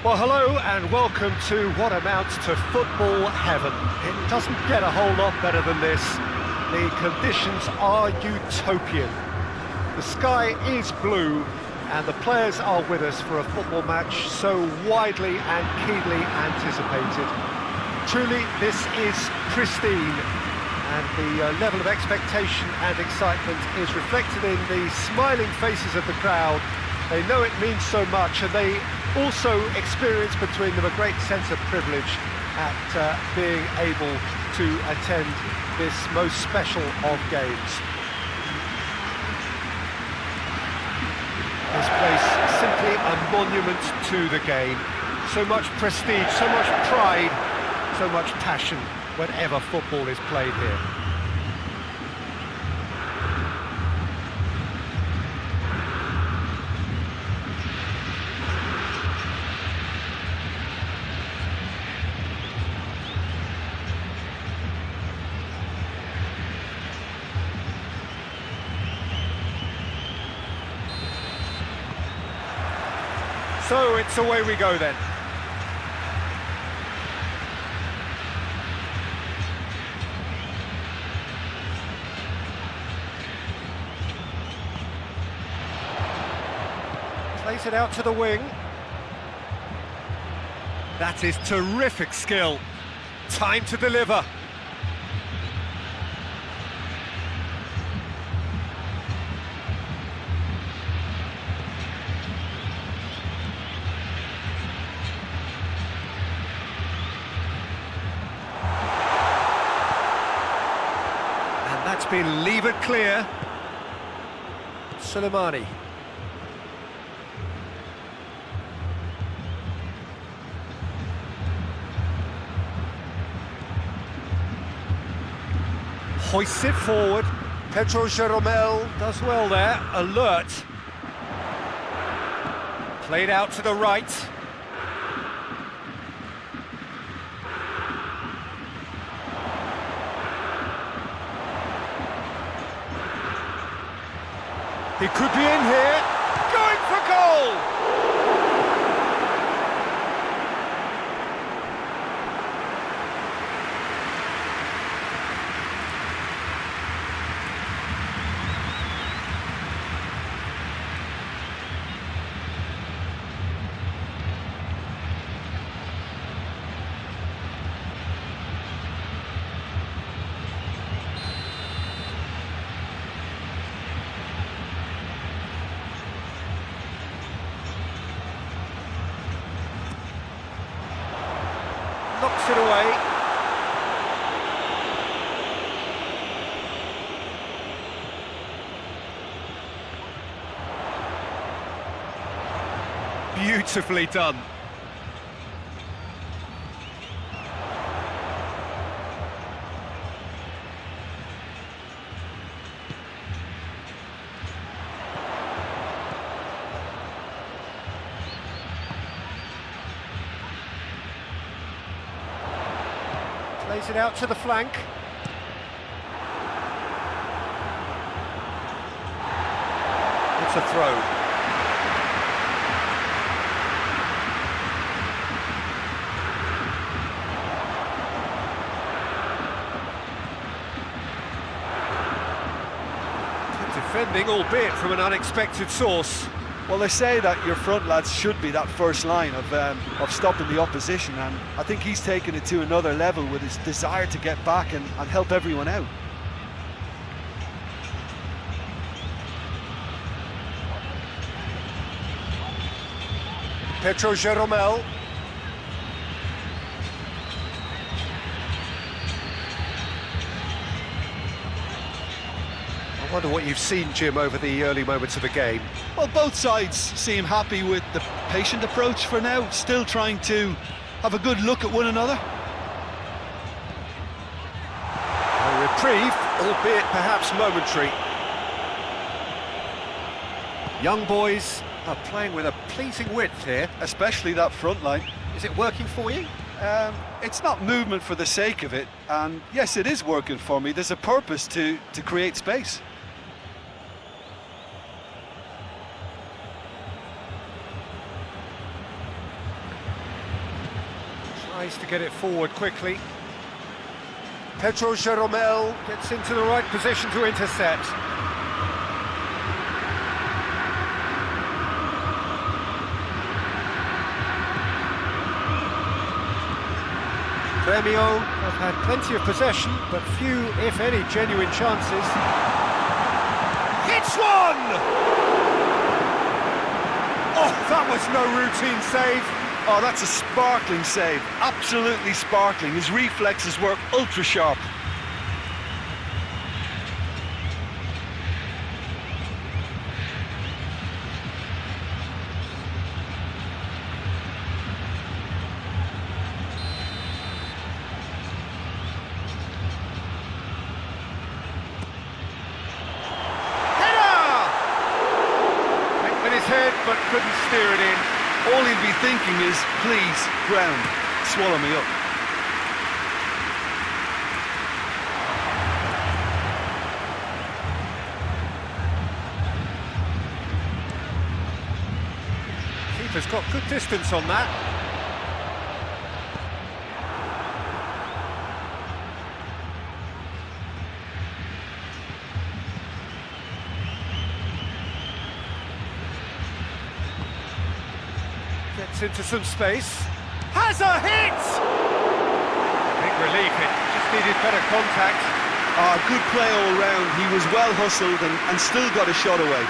Well, hello and welcome to what amounts to football heaven. It doesn't get a whole lot better than this. The conditions are utopian. The sky is blue and the players are with us for a football match so widely and keenly anticipated. Truly, this is pristine, and the level of expectation and excitement is reflected in the smiling faces of the crowd. They know it means so much, and they also experience between them a great sense of privilege at being able to attend this most special of games. This place is simply a monument to the game. So much prestige, so much pride, so much passion whenever football is played here. So it's away we go then. Plays it out to the wing. That is terrific skill. Time to deliver. That's been levered clear. Soleimani. Hoists it forward. Pedro Jeromel does well there. Alert. Played out to the right. He could be in here, going for goal! Knocks it away. Beautifully done. Plays it out to the flank. It's a throw. Good defending, albeit from an unexpected source. Well, they say that your front lads should be that first line of stopping the opposition, and I think he's taken it to another level with his desire to get back and help everyone out. Pedro Jeromel. I wonder what you've seen, Jim, over the early moments of the game. Well, both sides seem happy with the patient approach for now, still trying to have a good look at one another. A reprieve, albeit perhaps momentary. Young boys are playing with a pleasing width here. Especially that front line. Is it working for you? It's not movement for the sake of it, and yes, it is working for me. There's a purpose to create space. Tries to get it forward quickly. Pedro Jeromel gets into the right position to intercept. Gremio have had plenty of possession, but few, if any, genuine chances. Hits one! Oh, that was no routine save. Oh, that's a sparkling save. Absolutely sparkling. His reflexes were ultra sharp. Head, but couldn't steer it in. All he'd be thinking is, please, ground, swallow me up. Keeper's got good distance on that. Gets into some space. Has a hit! Big relief, it just needed better contact. Good play all round. He was well hustled and still got a shot away.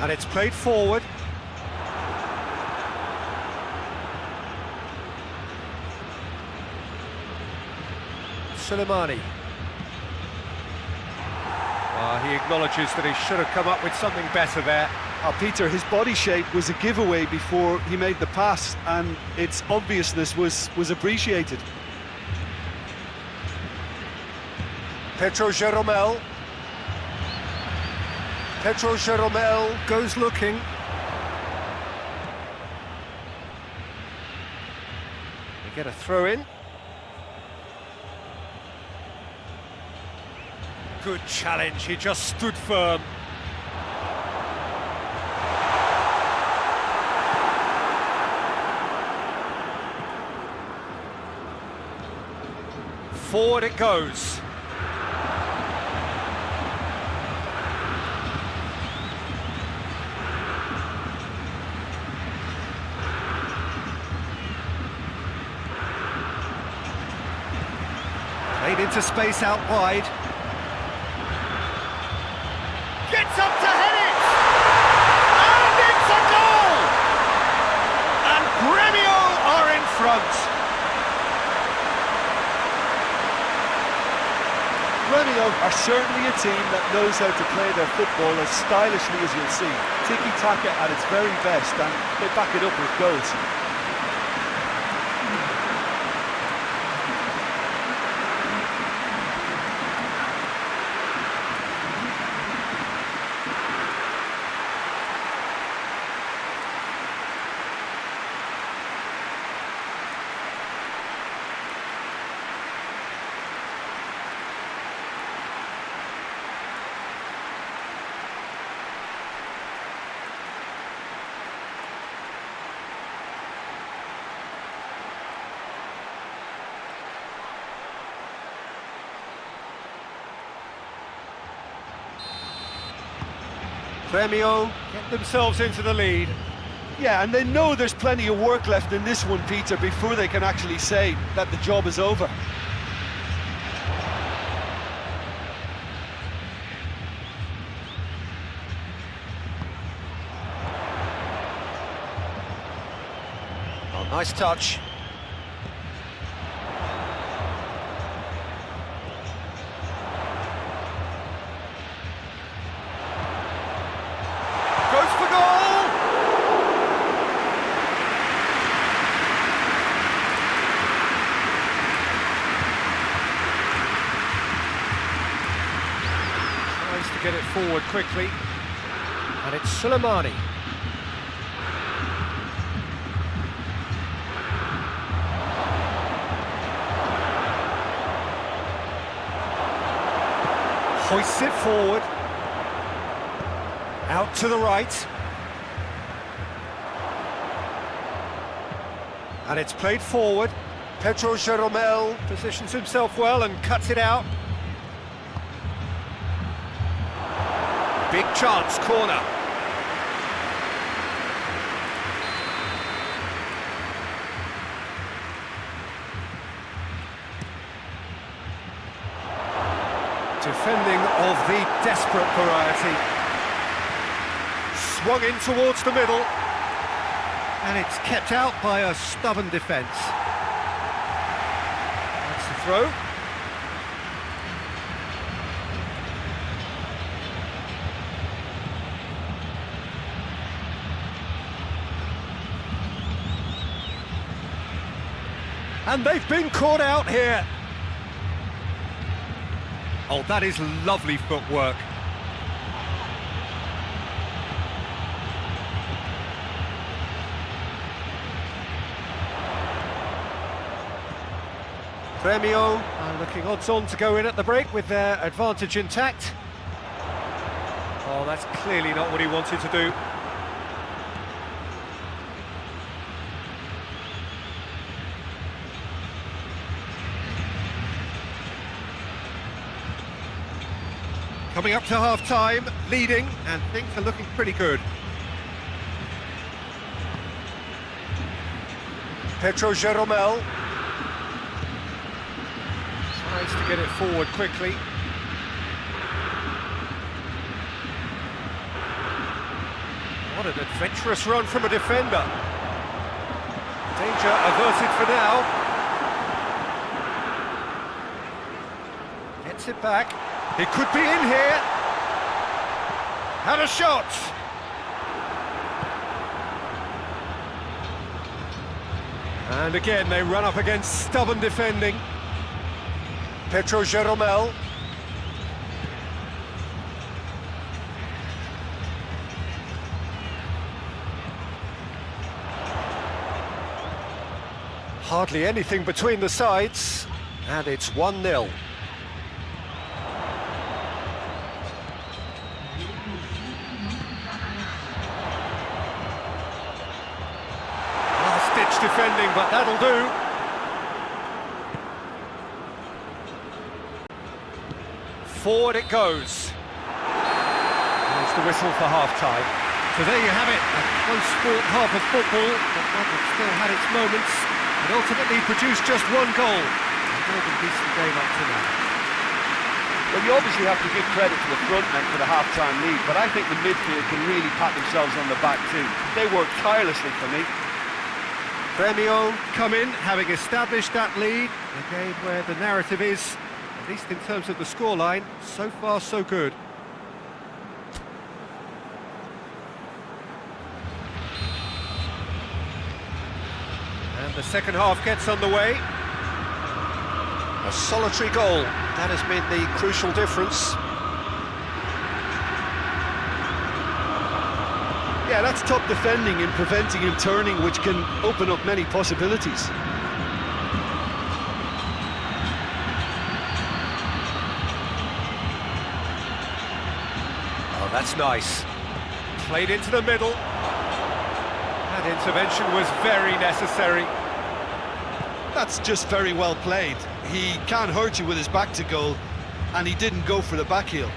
And it's played forward. Soleimani. He acknowledges that he should have come up with something better there. Peter, his body shape was a giveaway before he made the pass, and its obviousness was appreciated. Pedro Jeromel. Pedro Jeromel goes looking. They get a throw in. Good challenge, he just stood firm. Forward it goes. Played into space out wide. Gets up to head it! And it's a goal! And Gremio are in front. Gremio are certainly a team that knows how to play their football as stylishly as you'll see. Tiki-taka at its very best, and they back it up with goals. Gremio get themselves into the lead. Yeah, and they know there's plenty of work left in this one, Peter, before they can actually say that the job is over. Oh, nice touch. get it forward quickly. And it's Soleimani. Hoists it forward. Out to the right. And it's played forward. Pedro Jeromel positions himself well and cuts it out. Big chance, corner. Defending of the desperate variety. Swung in towards the middle. And it's kept out by a stubborn defence. That's the throw. And they've been caught out here. Oh, that is lovely footwork. Gremio are looking odds-on to go in at the break with their advantage intact. Oh, that's clearly not what he wanted to do. Coming up to half-time, leading, and things are looking pretty good. Pedro Jeromel tries to get it forward quickly. What an adventurous run from a defender. Danger averted for now. Gets it back. It could be in here. Had a shot. And again, they run up against stubborn defending. Pedro Jeromel. Hardly anything between the sides, and it's 1-0. Last-ditch defending, but that'll do. Forward it goes. There's the whistle for half-time. So there you have it, a close-fought half of football, but one that still had its moments, and ultimately produced just one goal. A more than decent game up to now. Well, you obviously have to give credit to the front men for the half-time lead, but I think the midfield can really pat themselves on the back too. They worked tirelessly for me. Gremio come in, having established that lead, a game where the narrative is, at least in terms of the scoreline, so far so good. And the second half gets underway. A solitary goal, that has been the crucial difference. Yeah, that's top defending and preventing him turning, which can open up many possibilities. Oh, that's nice. Played into the middle. That intervention was very necessary. That's just very well played. He can't hurt you with his back to goal, and he didn't go for the back heel.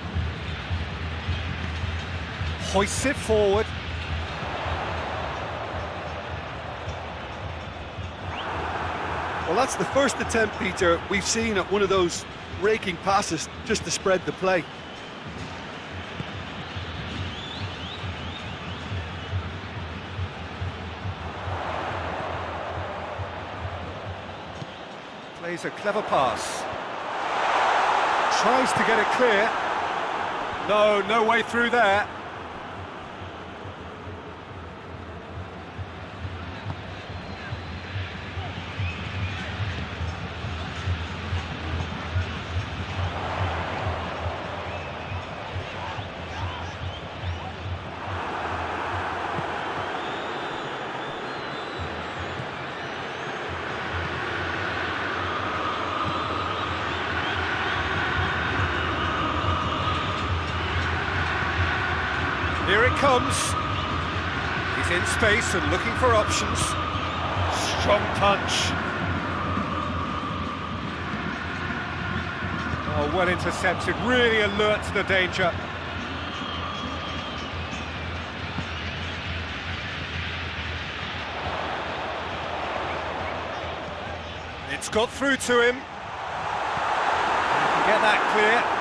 Hoists it forward. Well, that's the first attempt, Peter, we've seen at one of those raking passes just to spread the play. Plays a clever pass. Tries to get it clear. No way through there. comes. He's in space and looking for options. Strong punch. Oh, well intercepted, really alert to the danger. It's got through to him. He can get that clear.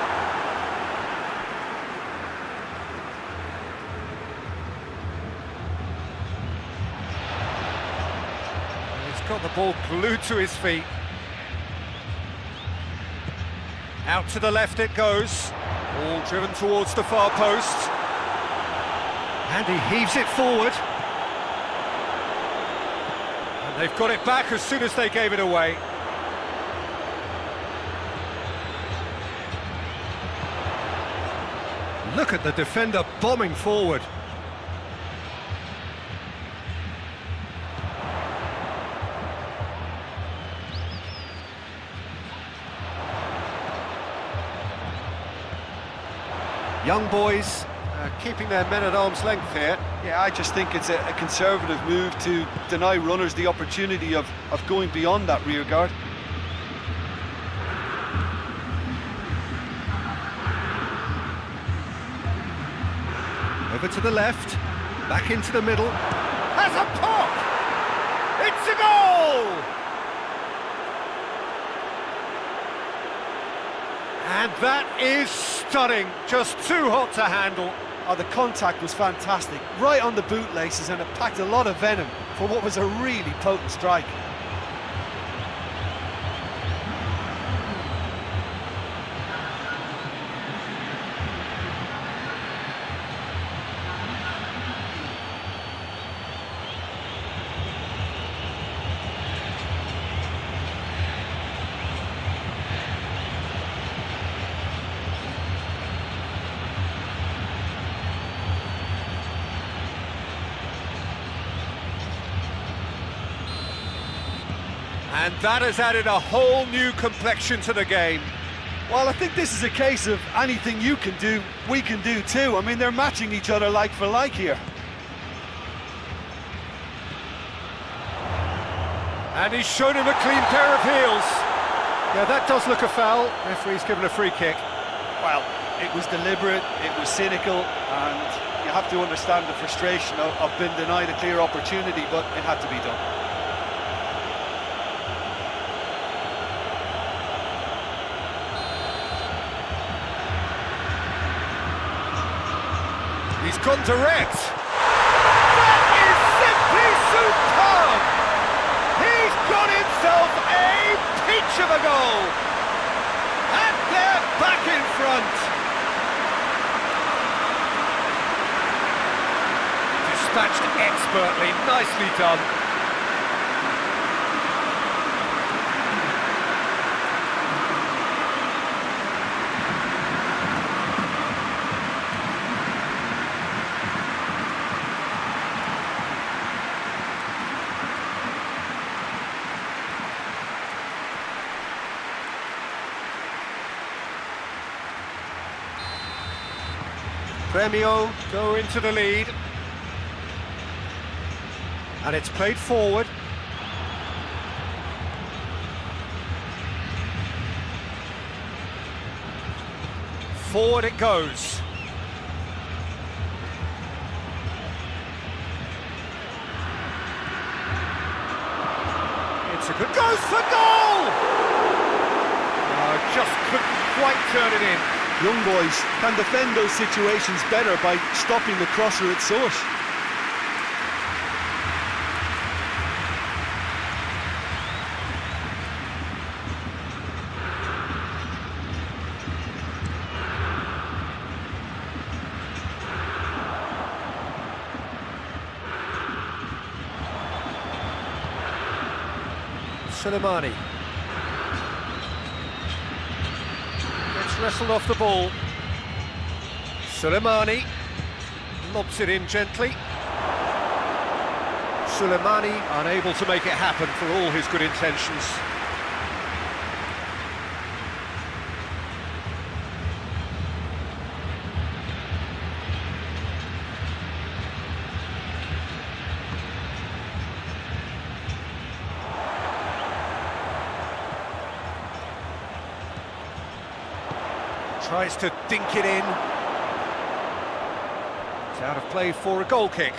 Got the ball glued to his feet. Out to the left it goes. All driven towards the far post. And he heaves it forward. And they've got it back as soon as they gave it away. Look at the defender bombing forward. Young boys keeping their men at arm's length here. Yeah, I just think it's a conservative move to deny runners the opportunity of going beyond that rear guard. Over to the left, back into the middle. Has a pop! It's a goal! And that is stunning, just too hot to handle. Oh, the contact was fantastic, right on the bootlaces, and it packed a lot of venom for what was a really potent strike. And that has added a whole new complexion to the game. Well, I think this is a case of anything you can do, we can do too. I mean, they're matching each other like for like here. And he's shown him a clean pair of heels. Yeah, that does look a foul. Referee's given a free kick. Well, it was deliberate, it was cynical, and you have to understand the frustration of being denied a clear opportunity, but it had to be done. He's gone direct. That is simply superb! He's got himself a peach of a goal. And they're back in front. Dispatched expertly, nicely done. Gremio go into the lead. And it's played forward. Forward it goes. It's a good... Goes for goal! Just couldn't quite turn it in. Young boys can defend those situations better by stopping the crosser at source. Suleimani. Gets wrestled off the ball. Suleimani lobs it in gently. Suleimani unable to make it happen for all his good intentions. Tries to dink it in. It's out of play for a goal kick.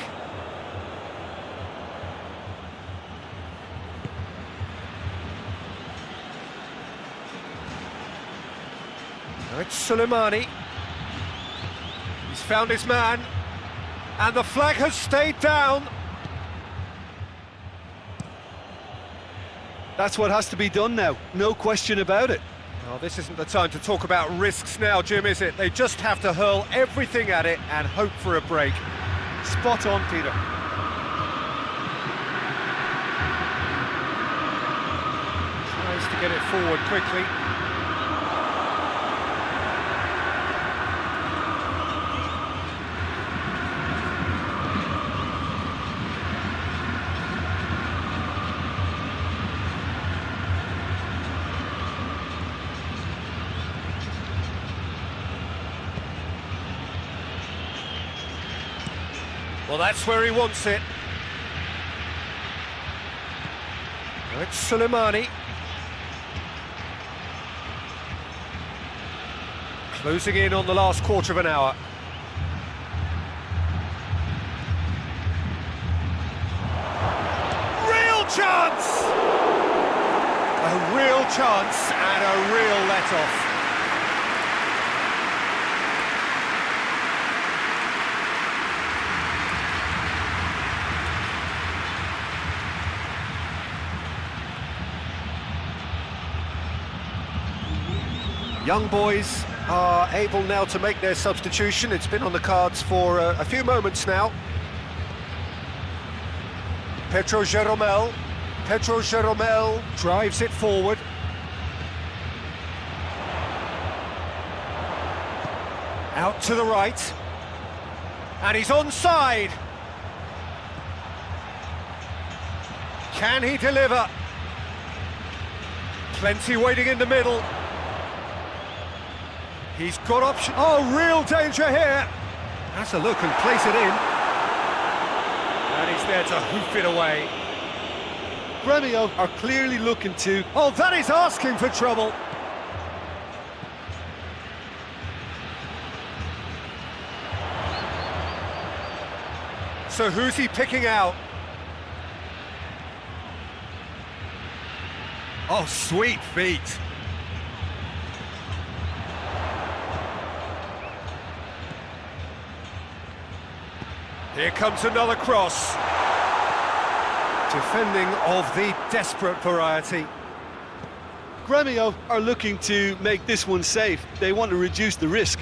Now it's Soleimani. He's found his man, and the flag has stayed down. That's what has to be done now, no question about it. Well, this isn't the time to talk about risks now, Jim, is it? They just have to hurl everything at it and hope for a break. Spot on, Peter. Tries to get it forward quickly. Well, that's where he wants it. Now it's Soleimani. Closing in on the last quarter of an hour. Real chance! A real chance and a real let-off. Young boys are able now to make their substitution. It's been on the cards for a few moments now. Pedro Jeromel drives it forward. Out to the right. And he's onside. Can he deliver? Plenty waiting in the middle. He's got option. Oh, real danger here. Has a look and place it in. And he's there to hoof it away. Gremio are clearly looking to... Oh, that is asking for trouble. So who's he picking out? Oh, sweet feet. Here comes another cross. Defending of the desperate variety. Gremio are looking to make this one safe. They want to reduce the risk.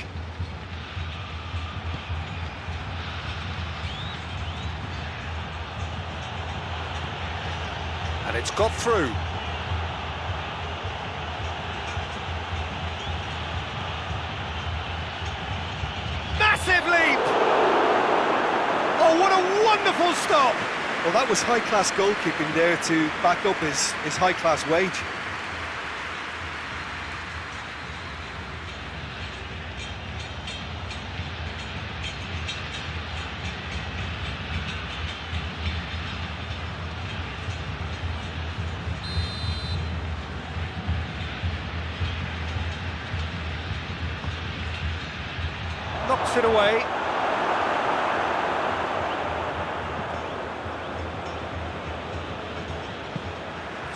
And it's got through. Massive leap! Oh, what a wonderful stop! Well, that was high-class goalkeeping there to back up his high-class wage. Knocks it away.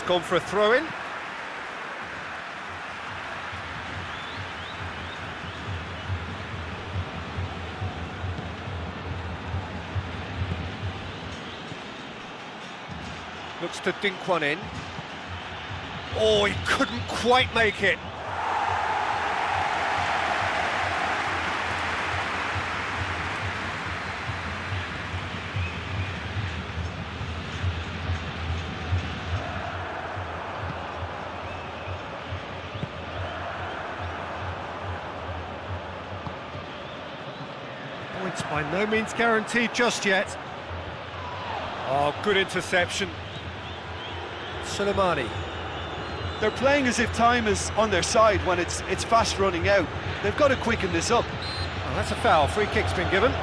Gone for a throw-in. Looks to dink one in. Oh, he couldn't quite make it. Points by no means guaranteed just yet. Oh, good interception. Soleimani. They're playing as if time is on their side when it's fast running out. They've got to quicken this up. Oh, that's a foul. Free kick's been given.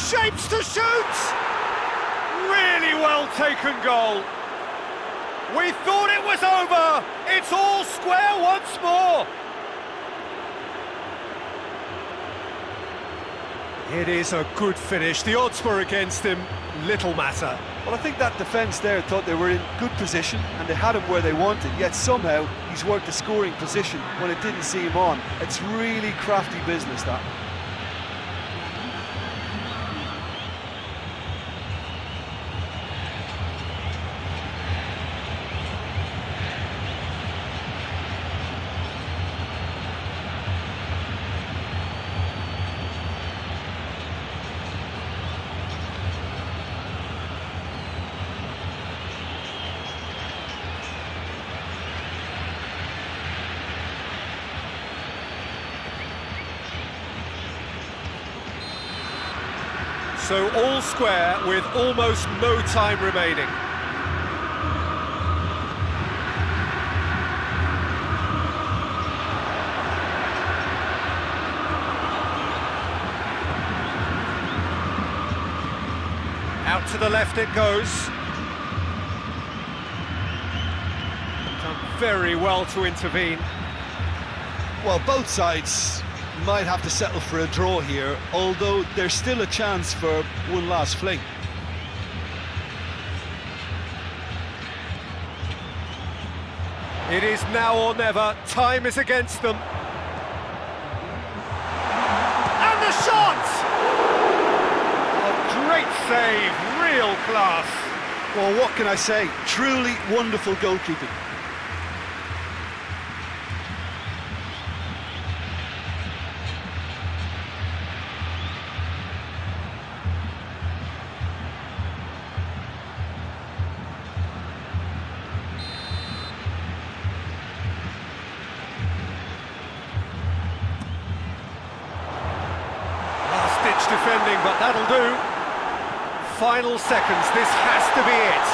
shapes to shoot! Really well taken goal. We thought it was over. It's all square once more. It is a good finish. The odds were against him. Little matter. Well, I think that defence there thought they were in good position and they had him where they wanted, yet somehow he's worked a scoring position when it didn't see him on. It's really crafty business, that. So all square with almost no time remaining. Out to the left it goes. Done very well to intervene. Well, both sides might have to settle for a draw here, although there's still a chance for one last fling. It is now or never. Time is against them. And the shot! A great save, real class. Well, what can I say? Truly wonderful goalkeeping. Defending, but that'll do. Final seconds, this has to be it.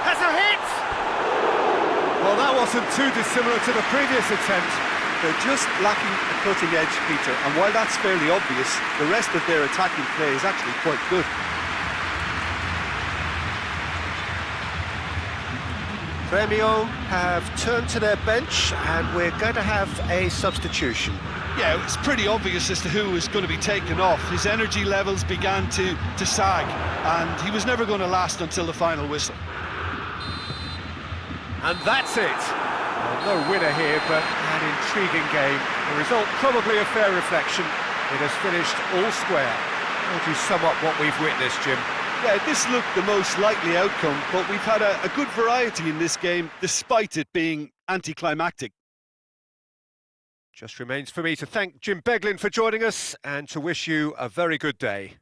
Has a hit! Well, that wasn't too dissimilar to the previous attempt. They're just lacking a cutting edge, Peter, and while that's fairly obvious, the rest of their attacking play is actually quite good. Gremio have turned to their bench and we're going to have a substitution. Yeah, it's pretty obvious as to who was going to be taken off. His energy levels began to sag, and he was never going to last until the final whistle. And that's it. Well, no winner here, but an intriguing game. The result probably a fair reflection. It has finished all square. How do you sum up what we've witnessed, Jim? Yeah, this looked the most likely outcome, but we've had a good variety in this game, despite it being anticlimactic. Just remains for me to thank Jim Beglin for joining us and to wish you a very good day.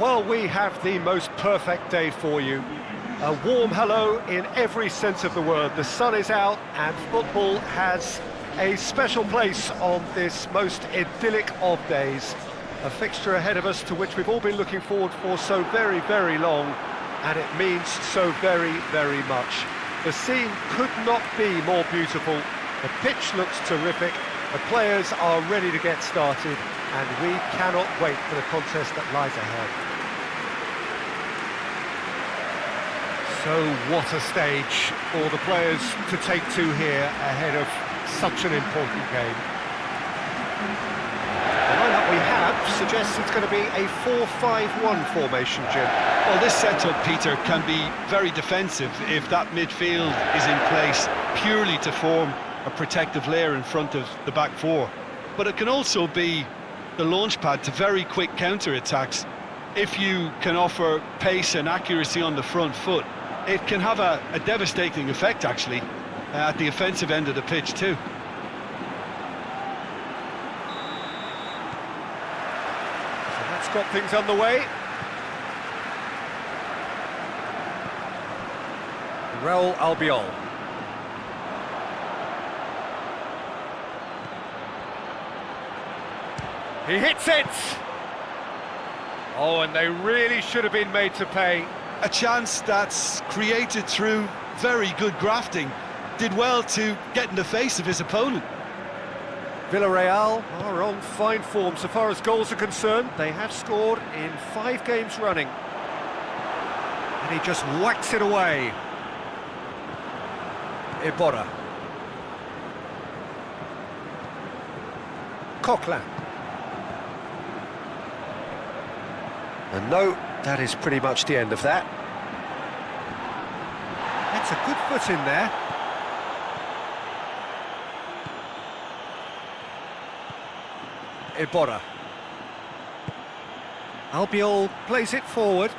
Well, we have the most perfect day for you. A warm hello in every sense of the word. The sun is out and football has a special place on this most idyllic of days. A fixture ahead of us to which we've all been looking forward for so very, very long, and it means so very, very much. The scene could not be more beautiful. The pitch looks terrific. The players are ready to get started, and we cannot wait for the contest that lies ahead. So what a stage for the players to take to here ahead of such an important game. The lineup we have suggests it's going to be a 4-5-1 formation, Jim. Well, this setup, Peter, can be very defensive if that midfield is in place purely to form a protective layer in front of the back four. But it can also be the launchpad to very quick counter-attacks. If you can offer pace and accuracy on the front foot, it can have a devastating effect, actually, at the offensive end of the pitch too. So that's got things underway. Raul Albiol. He hits it! Oh, and they really should have been made to pay. A chance that's created through very good grafting. Did well to get in the face of his opponent. Villarreal are on fine form so far as goals are concerned. They have scored in 5 games running. And he just whacks it away. Iborra. Coquelin. And no, that is pretty much the end of that. That's a good foot in there. Iborra. Albiol plays it forward.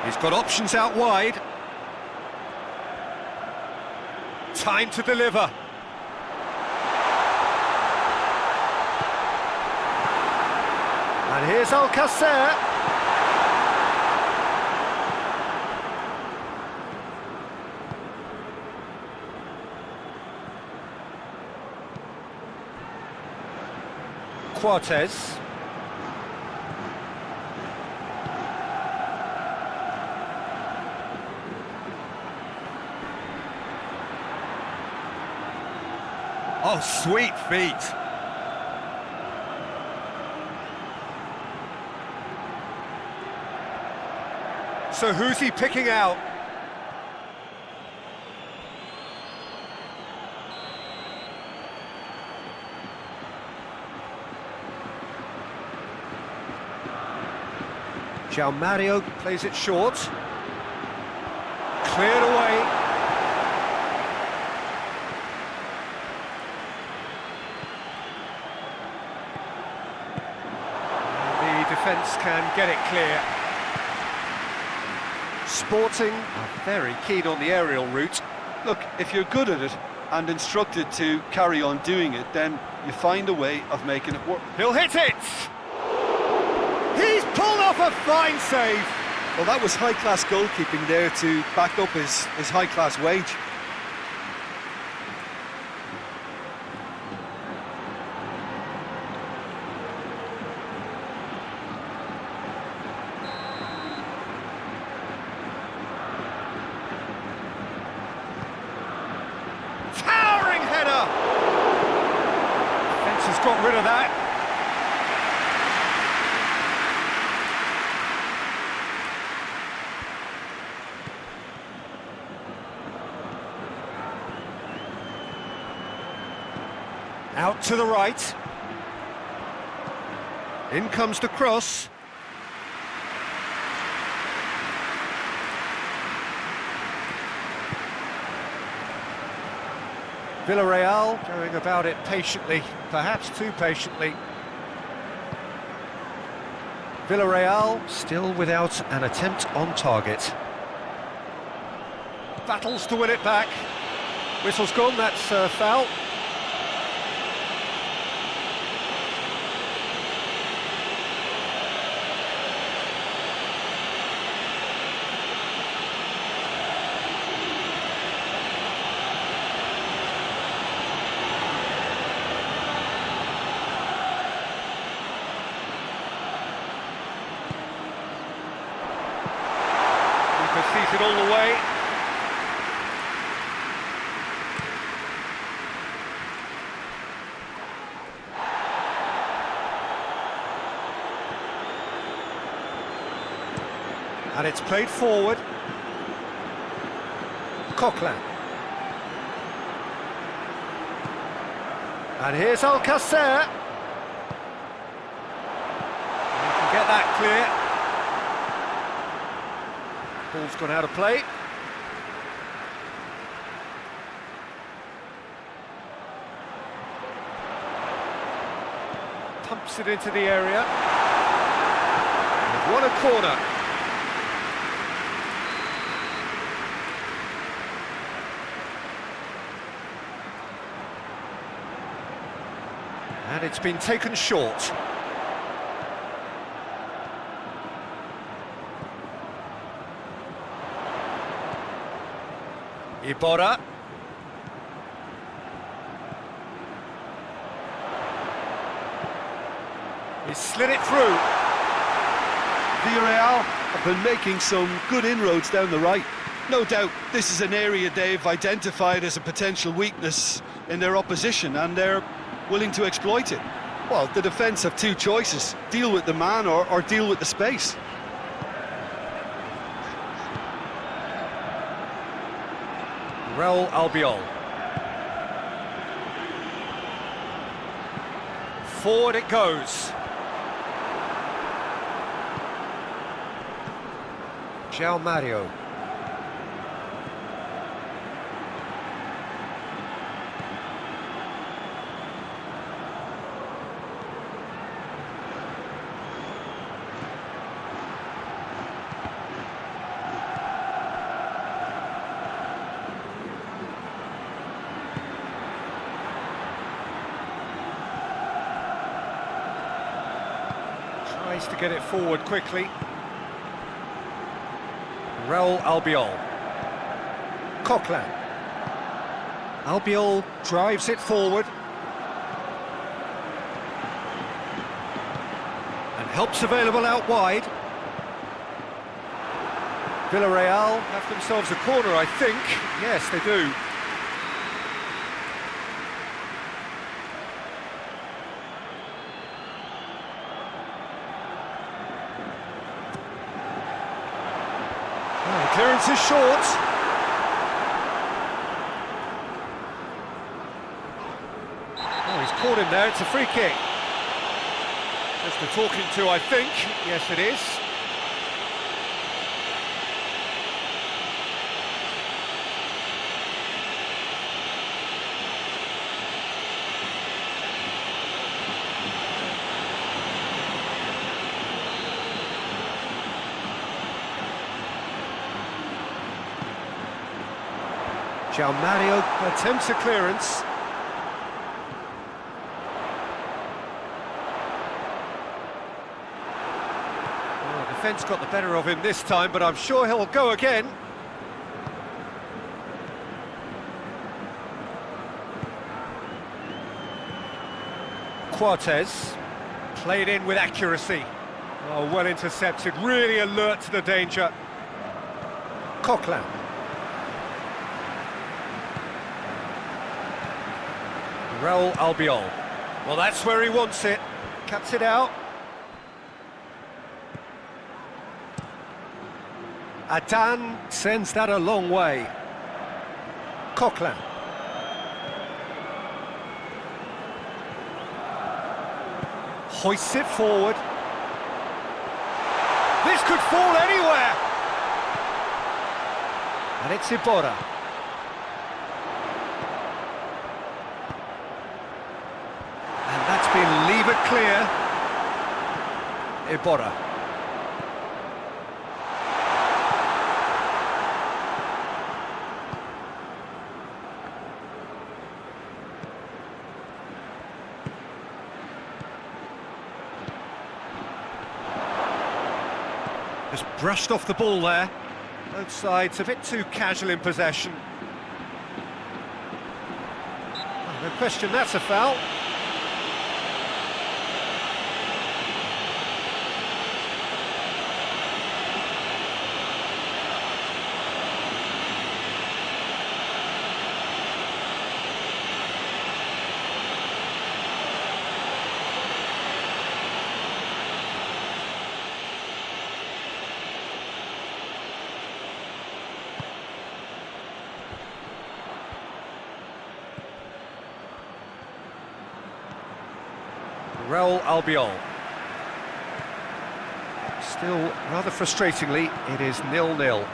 He's got options out wide. Time to deliver. And here's Alcacer. Cortez. Oh, sweet feet. So who's he picking out? João Mario plays it short. Cleared away. The defence can get it clear. Sporting are very keen on the aerial route. Look, if you're good at it and instructed to carry on doing it, then you find a way of making it work. He'll hit it! He's pulled off a fine save! Well, that was high-class goalkeeping there to back up his high-class wage. Towering header! Defence has got rid of that. Out to the right. In comes the cross. Villarreal going about it patiently, perhaps too patiently. Villarreal still without an attempt on target. Battles to win it back. Whistle's gone, that's foul. sees it all the way. And it's played forward. Coquelin. And here's Alcacer. He can get that clear. Ball's gone out of play. Pumps it into the area. They've won a corner. And it's been taken short. Iborra. He slid it through. Villarreal have been making some good inroads down the right. No doubt this is an area they've identified as a potential weakness in their opposition, and they're willing to exploit it. Well, the defence have two choices: deal with the man or deal with the space. Raul Albiol. Forward it goes. João Mario. Tries to get it forward quickly. Raul Albiol. Coquelin. Albiol drives it forward. And help's available out wide. Villarreal have themselves a corner, I think. Yes, they do. Clearance is short. Oh, he's caught him there, it's a free kick. Just a talking to, I think. Yes, it is. João Mario attempts a clearance. Well, the defence got the better of him this time, but I'm sure he'll go again. Cortez, played in with accuracy. Oh, well intercepted, really alert to the danger. Coquelin. Raul Albiol. Well, that's where he wants it. Cuts it out. Adan sends that a long way. Coquelin. Hoists it forward. This could fall anywhere. And it's Iborra. Leave it clear. Iborra. Just brushed off the ball there. Both sides a bit too casual in possession. Oh, no question, that's a foul. Raul Albiol. Still, rather frustratingly, it is 0-0.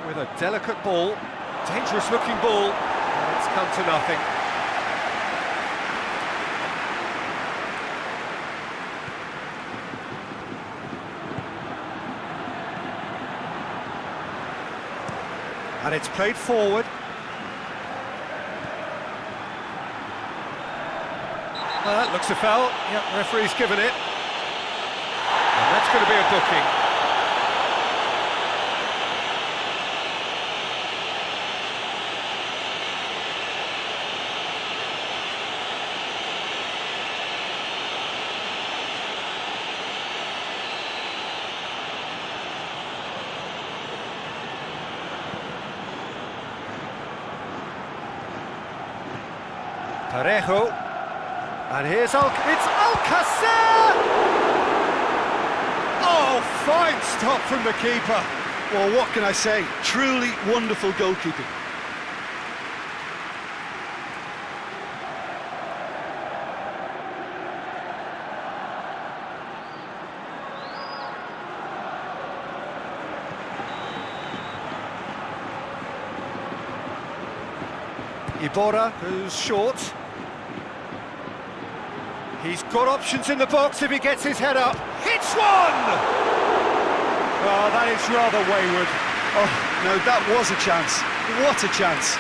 With a delicate ball, dangerous looking ball, and it's come to nothing. And it's played forward. Well, that looks a foul. Yep, referee's given it. And that's going to be a booking. Parejo, and here's it's Alcacer! Oh, fine stop from the keeper. Well, what can I say? Truly wonderful goalkeeping. Iborra, who's short. He's got options in the box if he gets his head up. Hits one! Oh, that is rather wayward. Oh, no, that was a chance. What a chance.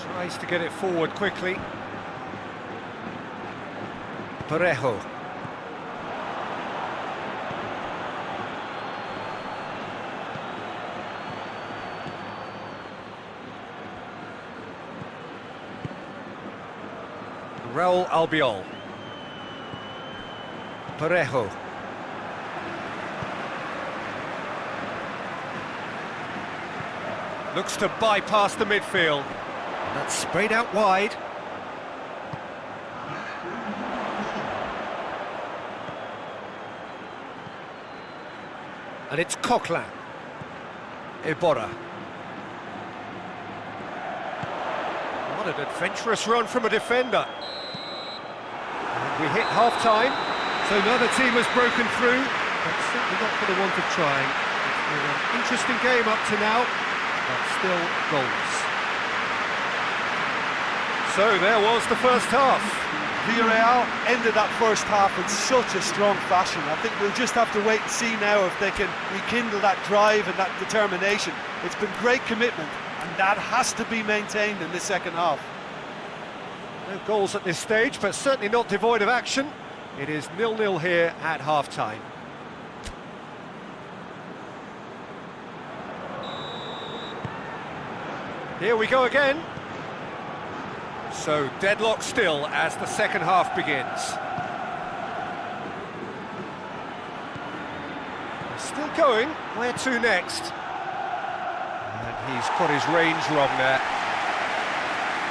Tries to get it forward quickly. Parejo. Raul Albiol. Parejo. Looks to bypass the midfield. That's sprayed out wide. And it's Coquelin. Iborra. What an adventurous run from a defender. And we hit half-time, so another team has broken through, but certainly not for the want of trying. It's been an interesting game up to now, but still goalless. So there was the first half. Villarreal ended that first half in such a strong fashion. I think we'll just have to wait and see now if they can rekindle that drive and that determination. It's been great commitment, and that has to be maintained in the second half. No goals at this stage, but certainly not devoid of action. It is 0-0 here at half-time. Here we go again. So deadlock still as the second half begins. They're still going. Where to next? And he's got his range wrong there.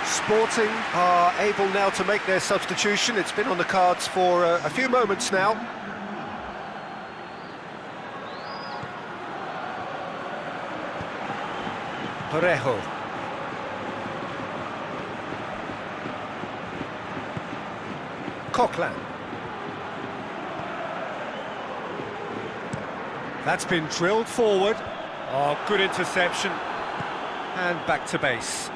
Sporting are able now to make their substitution. It's been on the cards for a few moments now. Parejo. Coquelin. That's been drilled forward. Oh, good interception. And back to base.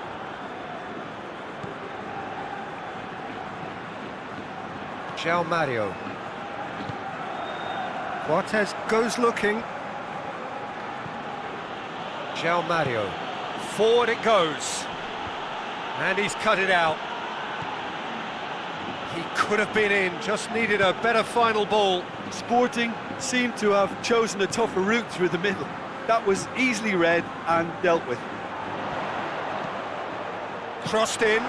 João Mario. Cortez goes looking. João Mario. Forward it goes. And he's cut it out. He could have been in, just needed a better final ball. Sporting seemed to have chosen a tougher route through the middle. That was easily read and dealt with. Crossed in.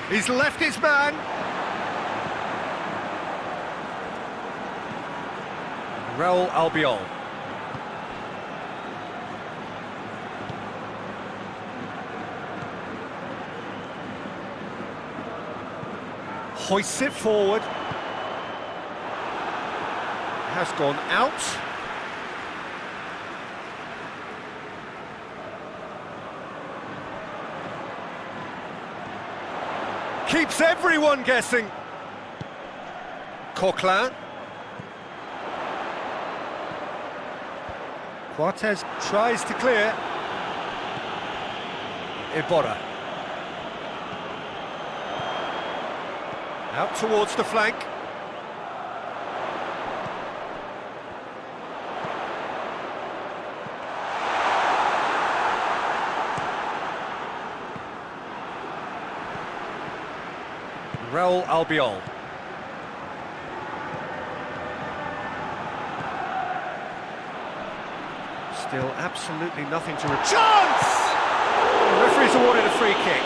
He's left his man. Raul Albiol. Hoists it forward. Has gone out. Keeps everyone guessing. Coquelin. Cortez tries to clear. Iborra. Out towards the flank. Raul Albiol. Still absolutely nothing to... Chance! The referee's awarded a free kick.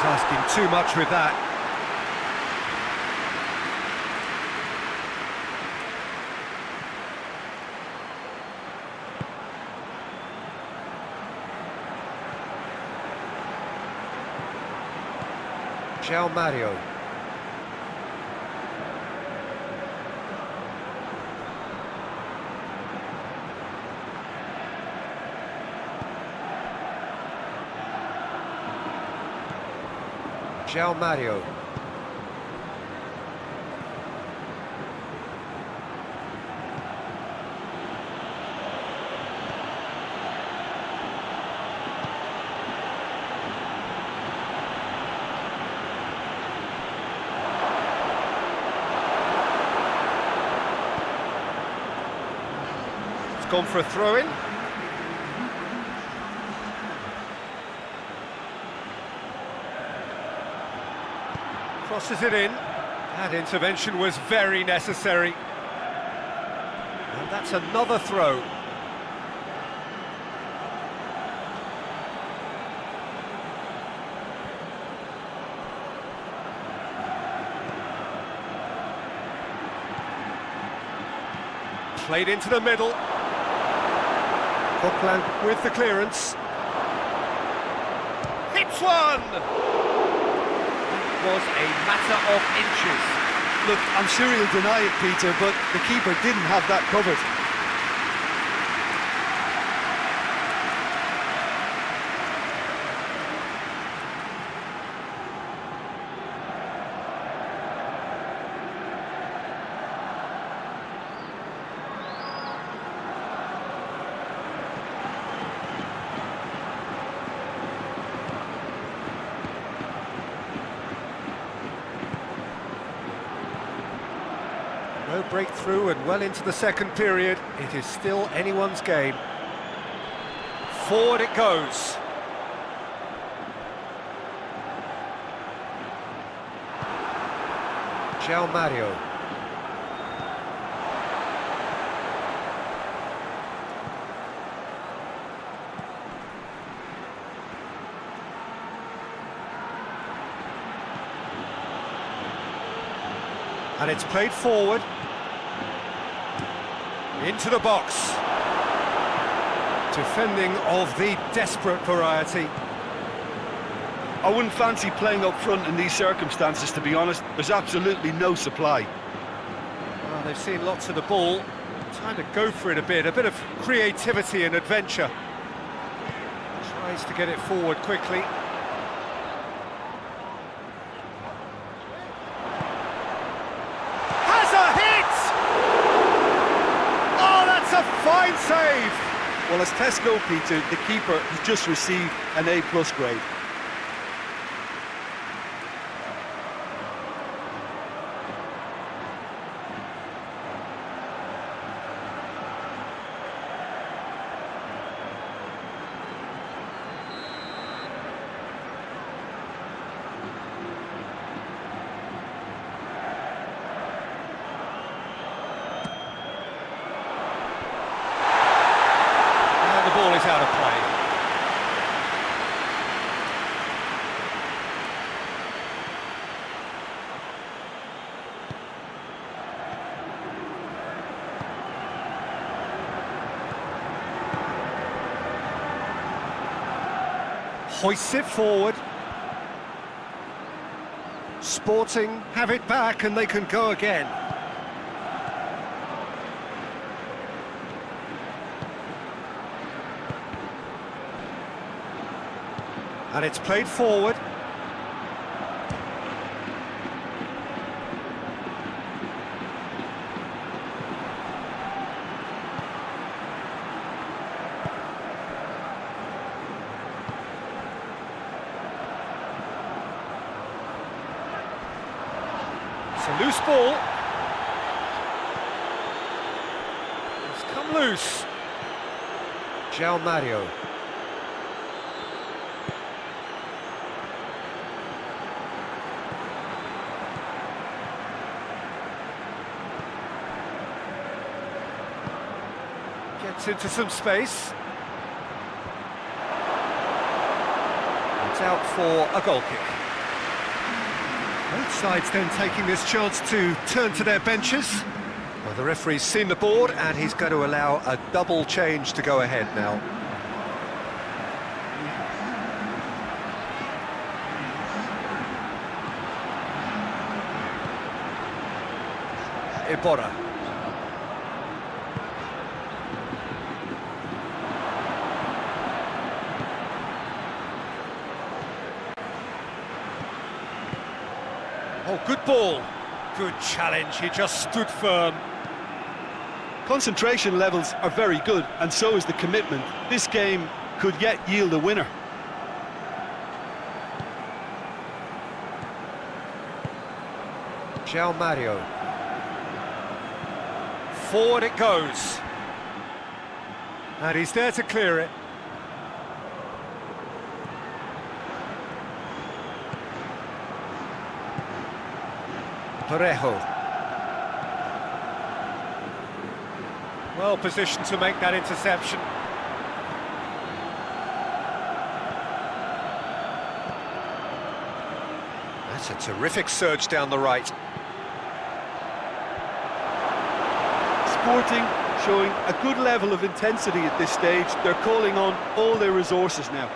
Asking too much with that. João Mario. João Mario. It's gone for a throw-in. Crosses it in. That intervention was very necessary. And that's another throw. Played into the middle. Coquelin with the clearance. Hits one! Was a matter of inches. Look, I'm sure he'll deny it, Peter, but the keeper didn't have that covered. No breakthrough and well into the second period. It is still anyone's game. Forward it goes. João Mario. And it's played forward. Into the box. Defending of the desperate variety. I wouldn't fancy playing up front in these circumstances, to be honest. There's absolutely no supply. Well, they've seen lots of the ball. Time to go for it a bit of creativity and adventure. Tries to get it forward quickly. fine save! Well, as tests go, Peter, the keeper has just received an A+ grade. And the ball is out of play. Hoists it forward. Sporting have it back and they can go again. And it's played forward. It's a loose ball. It's come loose. João Mario. Gets into some space. It's out for a goal kick. Both sides then taking this chance to turn to their benches. Well, the referee's seen the board and he's going to allow a double change to go ahead now. Iborra. Oh, good ball. Good challenge, he just stood firm. Concentration levels are very good, and so is the commitment. This game could yet yield a winner. João Mario. Forward it goes. And he's there to clear it. Parejo. Well positioned to make that interception. That's a terrific surge down the right. Sporting showing a good level of intensity at this stage. They're calling on all their resources now.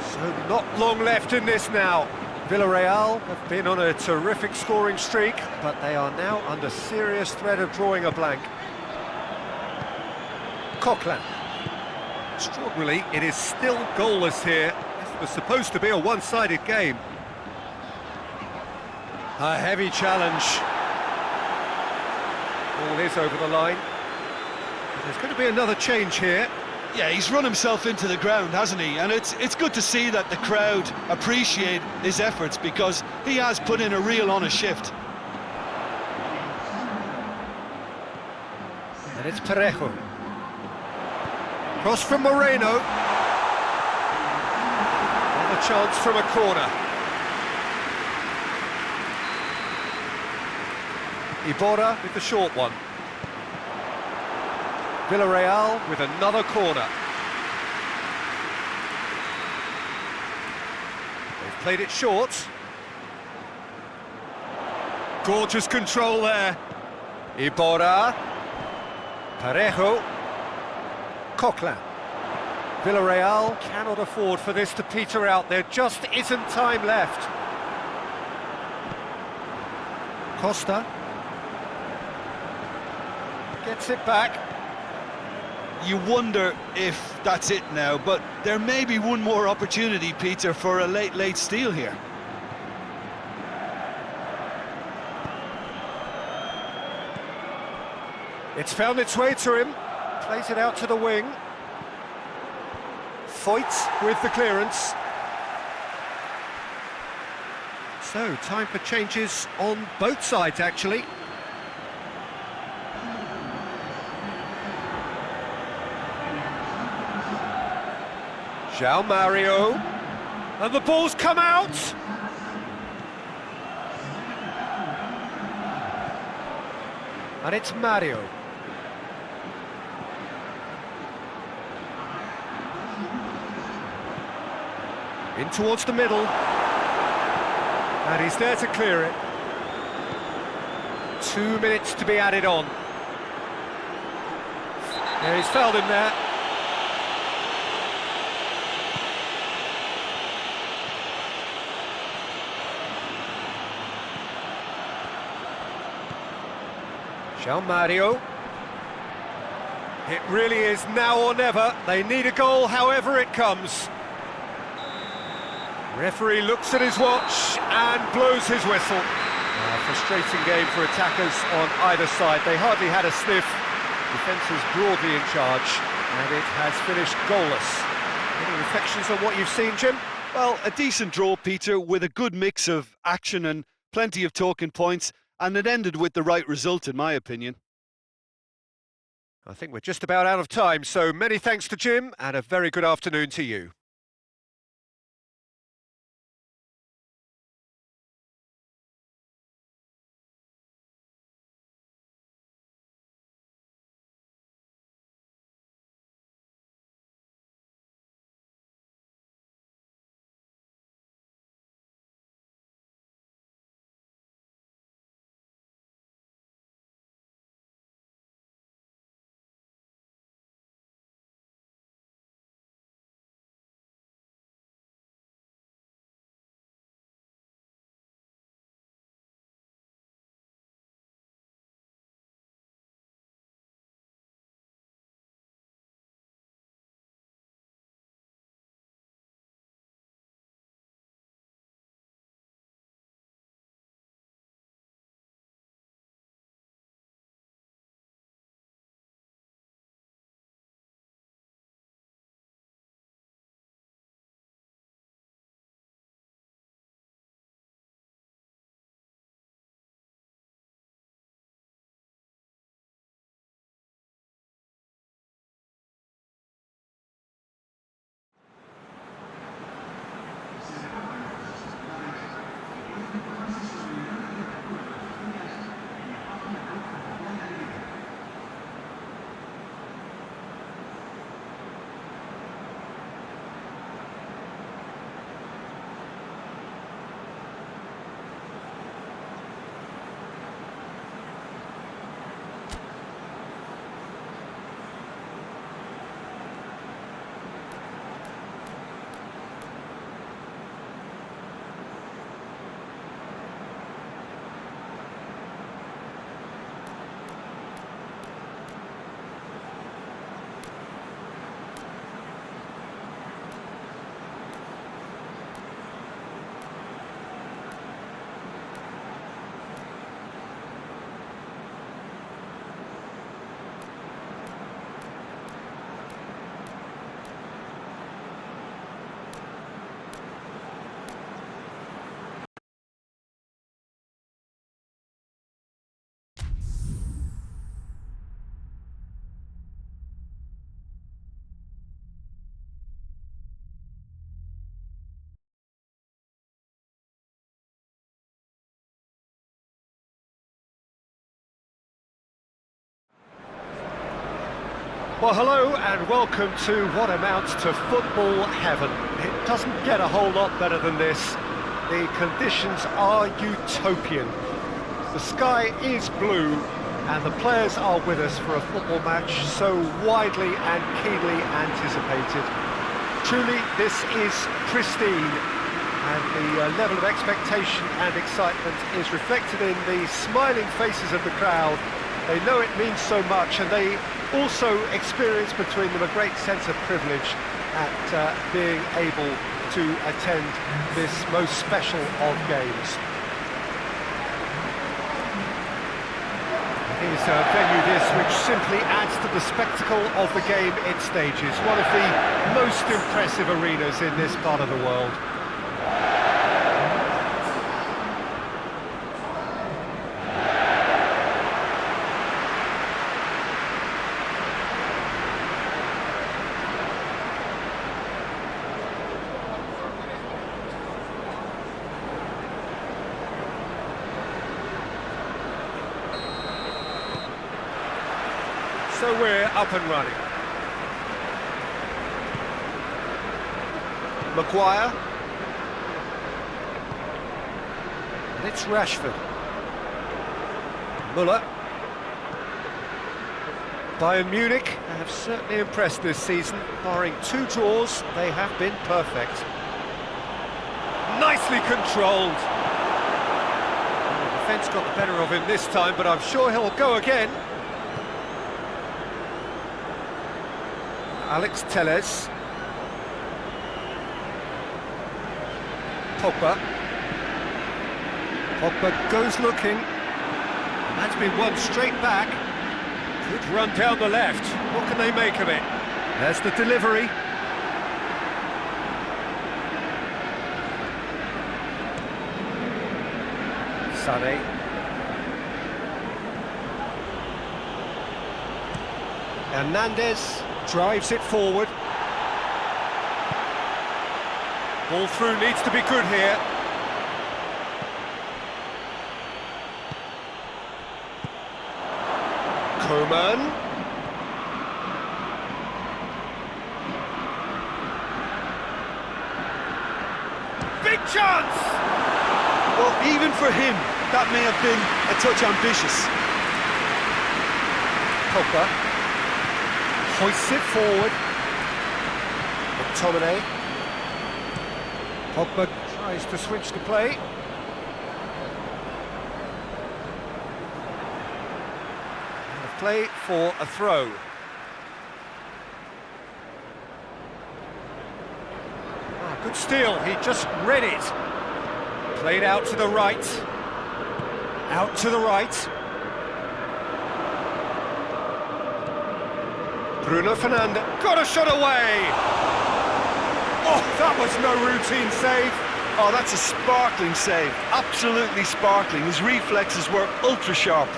So not long left in this now. Villarreal have been on a terrific scoring streak, but they are now under serious threat of drawing a blank. Coquelin. Extraordinarily, it is still goalless here. This was supposed to be a one-sided game. A heavy challenge. Ball is over the line. There's going to be another change here. Yeah, he's run himself into the ground, hasn't he? And it's good to see that the crowd appreciate his efforts, because he has put in a real honest shift. And it's Parejo. Cross from Moreno. Another chance from a corner. Iborra with the short one. Villarreal with another corner. They've played it short. Gorgeous control there. Iborra. Parejo. Coquelin. Villarreal cannot afford for this to peter out. There just isn't time left. Costa. Gets it back. You wonder if that's it now, but there may be one more opportunity, Peter, for a late steal here. It's found its way to him. Plays it out to the wing. Foyt with the clearance. So, time for changes on both sides, actually. João Mario. And the ball's come out! And it's Mario. In towards the middle. And he's there to clear it. 2 minutes to be added on. Yeah, he's fouled him there. João Mario. It really is now or never. They need a goal however it comes. Referee looks at his watch and blows his whistle. Frustrating game for attackers on either side. They hardly had a sniff. Defenders broadly in charge, and it has finished goalless. Any reflections on what you've seen, Jim? Well, a decent draw, Peter, with a good mix of action and plenty of talking points, and it ended with the right result, in my opinion. I think we're just about out of time, so many thanks to Jim, and a very good afternoon to you. Well, hello and welcome to what amounts to football heaven. It doesn't get a whole lot better than this. The conditions are utopian. The sky is blue and the players are with us for a football match so widely and keenly anticipated. Truly, this is pristine, and the level of expectation and excitement is reflected in the smiling faces of the crowd. They know it means so much, and they also experience between them a great sense of privilege at being able to attend this most special of games. is a venue this which simply adds to the spectacle of the game it stages. One of the most impressive arenas in this part of the world. So we're up and running. Maguire. And it's Rashford. Müller. Bayern Munich have certainly impressed this season. Barring 2 draws, they have been perfect. Nicely controlled. The defence got the better of him this time, but I'm sure he'll go again. Alex Telles. Pogba. Pogba goes looking. That's been won straight back. Good run down the left. What can they make of it? There's the delivery. Sané. Hernandez drives it forward. Ball through needs to be good here. Coman. Big chance! Well, even for him, that may have been a touch ambitious. Pogba hoists it forward. McTominay. Pogba tries to switch the play. And a play for a throw. Ah, good steal, he just read it. Played out to the right. Out to the right. Bruno Fernandes got a shot away! Oh, that was no routine save. Oh, that's a sparkling save. Absolutely sparkling. His reflexes were ultra sharp.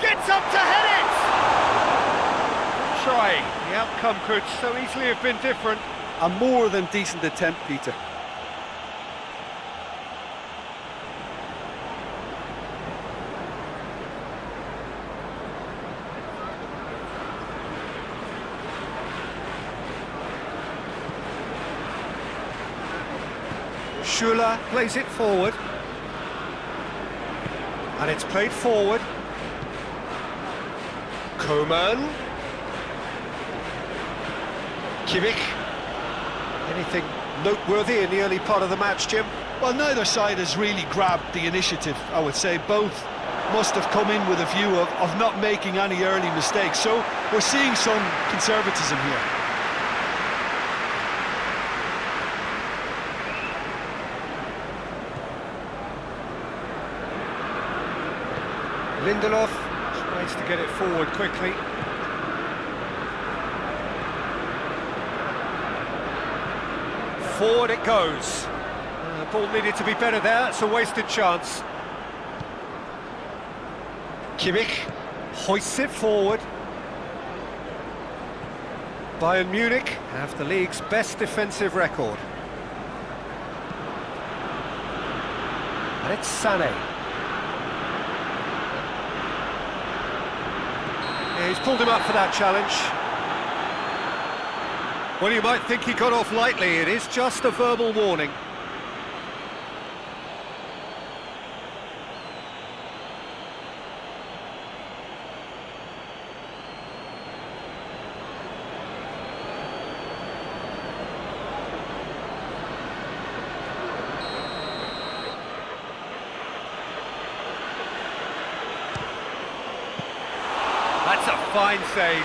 Gets up to head it! Try. The outcome could so easily have been different. A more than decent attempt, Peter. Schuller plays it forward. And it's played forward. Coman. Kimmich. Anything noteworthy in the early part of the match, Jim? Well, neither side has really grabbed the initiative, I would say. Both must have come in with a view of not making any early mistakes. So we're seeing some conservatism here. Lindelof tries to get it forward quickly. Forward it goes. The ball needed to be better there, it's a wasted chance. Kimmich hoists it forward. Bayern Munich have the league's best defensive record. And it's Sané. Yeah, he's pulled him up for that challenge. Well, you might think he got off lightly, it is just a verbal warning. That's a fine save.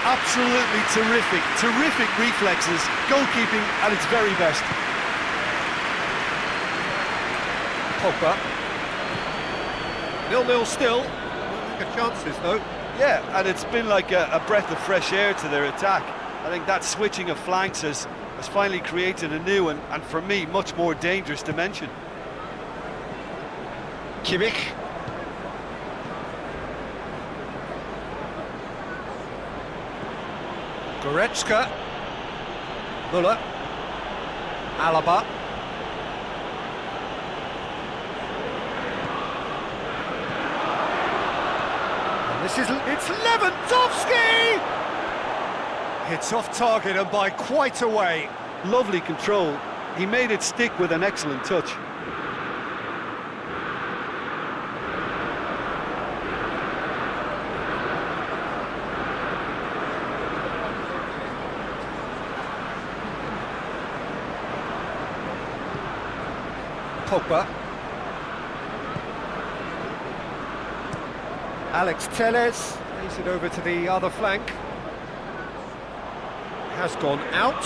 Absolutely terrific, terrific reflexes, goalkeeping at its very best. Pogba. 0-0 still. Good chances though. Yeah, and it's been like a breath of fresh air to their attack. I think that switching of flanks has finally created a new and for me, much more dangerous dimension. Kimmich. Goretzka. Müller. Alaba. It's Lewandowski! It's off target and by quite a way. Lovely control. He made it stick with an excellent touch. Pogba. Alex Telles plays it over to the other flank. Has gone out.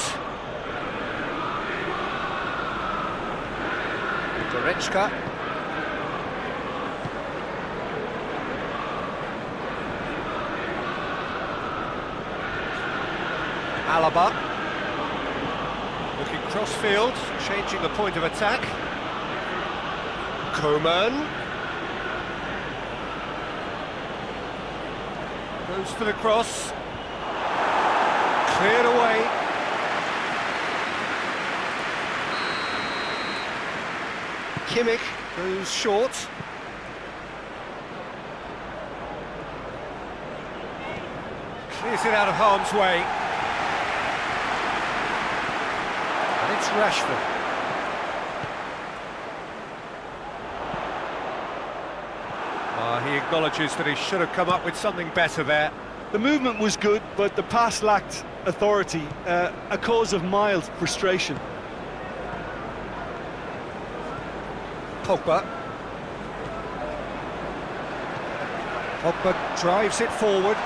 Goretzka. Alaba. Looking cross-field, changing the point of attack. Coman. Goes for the cross. Cleared away. Kimmich goes short. Clears it out of harm's way. And it's Rashford. He acknowledges that he should have come up with something better there. The movement was good, but the pass lacked authority, a cause of mild frustration. Pogba. Pogba drives it forward.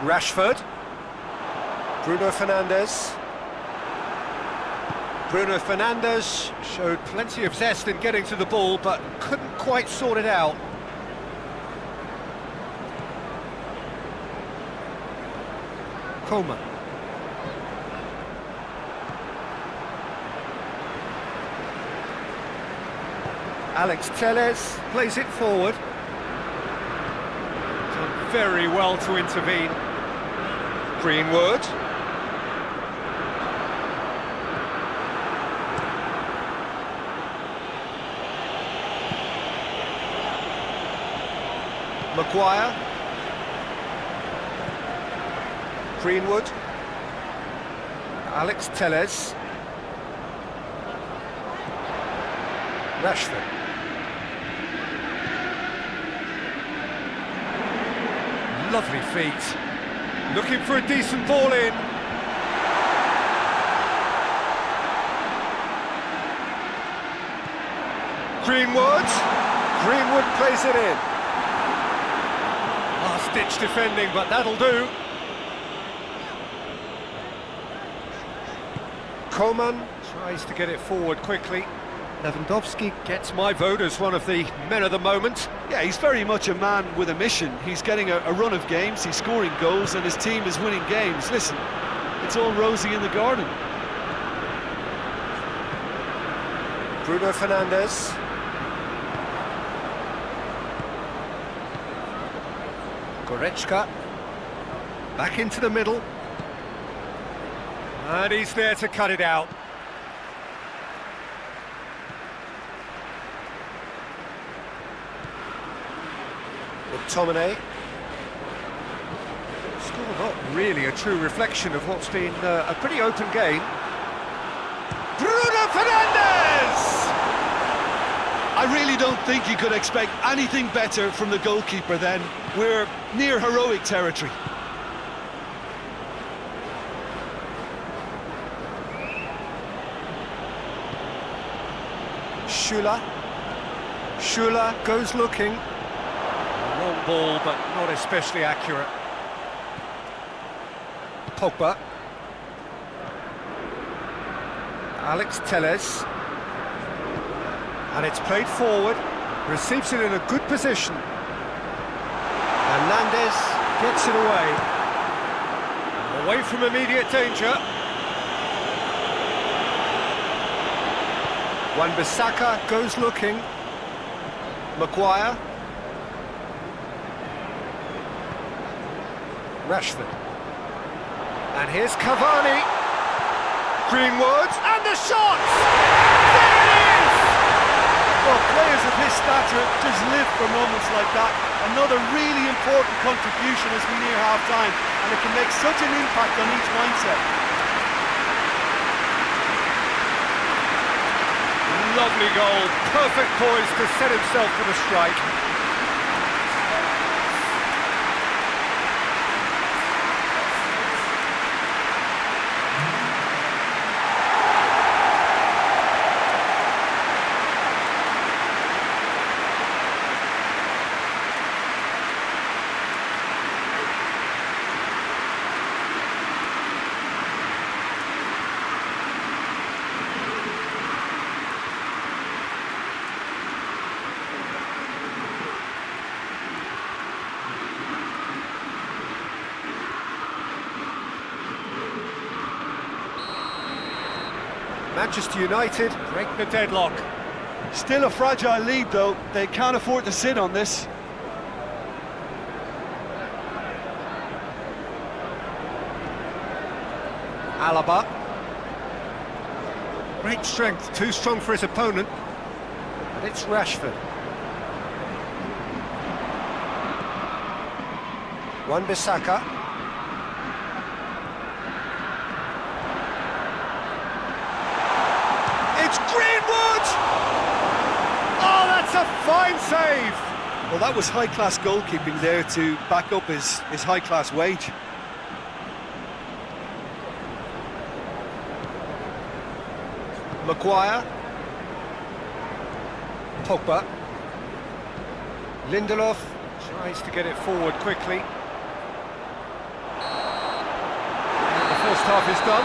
Rashford. Bruno Fernandes. Bruno Fernandes showed plenty of zest in getting to the ball, but couldn't quite sort it out. Coman. Alex Telles plays it forward. Done very well to intervene. Greenwood. Maguire. Greenwood. Alex Telles. Rashford. Lovely feet. Looking for a decent ball in. Greenwood. Greenwood plays it in. Last-ditch defending, but that'll do. Coman tries to get it forward quickly. Lewandowski gets my vote as one of the men of the moment. Yeah, he's very much a man with a mission. He's getting a run of games, he's scoring goals, and his team is winning games. Listen, it's all rosy in the garden. Bruno Fernandes. Goretzka. Back into the middle. And he's there to cut it out. McTominay. Score not really a true reflection of what's been a pretty open game. Bruno Fernandes! I really don't think you could expect anything better from the goalkeeper then. We're near heroic territory. Schüller goes looking. ball, but not especially accurate. Pogba. Alex Telles. And it's played forward. Receives it in a good position. Hernandez gets it away. Away from immediate danger. Wan-Bissaka goes looking. Maguire. Rashford. And here's Cavani. Greenwood. And the shot! There it is! Well, players of his stature just live for moments like that. Another really important contribution as we near half-time, and it can make such an impact on each mindset. Lovely goal, perfect poise to set himself for the strike. Manchester United break the deadlock. Still a fragile lead though, they can't afford to sit on this. Alaba. Great strength, too strong for his opponent. And it's Rashford. Wan-Bissaka. It's Greenwood! Oh, that's a fine save! Well, that was high-class goalkeeping there to back up his high-class wage. Maguire. Pogba. Lindelof tries to get it forward quickly. And the first half is done.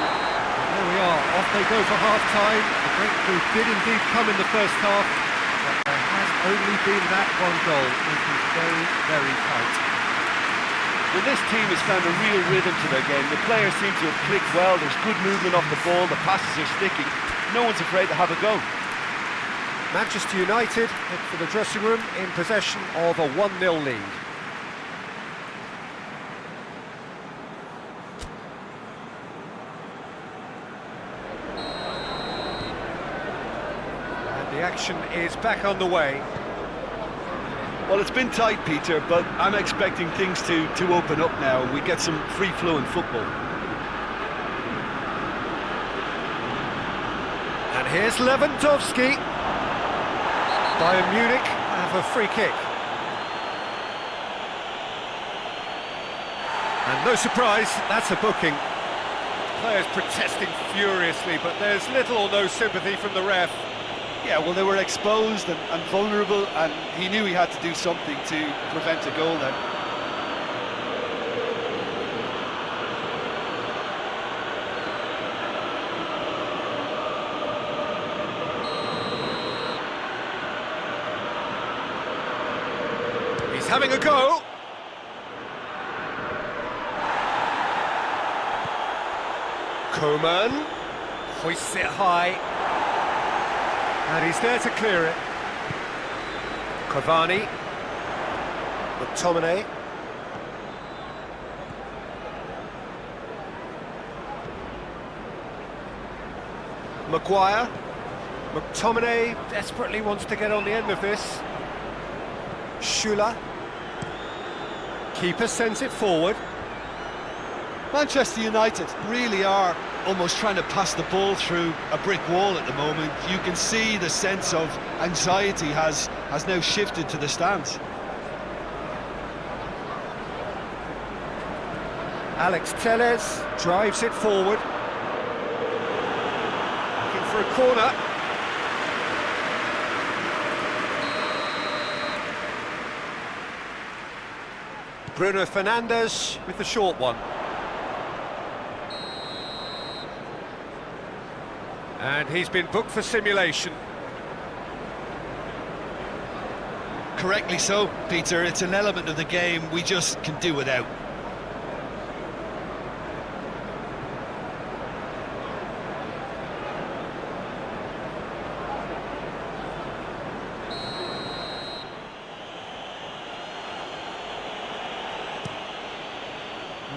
There we are, off they go for half-time. The breakthrough did indeed come in the first half, but there has only been that one goal, making it very, very tight. Well, this team has found a real rhythm to their game. The players seem to have clicked well, there's good movement off the ball, the passes are sticking. No one's afraid to have a go. Manchester United head for the dressing room in possession of a 1-0 lead. The action is back on the way. Well, it's been tight, Peter, but I'm expecting things to open up now and we get some free-flowing football. And here's Lewandowski. Bayern Munich have a free kick. And no surprise, that's a booking. Players protesting furiously, but there's little or no sympathy from the ref. Yeah, well, they were exposed and vulnerable, and he knew he had to do something to prevent a goal then. He's having a go. Coman hoists it high. And he's there to clear it. Cavani. McTominay. Maguire. McTominay desperately wants to get on the end of this. Schüller. Keeper sends it forward. Manchester United really are almost trying to pass the ball through a brick wall at the moment. You can see the sense of anxiety has now shifted to the stands. Alex Telles drives it forward. Looking for a corner. Bruno Fernandes with the short one. And he's been booked for simulation. Correctly so, Peter. It's an element of the game we just can do without.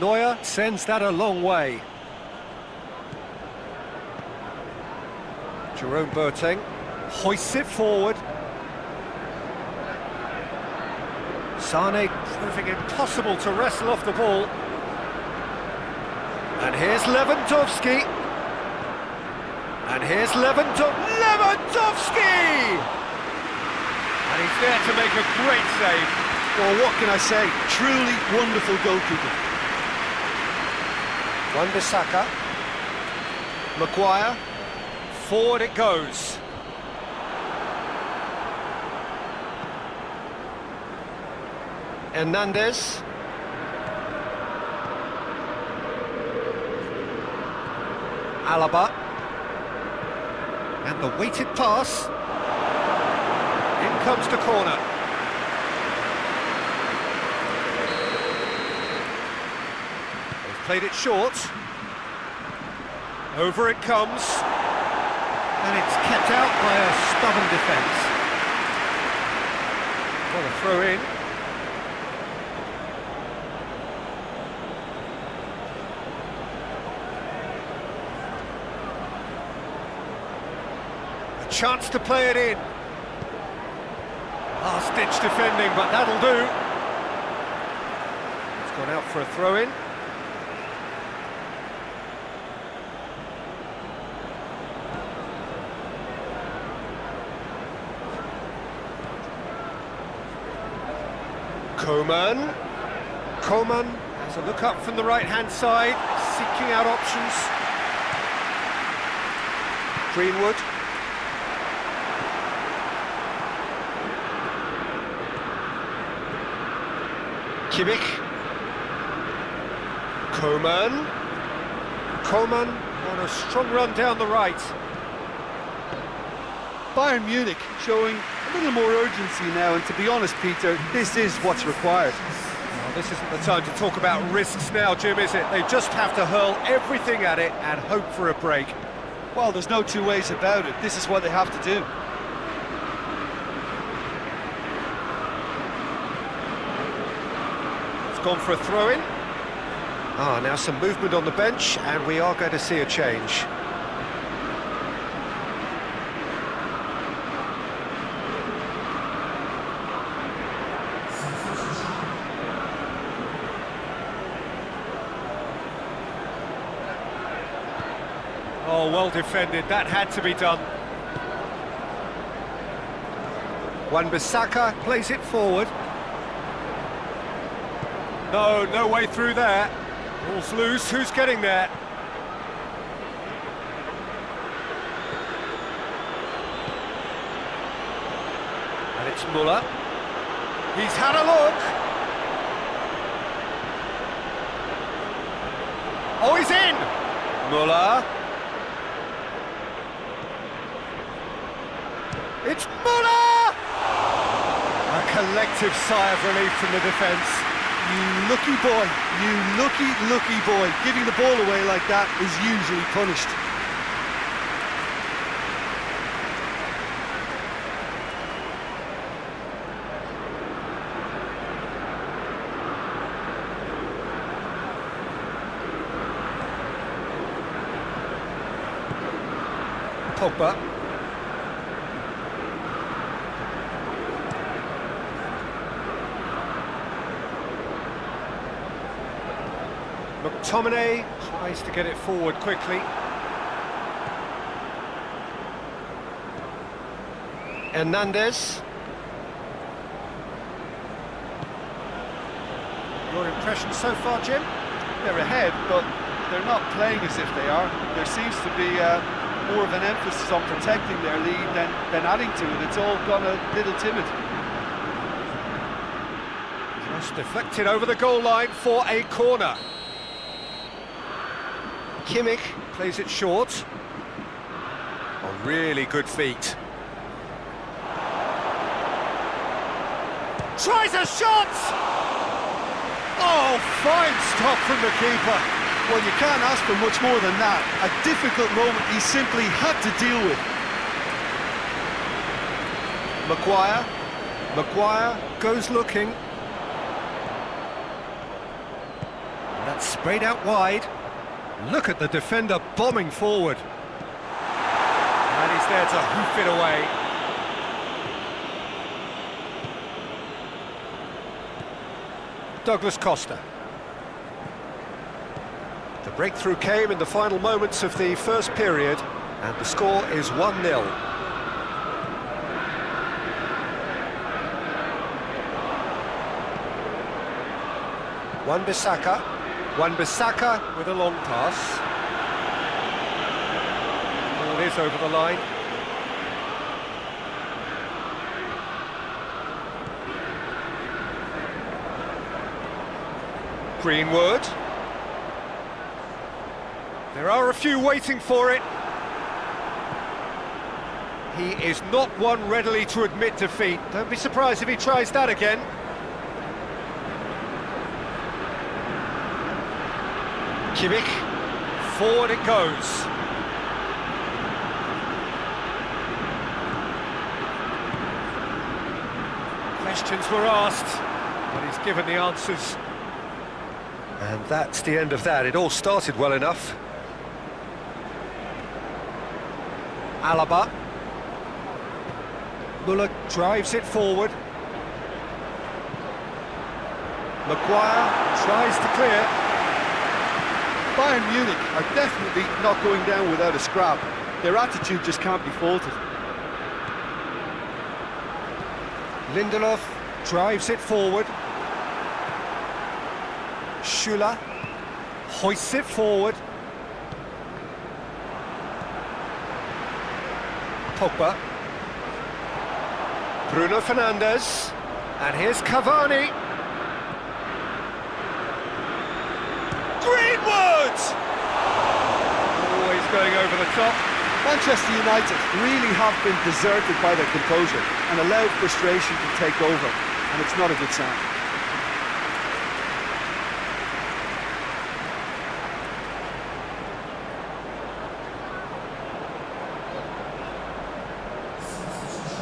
Neuer sends that a long way. Jerome Boateng hoists it forward. Sane proving impossible to wrestle off the ball. And here's Lewandowski. And here's Lewandowski! And he's there to make a great save. Well, what can I say? Truly wonderful goalkeeper. Wan-Bissaka. Maguire. Forward it goes. Hernandez. Alaba. And the weighted pass. In comes the corner. They've played it short. Over it comes. And it's kept out by a stubborn defence. What a throw in. A chance to play it in. Last-ditch defending, but that'll do. It's gone out for a throw-in. Coman has a look up from the right-hand side, seeking out options. Greenwood. Kimmich. Coman on a strong run down the right. Bayern Munich showing a little more urgency now, and to be honest, Peter, this is what's required. Well, this isn't the time to talk about risks now, Jim, is it? They just have to hurl everything at it and hope for a break. Well, there's no two ways about it. This is what they have to do. It's gone for a throw-in. Now some movement on the bench, and we are going to see a change. Oh, well defended, that had to be done. Wan-Bissaka plays it forward. No way through there. Ball's loose, who's getting there? And it's Müller. He's had a look. Oh, he's in! Müller. It's Müller! A collective sigh of relief from the defence. You lucky boy, you lucky boy. Giving the ball away like that is usually punished. Pogba. McTominay tries to get it forward quickly. Hernandez. Your impression so far, Jim? They're ahead, but they're not playing as if they are. There seems to be more of an emphasis on protecting their lead than adding to it. It's all gone a little timid. Just deflected over the goal line for a corner. Kimmich plays it short. On really good feet. Tries a shot! Oh, fine stop from the keeper. Well, you can't ask for much more than that. A difficult moment he simply had to deal with. Maguire goes looking. And that's sprayed out wide. Look at the defender bombing forward. And he's there to hoof it away. Douglas Costa. The breakthrough came in the final moments of the first period, and the score is 1-0. Wan-Bissaka with a long pass. Ball is over the line. Greenwood. There are a few waiting for it. He is not one readily to admit defeat. Don't be surprised if he tries that again. Kimmich, forward it goes. Questions were asked, but he's given the answers. And that's the end of that. It all started well enough. Alaba. Muller drives it forward. Maguire tries to clear. Bayern Munich are definitely not going down without a scrap. Their attitude just can't be faulted. Lindelof drives it forward. Schüller hoists it forward. Pogba. Bruno Fernandes. And here's Cavani. Greenwood! Always going over the top. Manchester United really have been deserted by their composure and allowed frustration to take over, and it's not a good sign.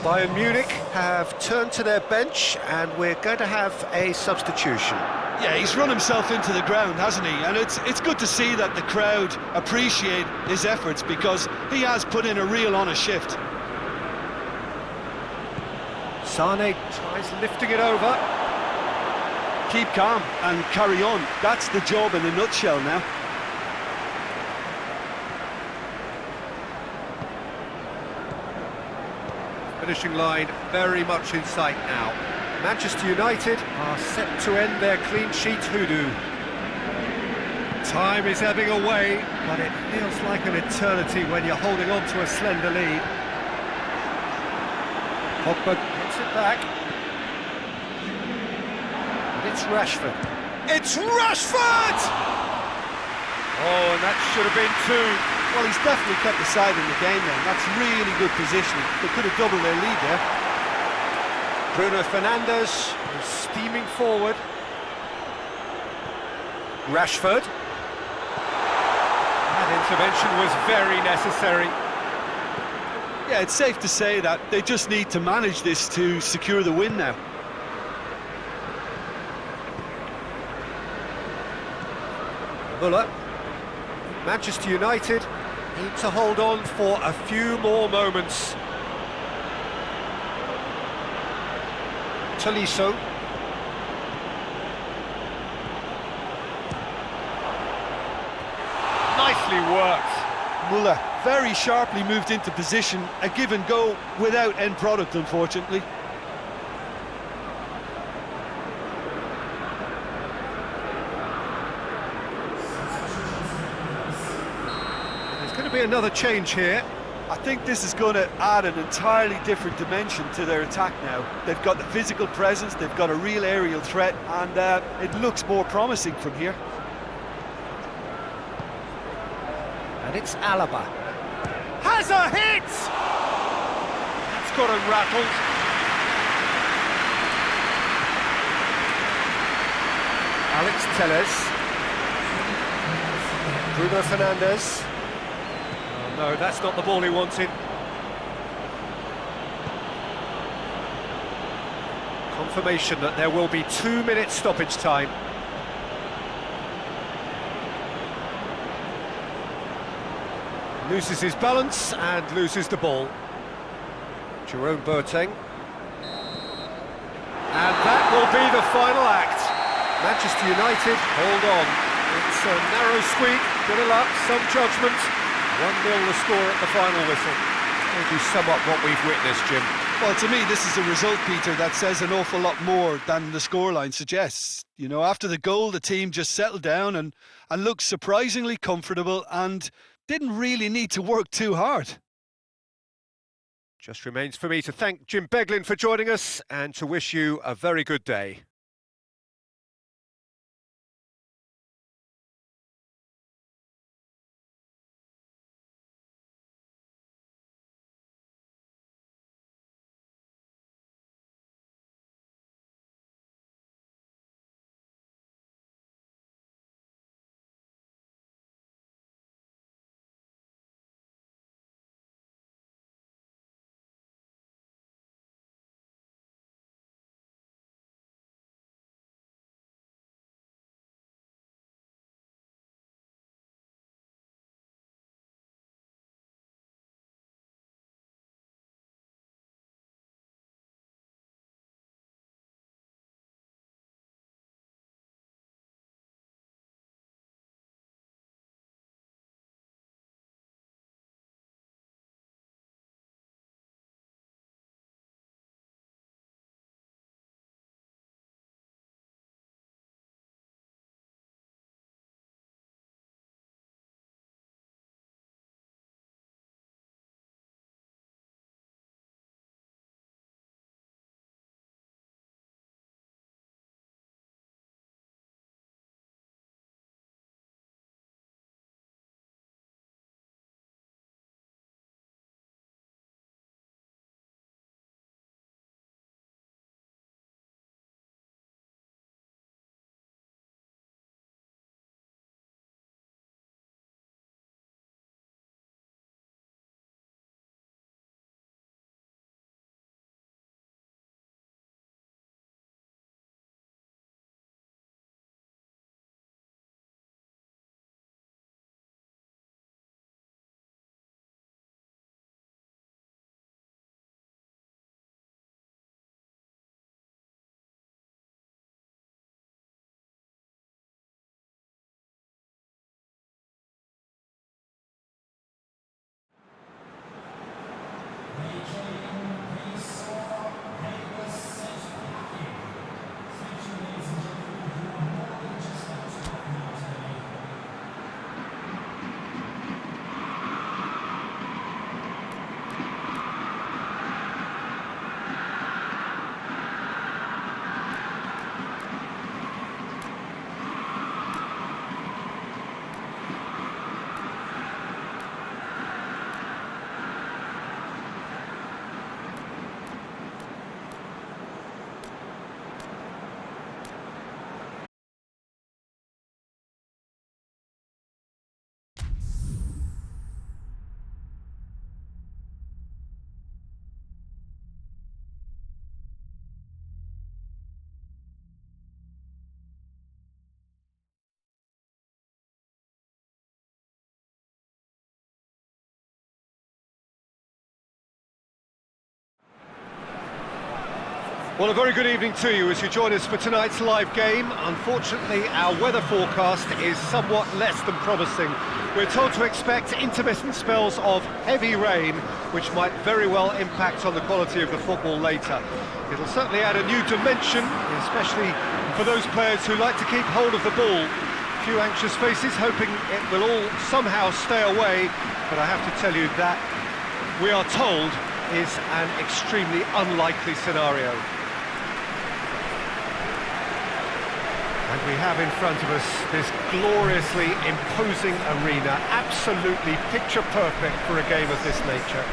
Bayern Munich have turned to their bench, and we're going to have a substitution. Yeah, he's run himself into the ground, hasn't he? And it's good to see that the crowd appreciate his efforts, because he has put in a real honest shift. Sane tries lifting it over. Keep calm and carry on. That's the job in a nutshell now. Finishing line very much in sight now. Manchester United are set to end their clean sheet hoodoo. Time is ebbing away, but it feels like an eternity when you're holding on to a slender lead. Pogba gets it back. And it's Rashford. It's Rashford! Oh, and that should have been two. Well, he's definitely kept the side in the game then. That's really good positioning. They could have doubled their lead there. Bruno Fernandes is steaming forward. Rashford. That intervention was very necessary. Yeah, it's safe to say that they just need to manage this to secure the win now. Muller. Manchester United need to hold on for a few more moments. Tolisso. Nicely worked. Muller very sharply moved into position, a give and go without end product, unfortunately. There's going to be another change here. I think this is going to add an entirely different dimension to their attack now. They've got the physical presence, they've got a real aerial threat, and it looks more promising from here. And it's Alaba. Has a hit! It's got him rattled. Alex Telles. Bruno Fernandes. Oh no, that's not the ball he wanted. Confirmation that there will be 2 minutes stoppage time. Loses his balance and loses the ball. Jerome Boateng. And that will be the final act. Manchester United hold on. It's a narrow squeak, bit of luck, some judgment. 1-0 the score at the final whistle. How do you sum up what we've witnessed, Jim? Well, to me, this is a result, Peter, that says an awful lot more than the scoreline suggests. You know, after the goal, the team just settled down and looked surprisingly comfortable and didn't really need to work too hard. Just remains for me to thank Jim Beglin for joining us and to wish you a very good day. Well, a very good evening to you as you join us for tonight's live game. Unfortunately, our weather forecast is somewhat less than promising. We're told to expect intermittent spells of heavy rain, which might very well impact on the quality of the football later. It'll certainly add a new dimension, especially for those players who like to keep hold of the ball. A few anxious faces hoping it will all somehow stay away, but I have to tell you that we are told, is an extremely unlikely scenario. And we have in front of us this gloriously imposing arena, absolutely picture perfect for a game of this nature.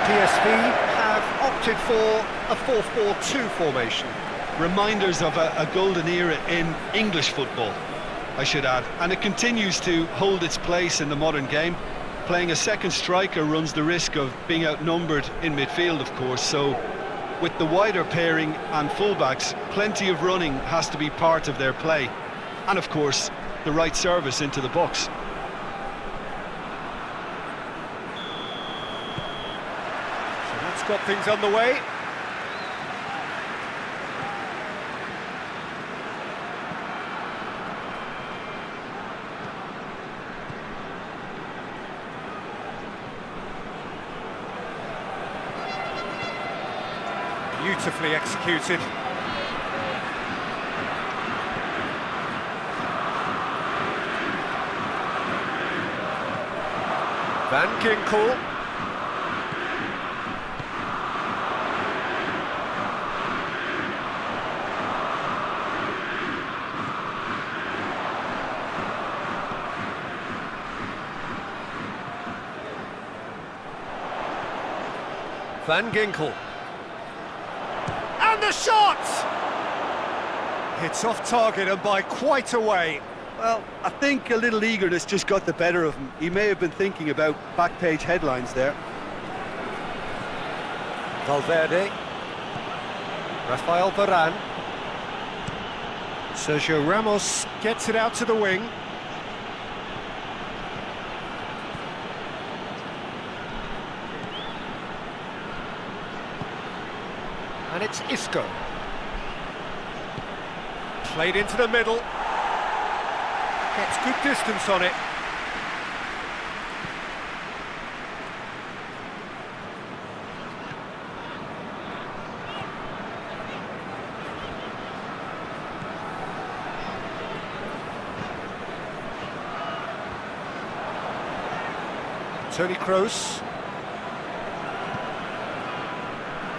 PSV have opted for a 4-4-2 formation. Reminders of a golden era in English football, I should add, and it continues to hold its place in the modern game. Playing a second striker runs the risk of being outnumbered in midfield, of course, so with the wider pairing and fullbacks, plenty of running has to be part of their play, and of course the right service into the box. So that's got things underway. Beautifully executed. Van Ginkel. Van Ginkel. And the shot! It's off target and by quite a way. Well, I think a little eagerness just got the better of him. He may have been thinking about back-page headlines there. Valverde. Rafael Varane. Sergio Ramos gets it out to the wing. And it's Isco. Played into the middle. Gets good distance on it. Toni Kroos.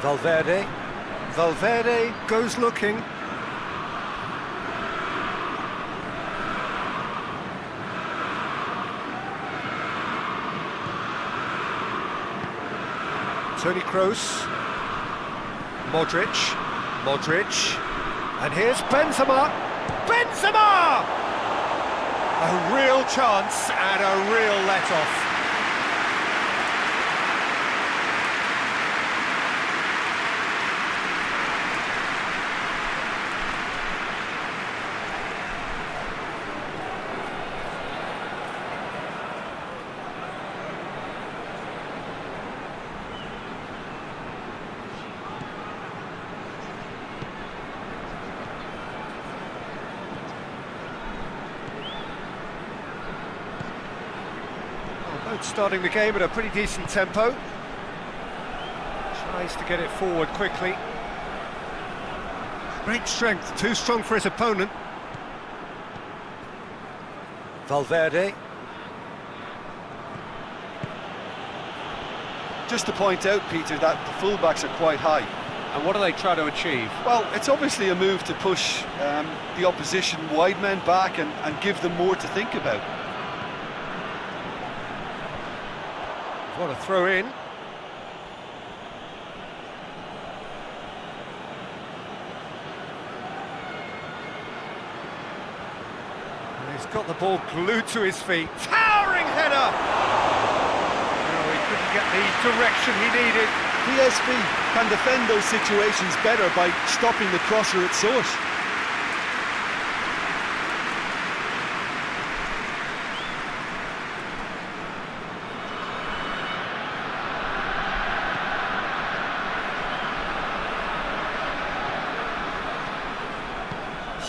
Valverde. Valverde goes looking. Toni Kroos. Modric. Modric. And here's Benzema. Benzema! A real chance and a real let-off. Starting the game at a pretty decent tempo. Tries to get it forward quickly. Great strength, too strong for his opponent. Valverde. Just to point out, Peter, that the fullbacks are quite high. And what do they try to achieve? Well, it's obviously a move to push the opposition wide men back and give them more to think about. What a throw in. And he's got the ball glued to his feet. Towering header! No, he couldn't get the direction he needed. PSV can defend those situations better by stopping the crosser at source.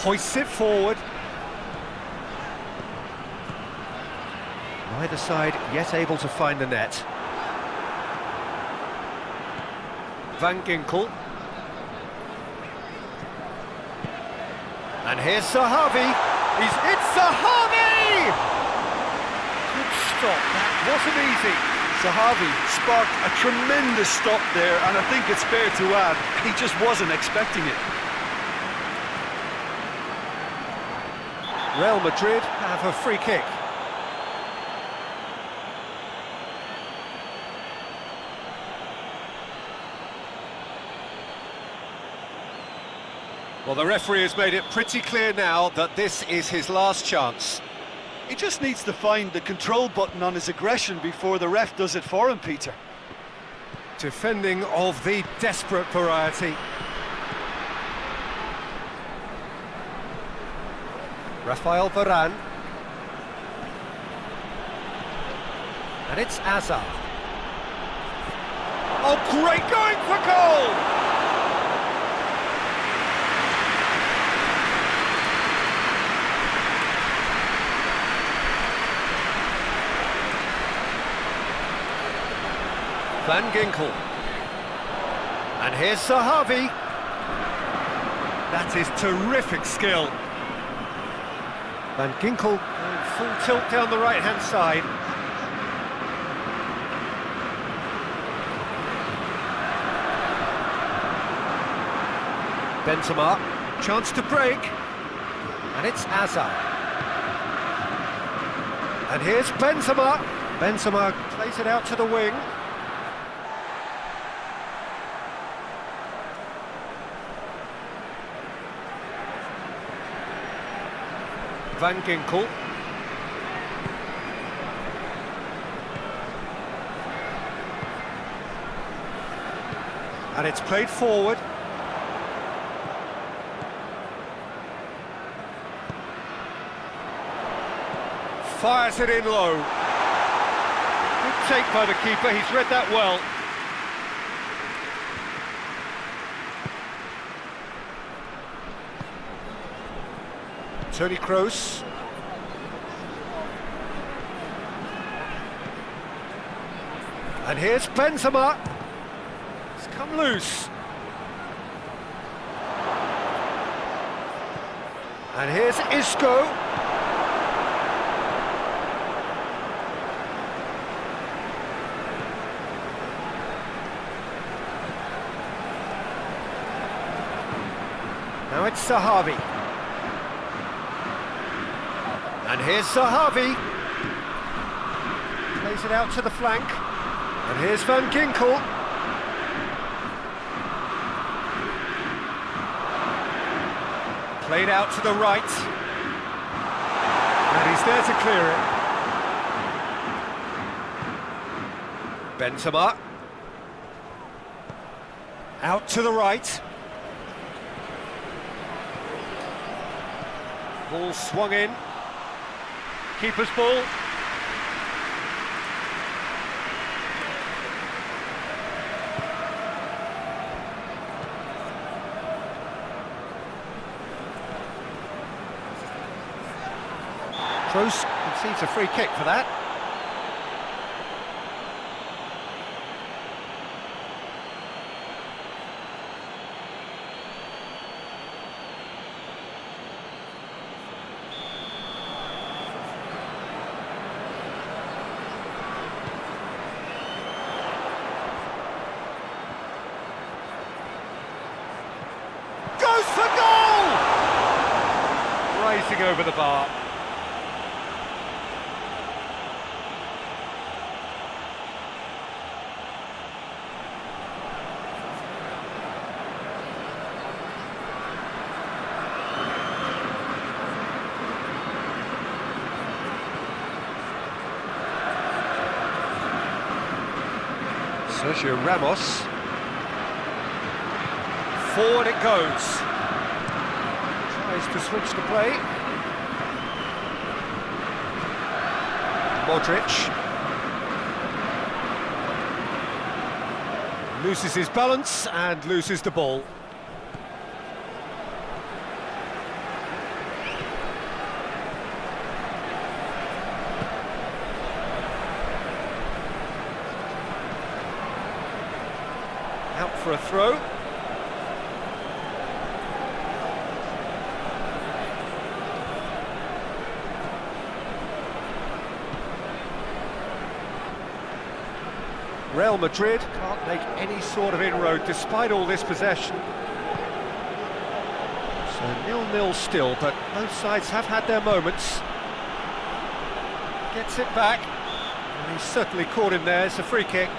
Hoists it forward. Neither side yet able to find the net. Van Ginkel. And here's Zahavi. It's Zahavi! Good stop, that wasn't easy. Zahavi sparked a tremendous stop there, and I think it's fair to add, he just wasn't expecting it. Real Madrid have a free kick. Well, the referee has made it pretty clear now that this is his last chance. He just needs to find the control button on his aggression before the ref does it for him, Peter. Defending of the desperate variety. Rafael Varane. And it's Hazard. Oh, great going for goal! Van Ginkel. And here's Zahavi. That is terrific skill. Van Ginkel going full tilt down the right-hand side. Benzema, chance to break. And it's Hazard. And here's Benzema. Benzema plays it out to the wing. Van Ginkel. And it's played forward. Fires it in low. Good take by the keeper, he's read that well. Toni Kroos. And here's Benzema. It's come loose. And here's Isco. Now it's Zahavi. And here's Zahavi. Plays it out to the flank. And here's Van Ginkel. Played out to the right. And he's there to clear it. Benzema. Out to the right. Ball swung in. Keeper's ball. Kroos concedes a free kick for that. For goal! Rising over the bar. Sergio Ramos. Forward it goes. Tries to switch the play. Modric. Loses his balance and loses the ball. Out for a throw. Real Madrid can't make any sort of inroad despite all this possession. So 0-0 still, but both sides have had their moments. Gets it back, and he's certainly caught him there. It's a free kick.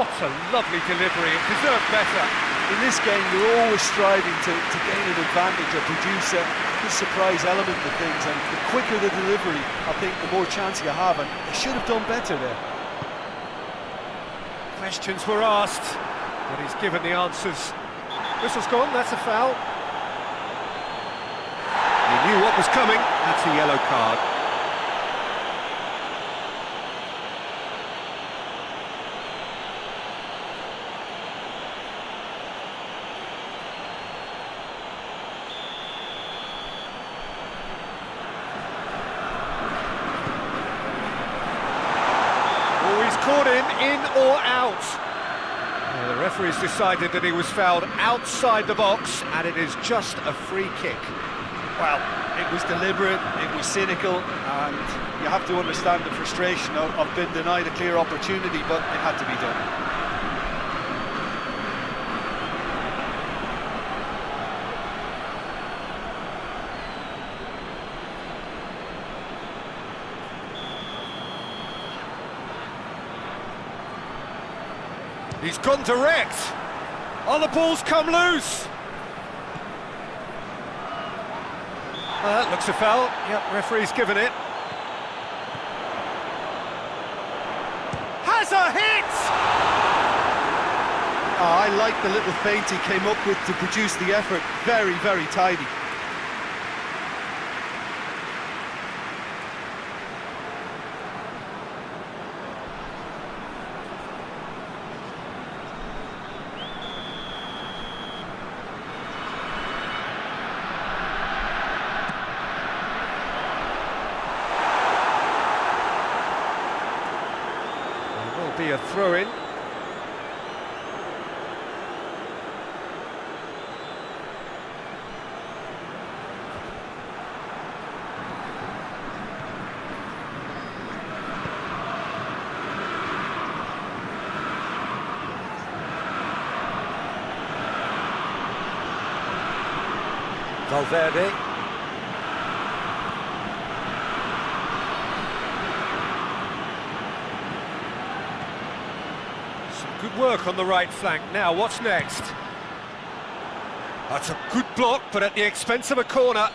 What a lovely delivery, it deserved better. In this game, you're always striving to gain an advantage or produce a surprise element of things, and the quicker the delivery, I think the more chance you have, and they should have done better there. Questions were asked, but he's given the answers. Whistle's gone, that's a foul. He knew what was coming, that's a yellow card. Caught him in or out. The referee's decided that he was fouled outside the box, and it is just a free kick. Well, it was deliberate, it was cynical, and you have to understand the frustration of being denied a clear opportunity, but it had to be done. He's gone direct. Oh, the ball's come loose. That looks a foul. Yep, referee's given it. Has a hit! Oh, I like the little feint he came up with to produce the effort. Very, very tidy. Be a throw-in. Valverde. Good work on the right flank. Now, what's next? That's a good block, but at the expense of a corner.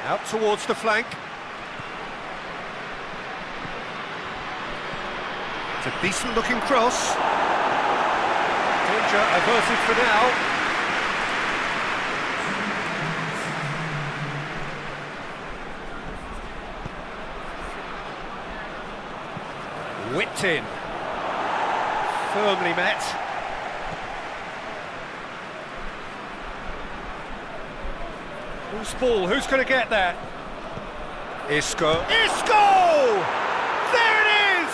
Out towards the flank. It's a decent-looking cross. Danger averted for now. Whipped in, firmly met. Who's ball? Who's going to get that? Isco. Isco! There it is!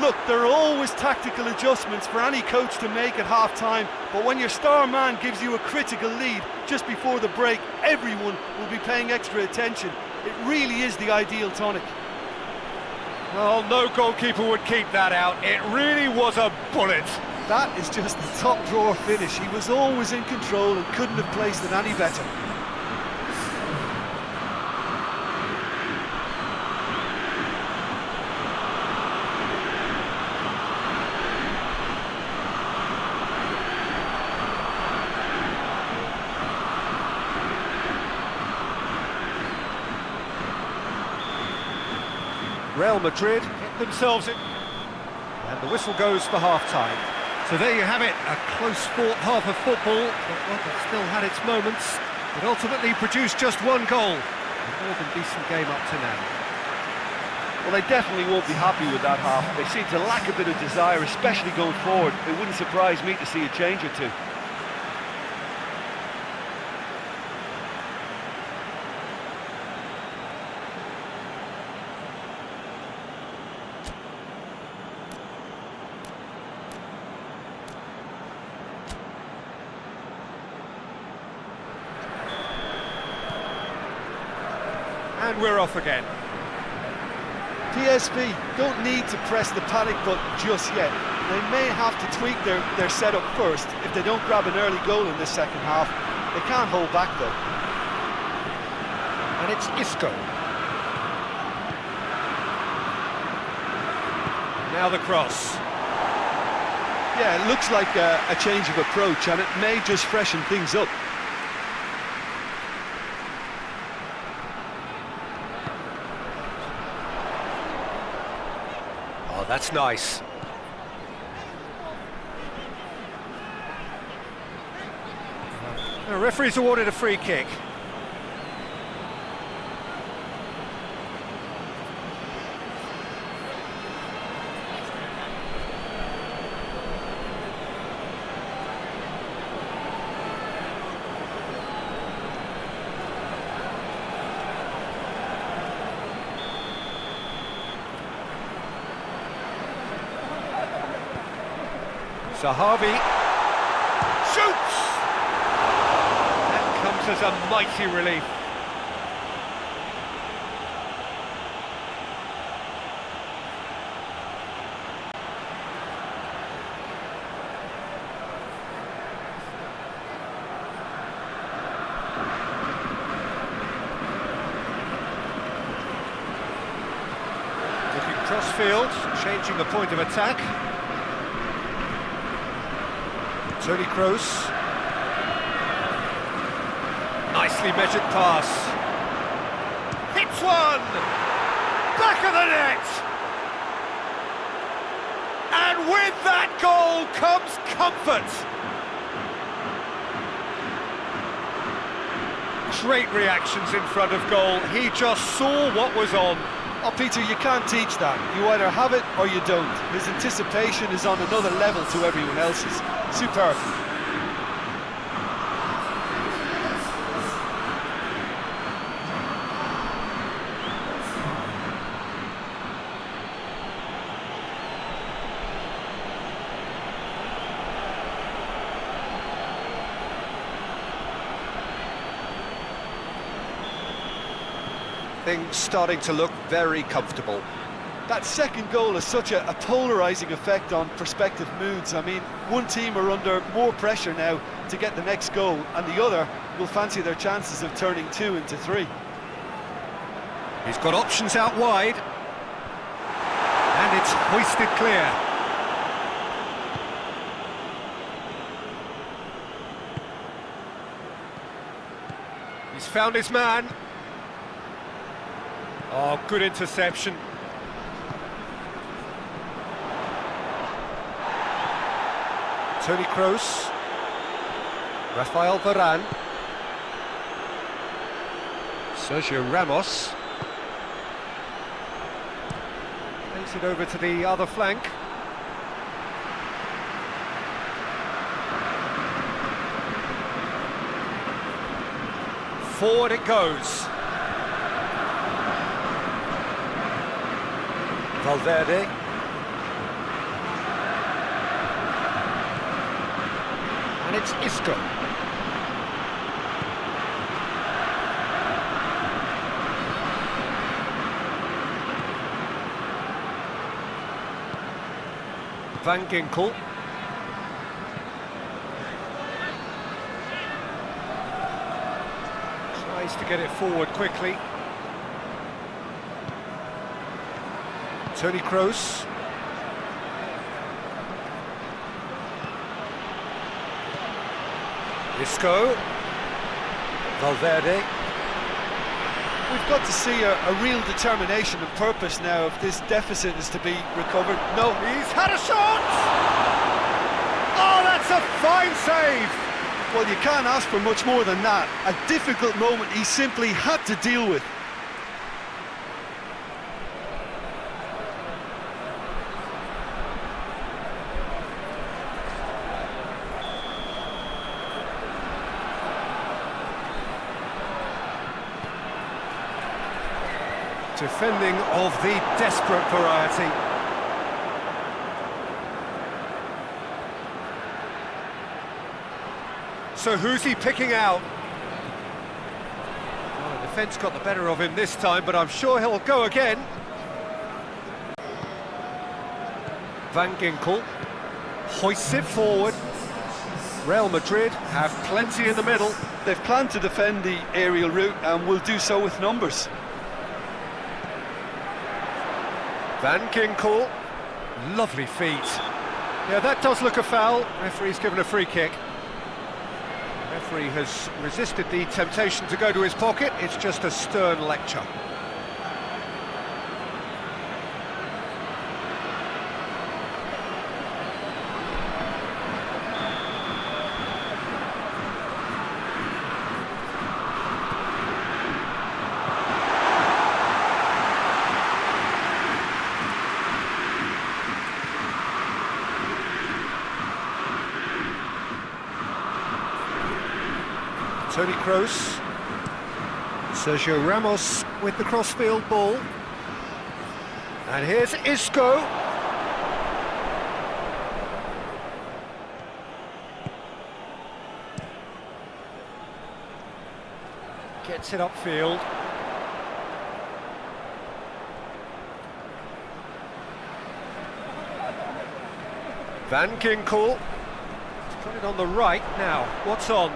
Look, there are always tactical adjustments for any coach to make at half-time, but when your star man gives you a critical lead just before the break, everyone will be paying extra attention. It really is the ideal tonic. Well, no goalkeeper would keep that out. It really was a bullet. That is just the top drawer finish. He was always in control and couldn't have placed it any better. Real Madrid hit themselves in, and the whistle goes for half-time. So there you have it, a close-fought half of football, but one that still had its moments, but ultimately produced just one goal. A more than decent game up to now. Well, they definitely won't be happy with that half. They seem to lack a bit of desire, especially going forward. It wouldn't surprise me to see a change or two. And we're off again. PSV don't need to press the panic button just yet. They may have to tweak their setup first if they don't grab an early goal in this second half. They can't hold back though. And it's Isco. Now the cross. Yeah, it looks like a change of approach, and it may just freshen things up. Oh, that's nice. The referee's awarded a free kick. Zahavi shoots! That comes as a mighty relief. Looking cross-field, changing the point of attack. Toni Kroos. Nicely measured pass. Hits one! Back of the net! And with that goal comes comfort. Great reactions in front of goal. He just saw what was on. Oh, Peter, you can't teach that. You either have it or you don't. His anticipation is on another level to everyone else's. Superb. Things starting to look very comfortable. That second goal has such a polarising effect on prospective moods. I mean, one team are under more pressure now to get the next goal, and the other will fancy their chances of turning 2 into 3. He's got options out wide. And it's hoisted clear. He's found his man. Oh, good interception. Toni Kroos. Rafael Varane. Sergio Ramos. Plays it over to the other flank. Forward it goes. Valverde. And it's Isco. Van Ginkel. Tries to get it forward quickly. Toni Kroos. Isco. Valverde. We've got to see a real determination and purpose now if this deficit is to be recovered. No, He's had a shot! Oh, that's a fine save! well, you can't ask for much more than that. A difficult moment he simply had to deal with. Defending of the desperate variety. So who's he picking out? Well, the defence got the better of him this time, but I'm sure he'll go again. Van Ginkel hoists it forward. Real Madrid have plenty in the middle. They've planned to defend the aerial route and will do so with numbers. Van Ginkel, lovely feet. Yeah, that does look a foul. Referee's given a free kick. Referee has resisted the temptation to go to his pocket. It's just a stern lecture. Toni Kroos, Sergio Ramos with the crossfield ball, and here's Isco. Gets it upfield. Van Ginkel, he's got it on the right now, what's on?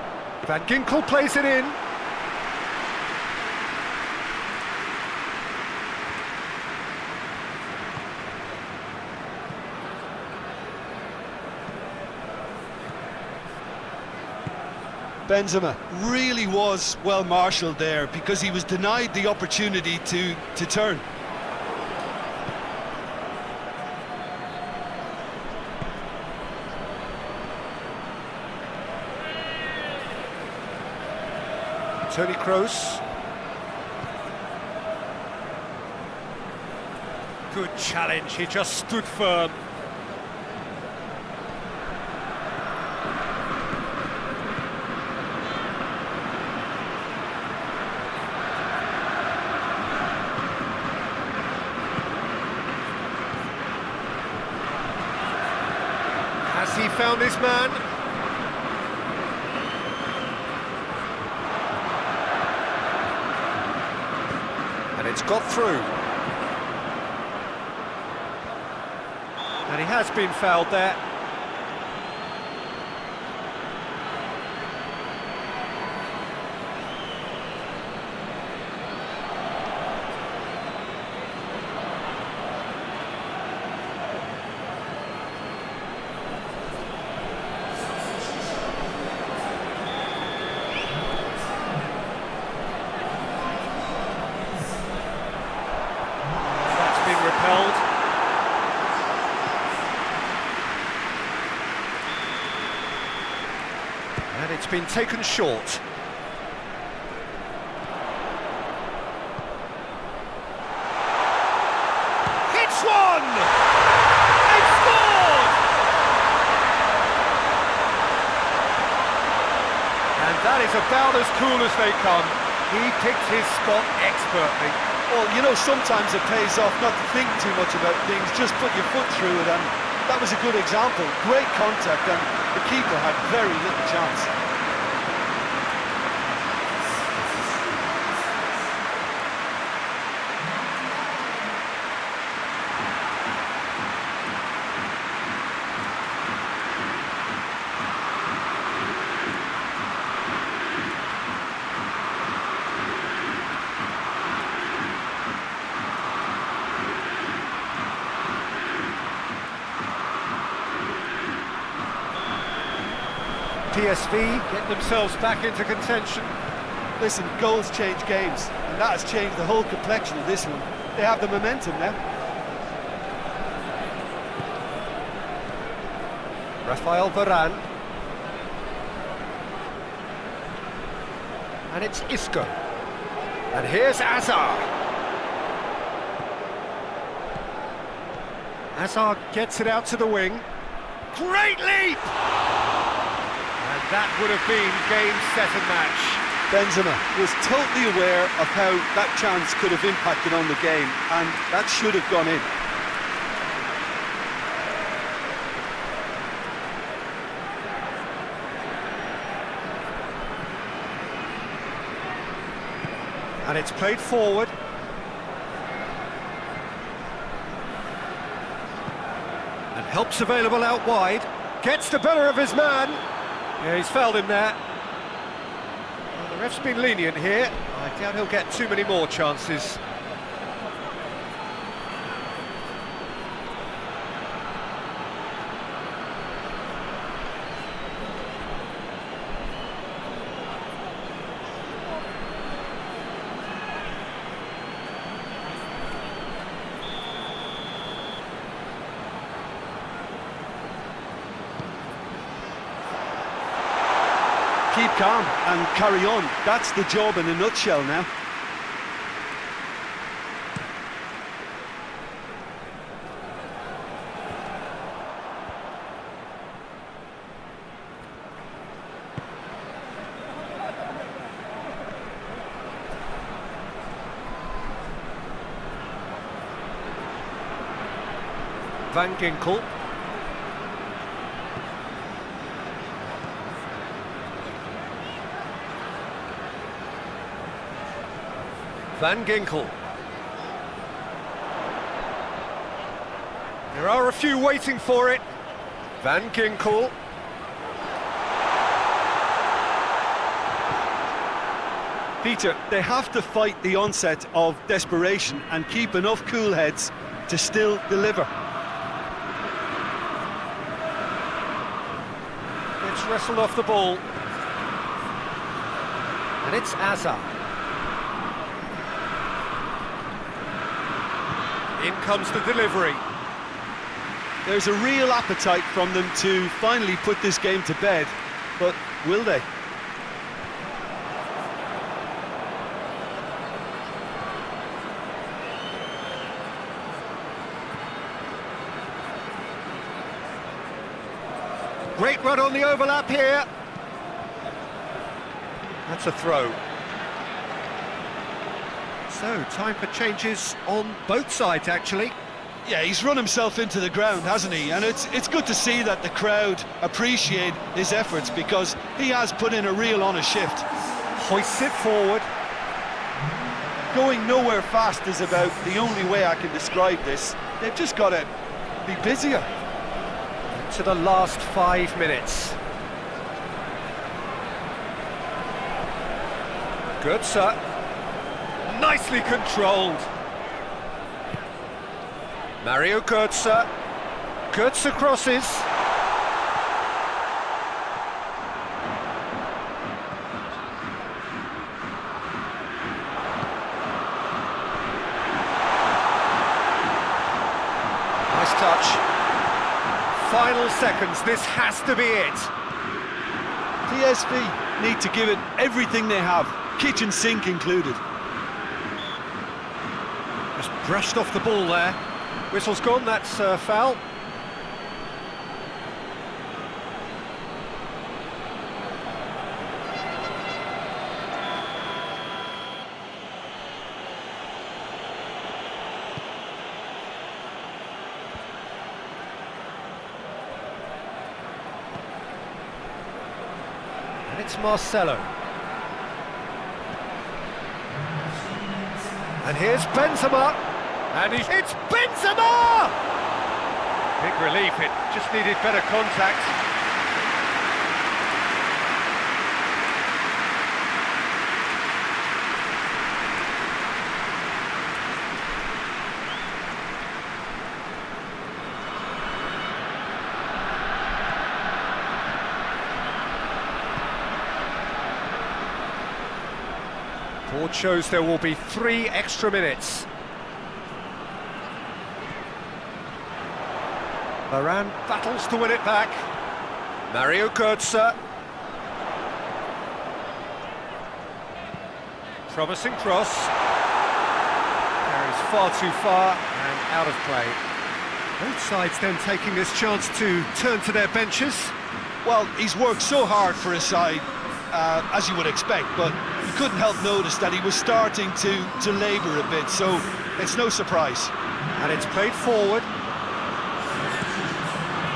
Van Ginkel plays it in. Benzema really was well marshalled there because he was denied the opportunity to turn. Toni Kroos. Good challenge, he just stood firm. Has he found his man? It's got through. And he has been fouled there. And it's been taken short. Hits one! They've scored! And that is about as cool as they come. He picked his spot expertly. Well, you know, sometimes it pays off not to think too much about things, just put your foot through it, and that was a good example. Great contact, and the keeper had very little chance. PSV get themselves back into contention. Listen, goals change games, and that has changed the whole complexion of this one. They have the momentum now. Rafael Varane. And it's Isco. And here's Azar. Azar gets it out to the wing. Great leap! And that would have been game, set and match. Benzema was totally aware of how that chance could have impacted on the game, and that should have gone in. And it's played forward. And help's available out wide. Gets the better of his man. Yeah, he's fouled him there. Well, the ref's been lenient here. I doubt he'll get too many more chances. Keep calm and carry on. That's the job in a nutshell now. Van Ginkel. Van Ginkel. There are a few waiting for it. Van Ginkel. Peter, they have to fight the onset of desperation and keep enough cool heads to still deliver. It's wrestled off the ball. And it's Azar. In comes the delivery. There's a real appetite from them to finally put this game to bed, but will they? Great run on the overlap here. That's a throw. So, time for changes on both sides, actually. Yeah, he's run himself into the ground, hasn't he? And it's good to see that the crowd appreciate his efforts, because he has put in a real honest shift. Hoists it forward. Going nowhere fast is about the only way I can describe this. They've just got to be busier. To the last 5 minutes. Good, sir. Nicely controlled. Mario Götze. Götze crosses. Nice touch. Final seconds, this has to be it. PSV need to give it everything they have, kitchen sink included. Just brushed off the ball there. Whistle's gone, that's foul. And it's Marcelo. And here's Benzema. And it's Benzema! Big relief, it just needed better contact. Board shows there will be 3 extra minutes. Varane battles to win it back. Mario Götze. Promising cross. Carries far too far and out of play. Both sides then taking this chance to turn to their benches. Well, he's worked so hard for his side, as you would expect, but you couldn't help notice that he was starting to labour a bit, so it's no surprise. And it's played forward.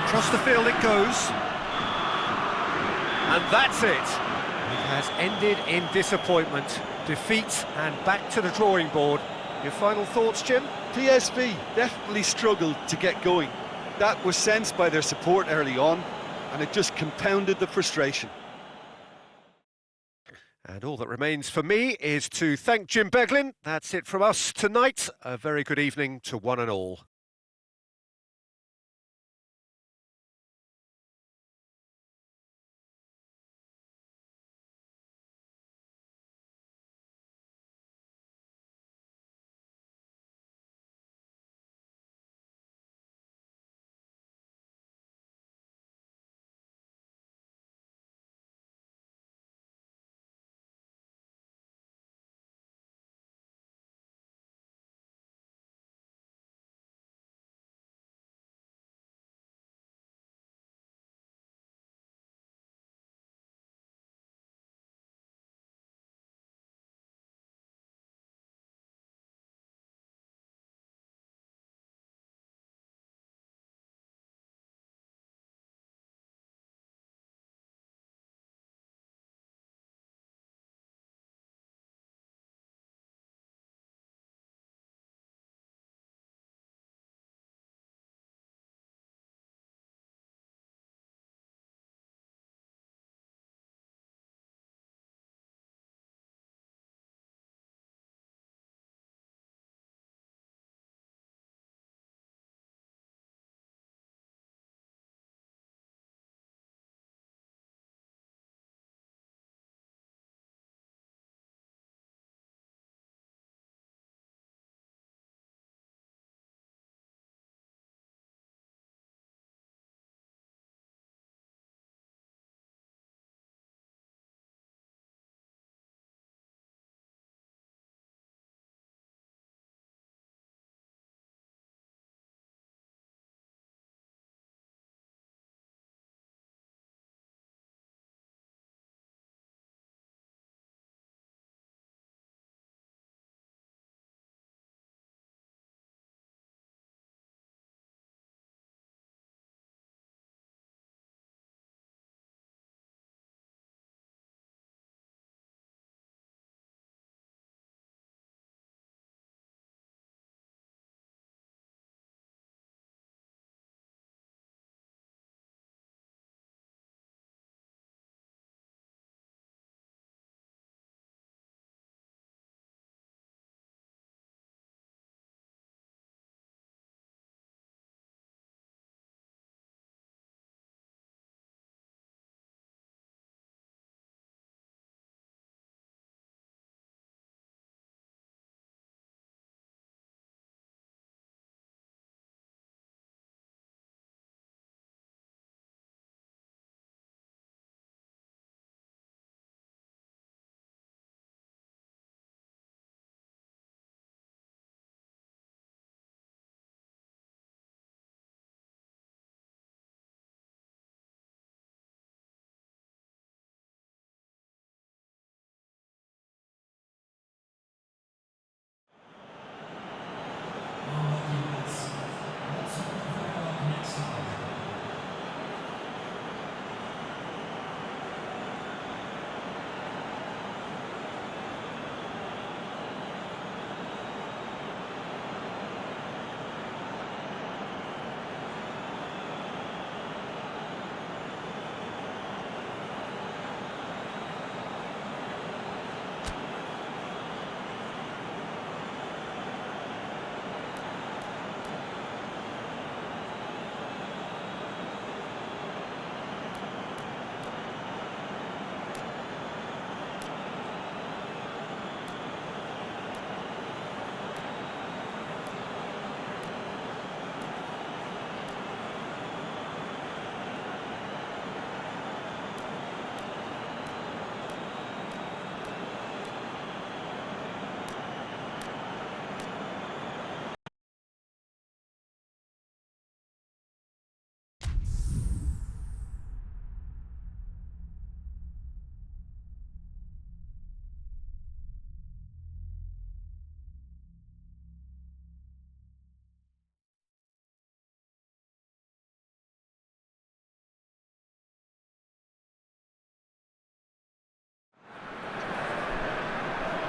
Across the field it goes. And that's it. It has ended in disappointment, defeat, and back to the drawing board. Your final thoughts, Jim? PSV definitely struggled to get going. That was sensed by their support early on, and it just compounded the frustration. And all that remains for me is to thank Jim Beglin. That's it from us tonight. A very good evening to one and all.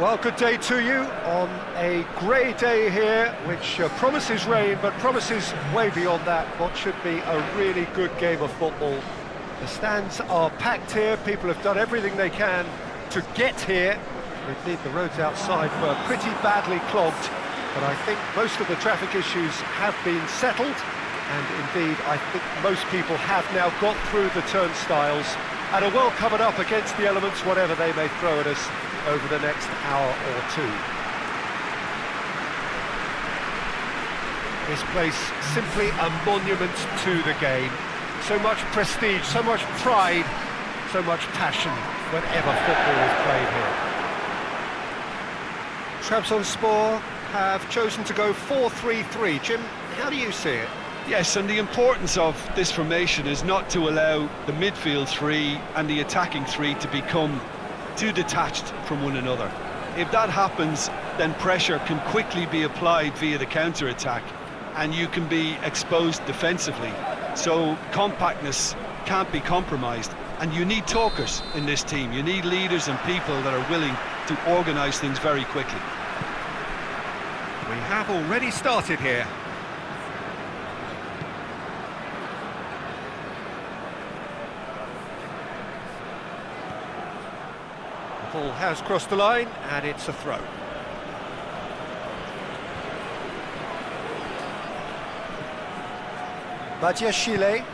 Well, good day to you on a grey day here, which promises rain, but promises way beyond that what should be a really good game of football. The stands are packed here, people have done everything they can to get here. Indeed, the roads outside were pretty badly clogged, but I think most of the traffic issues have been settled, and indeed, I think most people have now got through the turnstiles and are well covered up against the elements, whatever they may throw at us over the next hour or two. This place simply a monument to the game. So much prestige, so much pride, so much passion whenever football is played here. Trabzonspor have chosen to go 4-3-3. Jim, how do you see it? Yes, and the importance of this formation is not to allow the midfield three and the attacking three to become too detached from one another. If that happens, then pressure can quickly be applied via the counter-attack, and you can be exposed defensively. So compactness can't be compromised, and you need talkers in this team. You need leaders and people that are willing to organise things very quickly. We have already started here. The ball has crossed the line, and it's a throw. Madrid.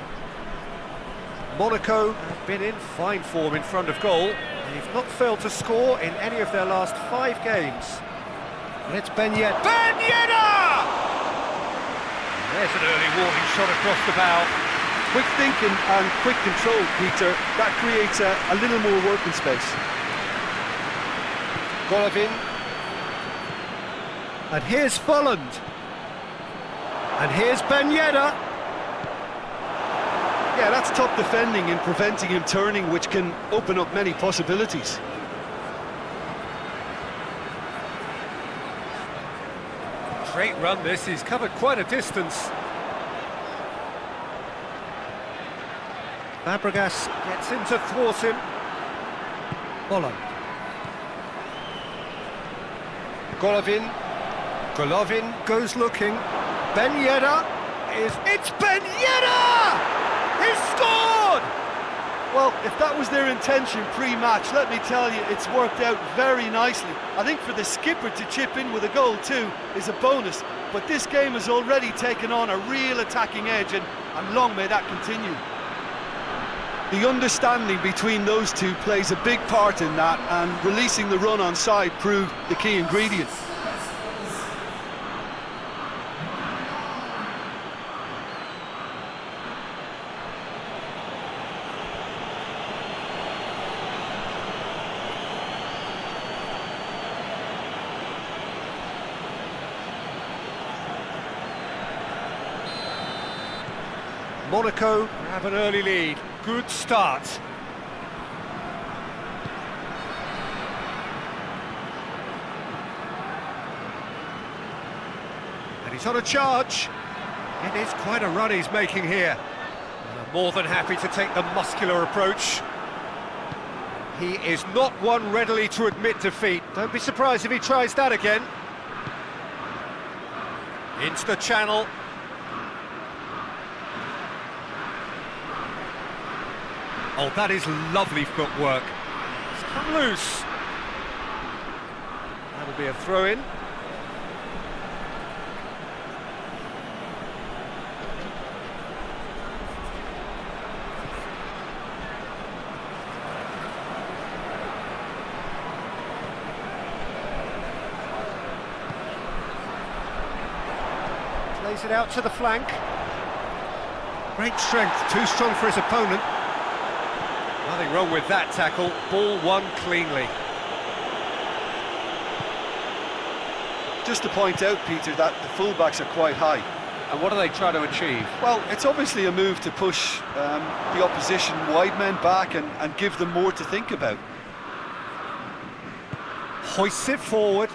Monaco have been in fine form in front of goal. They've not failed to score in any of their last 5 games. And it's Ben Yedder. Ben Yedder! There's an early warning shot across the bow. Quick thinking and quick control, Peter. That creates a little more working space. Golovin. And here's Folland. And here's Ben Yedder. Yeah, that's top defending and preventing him turning, which can open up many possibilities. Great run this, he's covered quite a distance. Fabregas gets in to thwart him. Folland. Golovin goes looking. Ben Yedder is... It's Ben Yedder! He's scored! Well, if that was their intention pre-match, let me tell you, it's worked out very nicely. I think for the skipper to chip in with a goal too is a bonus, but this game has already taken on a real attacking edge, and long may that continue. The understanding between those two plays a big part in that, and releasing the run on side proved the key ingredient. Monaco have an early lead. Good start. And he's on a charge. It is quite a run he's making here. And I'm more than happy to take the muscular approach. He is not one readily to admit defeat. Don't be surprised if he tries that again. Into the channel. Oh, that is lovely footwork. It's come loose. That'll be a throw-in. Plays it out to the flank. Great strength, too strong for his opponent. Nothing wrong with that tackle, ball won cleanly. Just to point out, Peter, that the fullbacks are quite high. And what are they trying to achieve? Well, it's obviously a move to push the opposition wide men back and give them more to think about. Hoists it forward.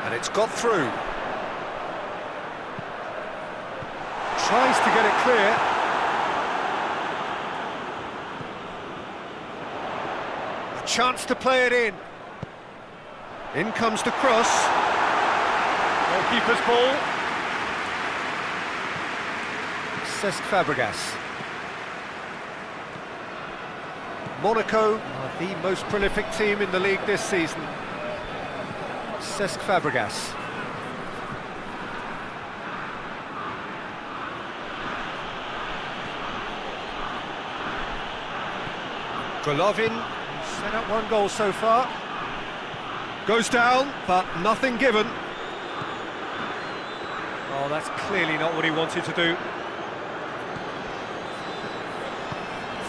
And it's got through. Tries to get it clear. chance to play it in. In comes the cross. Goalkeeper's ball. Cesc Fabregas. Monaco are the most prolific team in the league this season. Cesc Fabregas. Golovin, who's set up one goal so far. Goes down, but nothing given. Oh, that's clearly not what he wanted to do.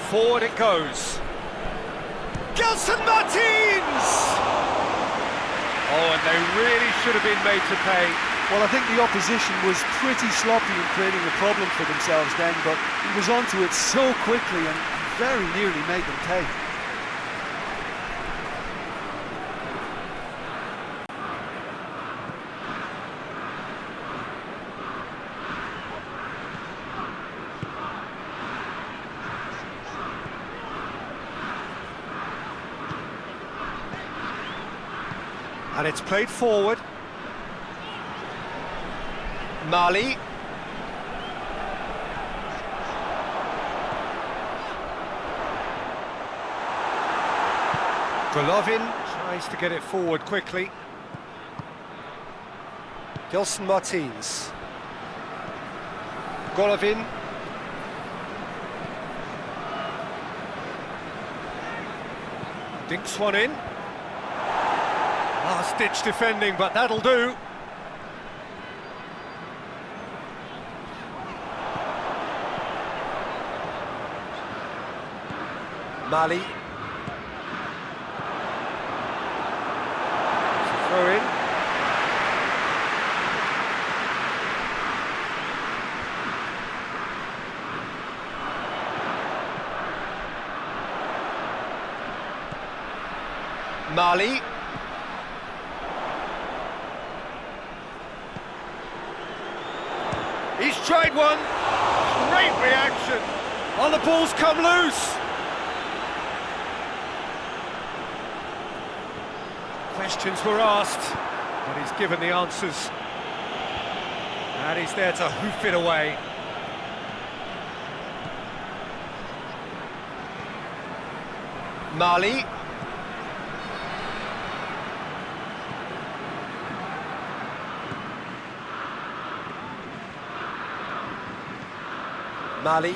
Forward it goes. Gelson Martins! Oh, and they really should have been made to pay. Well, I think the opposition was pretty sloppy in creating a problem for themselves then, but he was onto it so quickly and very nearly made them pay. And it's played forward. Mali. Golovin tries to get it forward quickly. Gelson Martins. Golovin. Dinks one in. Last-ditch defending, but that'll do. Mali. Throw in. Mali. He's tried one. Great reaction. Oh, the ball's come loose. Questions were asked, but he's given the answers. And he's there to hoof it away. Mali. Mali.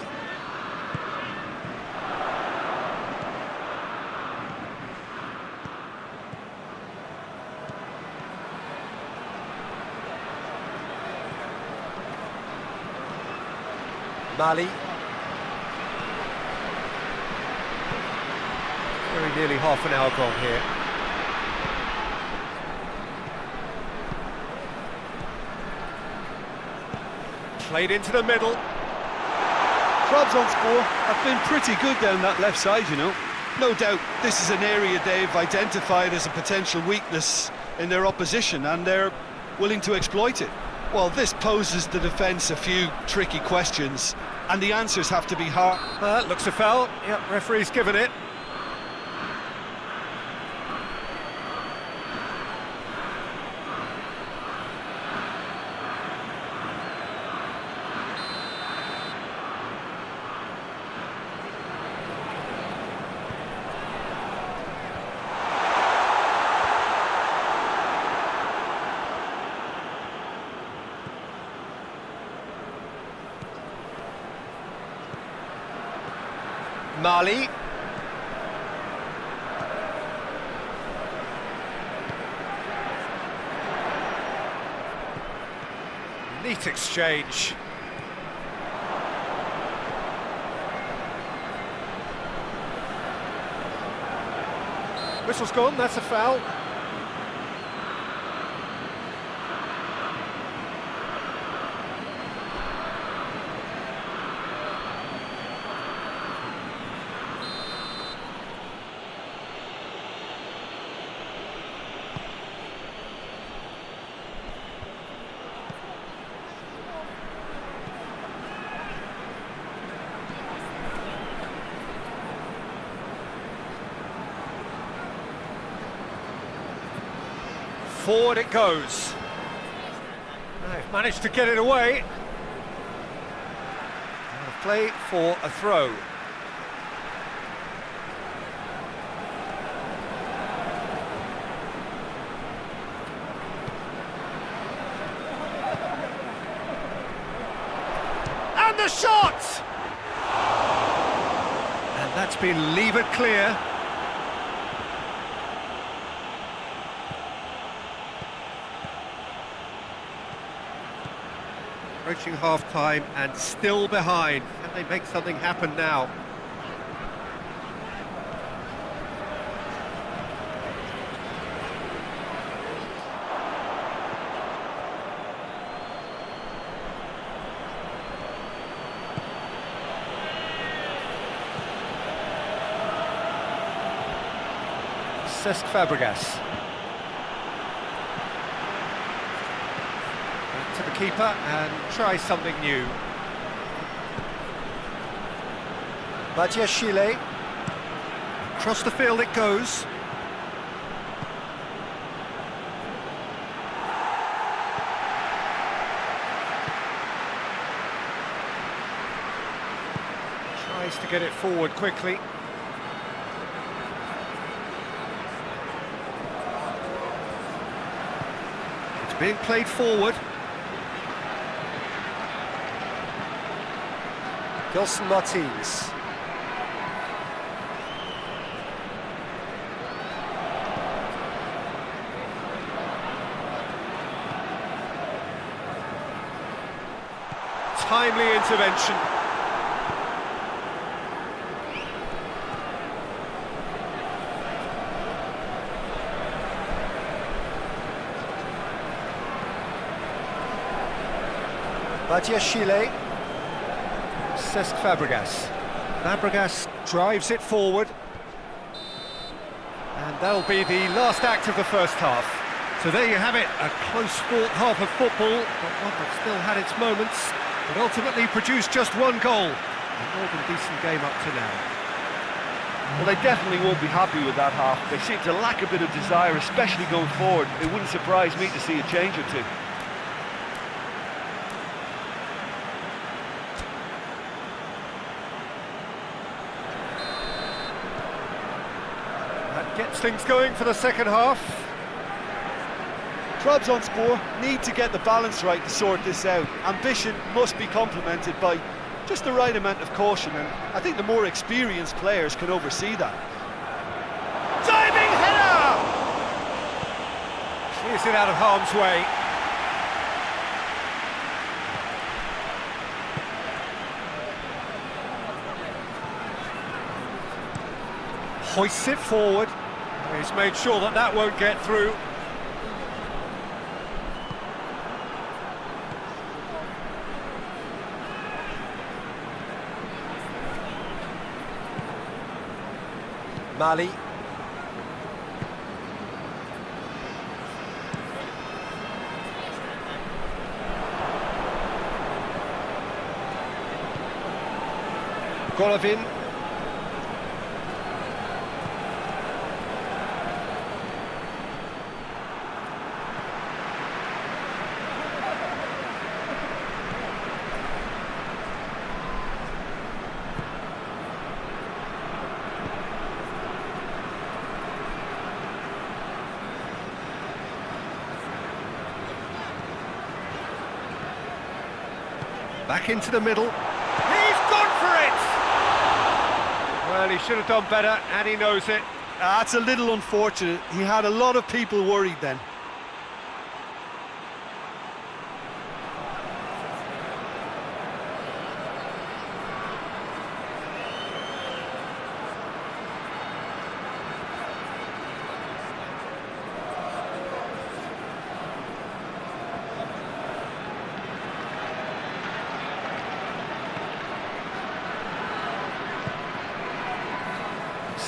Mali. Very nearly half an hour gone here. Played into the middle. Trabzonspor have been pretty good down that left side, you know. No doubt this is an area they've identified as a potential weakness in their opposition, and they're willing to exploit it. Well, this poses the defence a few tricky questions, and the answers have to be hard. Looks a foul. Yep, referee's given it. Mali. Neat exchange. Whistle's gone, that's a foul. Forward it goes. They've managed to get it away. Play for a throw. And the shot! And that's been levered clear. Approaching half-time and still behind. Can they make something happen now? Cesc Fabregas. To the keeper and try something new. Chile. Across the field it goes. Tries to get it forward quickly. It's being played forward. Gelson Martins. Timely intervention. Chile. Cesc Fabregas. Fabregas drives it forward. And that'll be the last act of the first half. So there you have it, a close-fought half of football, but one that still had its moments, but ultimately produced just one goal. A more than decent game up to now. Well, they definitely won't be happy with that half. They seem to lack a bit of desire, especially going forward. It wouldn't surprise me to see a change or two. Gets things going for the second half. Trabzonspor need to get the balance right to sort this out. Ambition must be complemented by just the right amount of caution, and I think the more experienced players can oversee that. Diving header! Clears it out of harm's way. Hoists it forward. He's made sure that that won't get through. Mali. Golovin. Back into the middle. He's gone for it! Well, he should have done better, and he knows it. That's a little unfortunate. He had a lot of people worried then.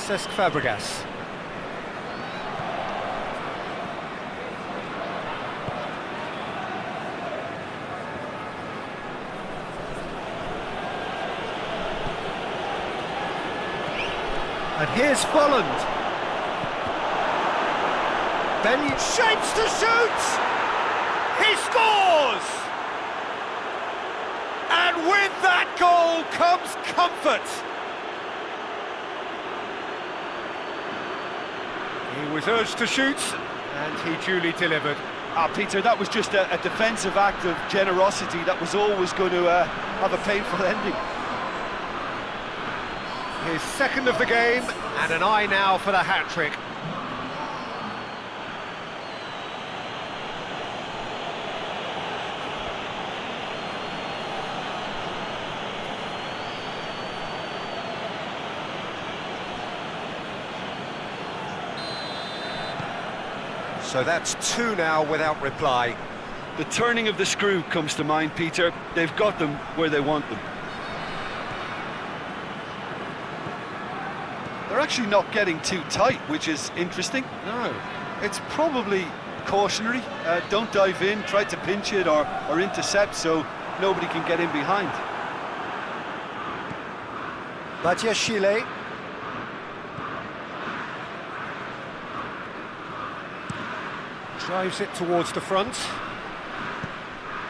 Cesc Fabregas. And here's Folland. Ben shapes to shoot! He scores! And with that goal comes comfort. He was urged to shoot, and he duly delivered. Peter, that was just a defensive act of generosity that was always going to have a painful ending. His second of the game, and an eye now for the hat-trick. So that's two now without reply. The turning of the screw comes to mind, Peter. They've got them where they want them. They're actually not getting too tight, which is interesting. No. It's probably cautionary. Don't dive in, try to pinch it or intercept so nobody can get in behind. Matthias Chile. Drives it towards the front.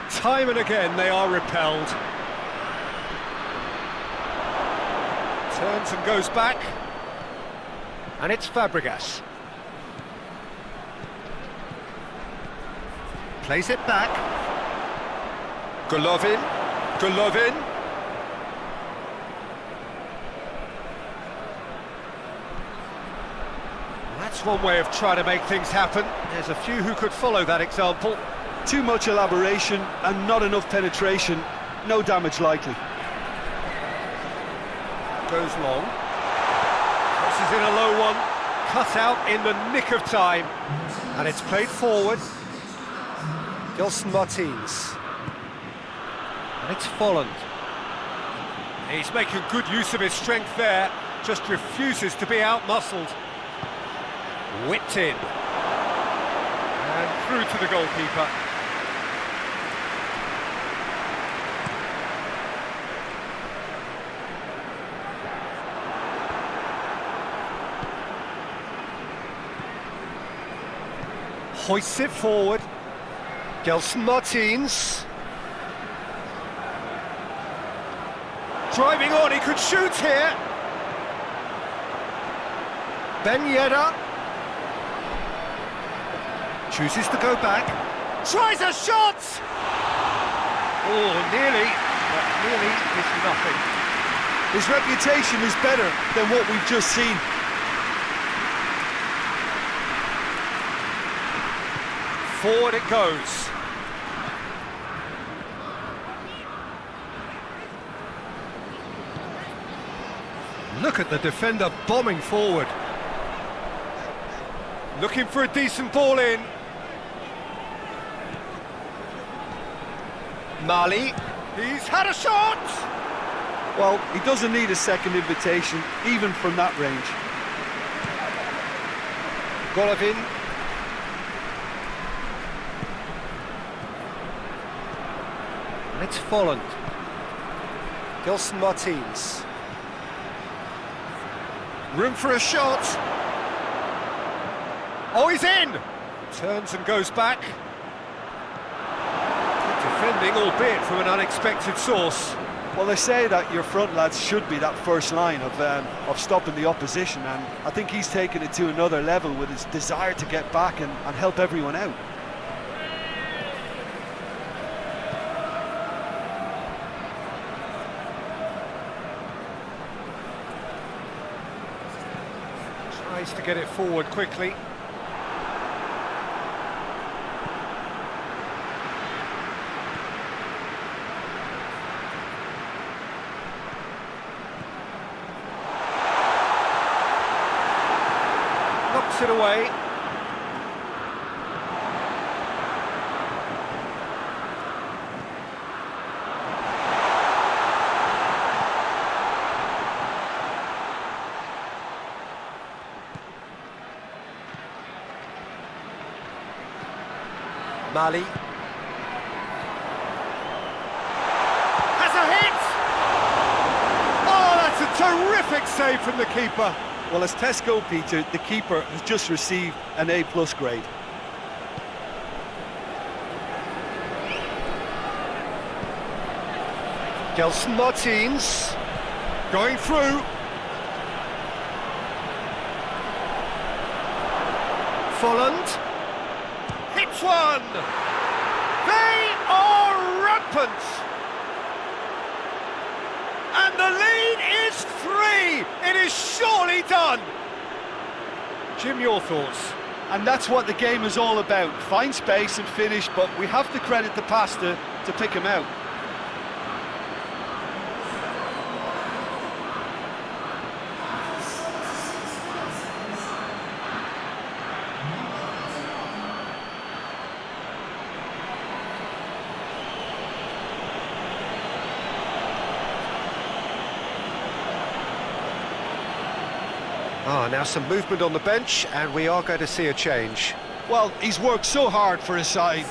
Time and again they are repelled. Turns and goes back. And it's Fabregas. Plays it back. Golovin. That's one way of trying to make things happen. There's a few who could follow that example. Too much elaboration and not enough penetration. No damage likely. Goes long. Crosses in a low one. Cut out in the nick of time. And it's played forward. Gelson Martins. And it's Folland. He's making good use of his strength there. Just refuses to be out-muscled. Whipped in. And through to the goalkeeper. Hoists it forward. Gelson Martins. Driving on, he could shoot here. Ben Yedder. Chooses to go back. Tries a shot! Oh, nearly, but nearly is nothing. His reputation is better than what we've just seen. Forward it goes. Look at the defender bombing forward. Looking for a decent ball in. Mali, he's had a shot! Well, he doesn't need a second invitation, even from that range. Golovin. And it's Folland. Gelson Martins. Room for a shot. Oh, he's in! Turns and goes back. Good defending, albeit from an unexpected source. Well, they say that your front lads should be that first line of stopping the opposition, and I think he's taken it to another level with his desire to get back and help everyone out. Tries to get it forward quickly. Knocks it away. Mali. Has a hit! Oh, that's a terrific save from the keeper. Well, as tests go, Peter, the keeper has just received an A+ grade. Gelson Martins going through. Folland hits one. They are rampant. And the lead is 3. It is surely done. Jim, your thoughts? And that's what the game is all about. Find space and finish, but we have to credit the passer to pick him out. Now some movement on the bench, and we are going to see a change. Well, he's worked so hard for his side,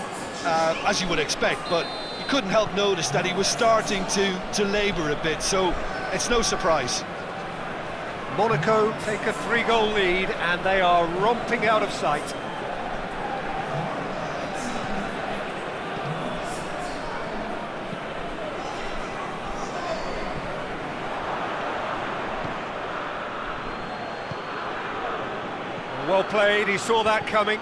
as you would expect, but you couldn't help notice that he was starting to labour a bit, so it's no surprise. Monaco take a 3-goal lead, and they are romping out of sight. Well played, he saw that coming.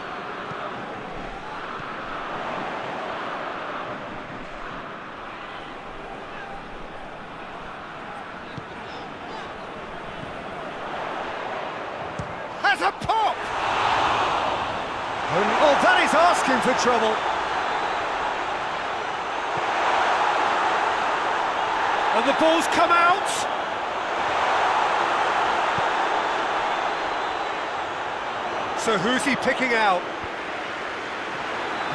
Has a pop! Oh, that is asking for trouble. And the ball's come out. So who's he picking out?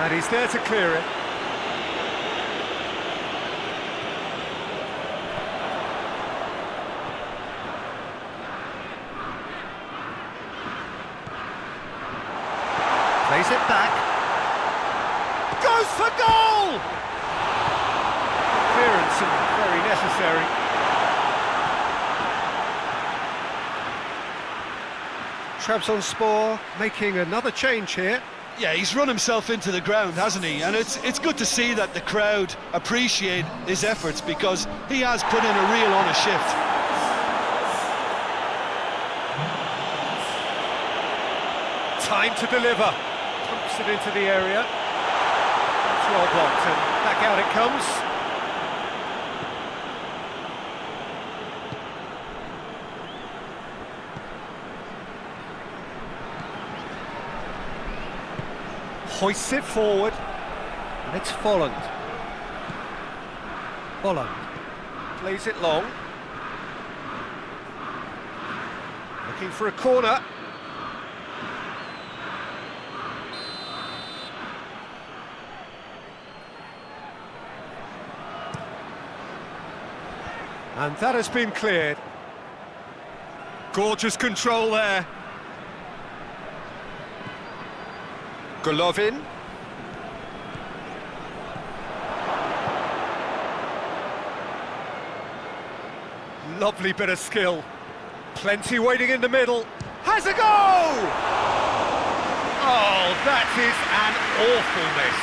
And he's there to clear it. Plays it back. Goes for goal! Clearance and very necessary. Trabzonspor making another change here. Yeah, he's run himself into the ground, hasn't he? And it's good to see that the crowd appreciate his efforts, because he has put in a real honest shift. Time to deliver. Pumps it into the area. It's well blocked, and back out it comes. Hoists it forward, and it's Folland. Folland plays it long. Looking for a corner. And that has been cleared. Gorgeous control there. Golovin. Lovely bit of skill. Plenty waiting in the middle. Has a go! Oh, that is an awful miss.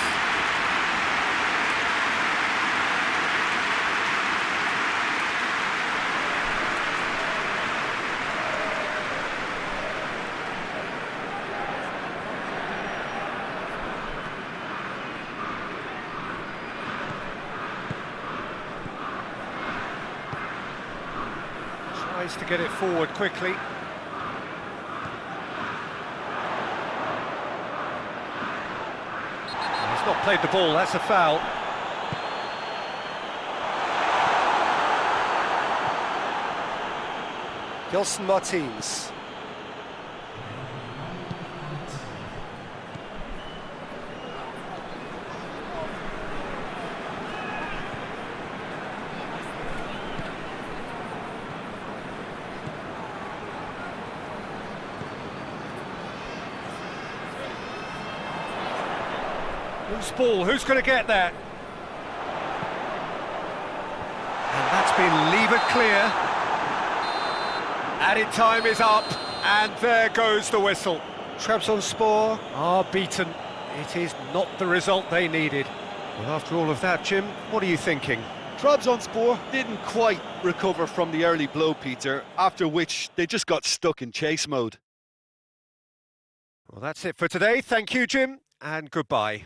Tries to get it forward quickly. He's not played the ball, that's a foul. Gelson Martins. Loose ball, who's going to get that? And that's been levered clear. Added time is up, and there goes the whistle. Trabzonspor are beaten. It is not the result they needed. Well, after all of that, Jim, what are you thinking? Trabzonspor. Didn't quite recover from the early blow, Peter, after which they just got stuck in chase mode. Well, that's it for today. Thank you, Jim, and goodbye.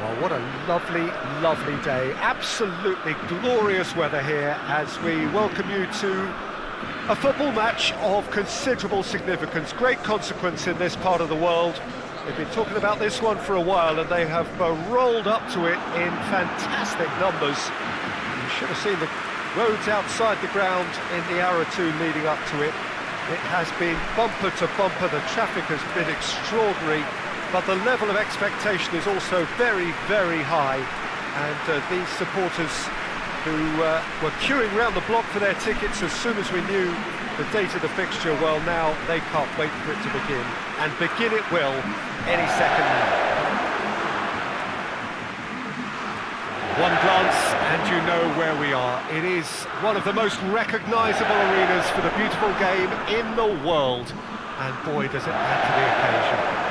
Well, what a lovely, lovely day. Absolutely glorious weather here as we welcome you to a football match of considerable significance, great consequence in this part of the world. They've been talking about this one for a while and they have rolled up to it in fantastic numbers. You should have seen the roads outside the ground in the hour or two leading up to it. It has been bumper to bumper, the traffic has been extraordinary, but the level of expectation is also very, very high. And these supporters who were queuing round the block for their tickets as soon as we knew the date of the fixture, well, now they can't wait for it to begin. And begin it will any second now. One glance and you know where we are. It is one of the most recognisable arenas for the beautiful game in the world. And boy, does it add to the occasion.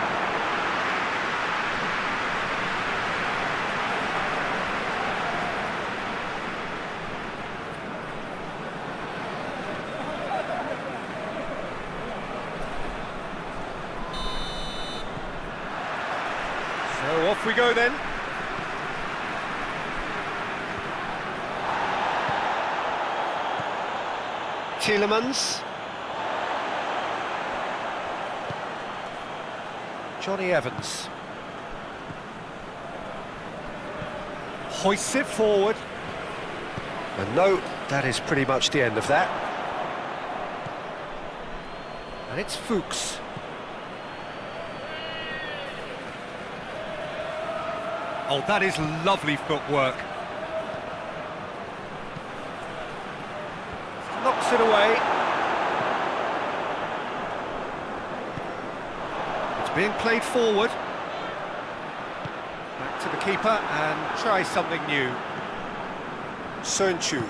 So off we go then. Tielemans. Johnny Evans. Hoists it forward. And no, that is pretty much the end of that. And it's Fuchs. Oh, that is lovely footwork. Knocks it away. It's being played forward. Back to the keeper and try something new. Sönchu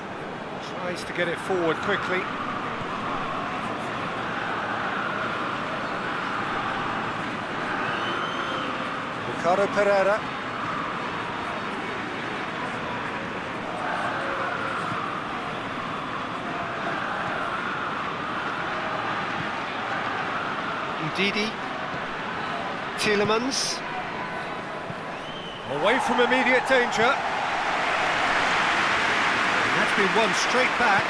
tries to get it forward quickly. Ricardo Pereira. Didi, Tielemans, away from immediate danger. And that's been won straight back.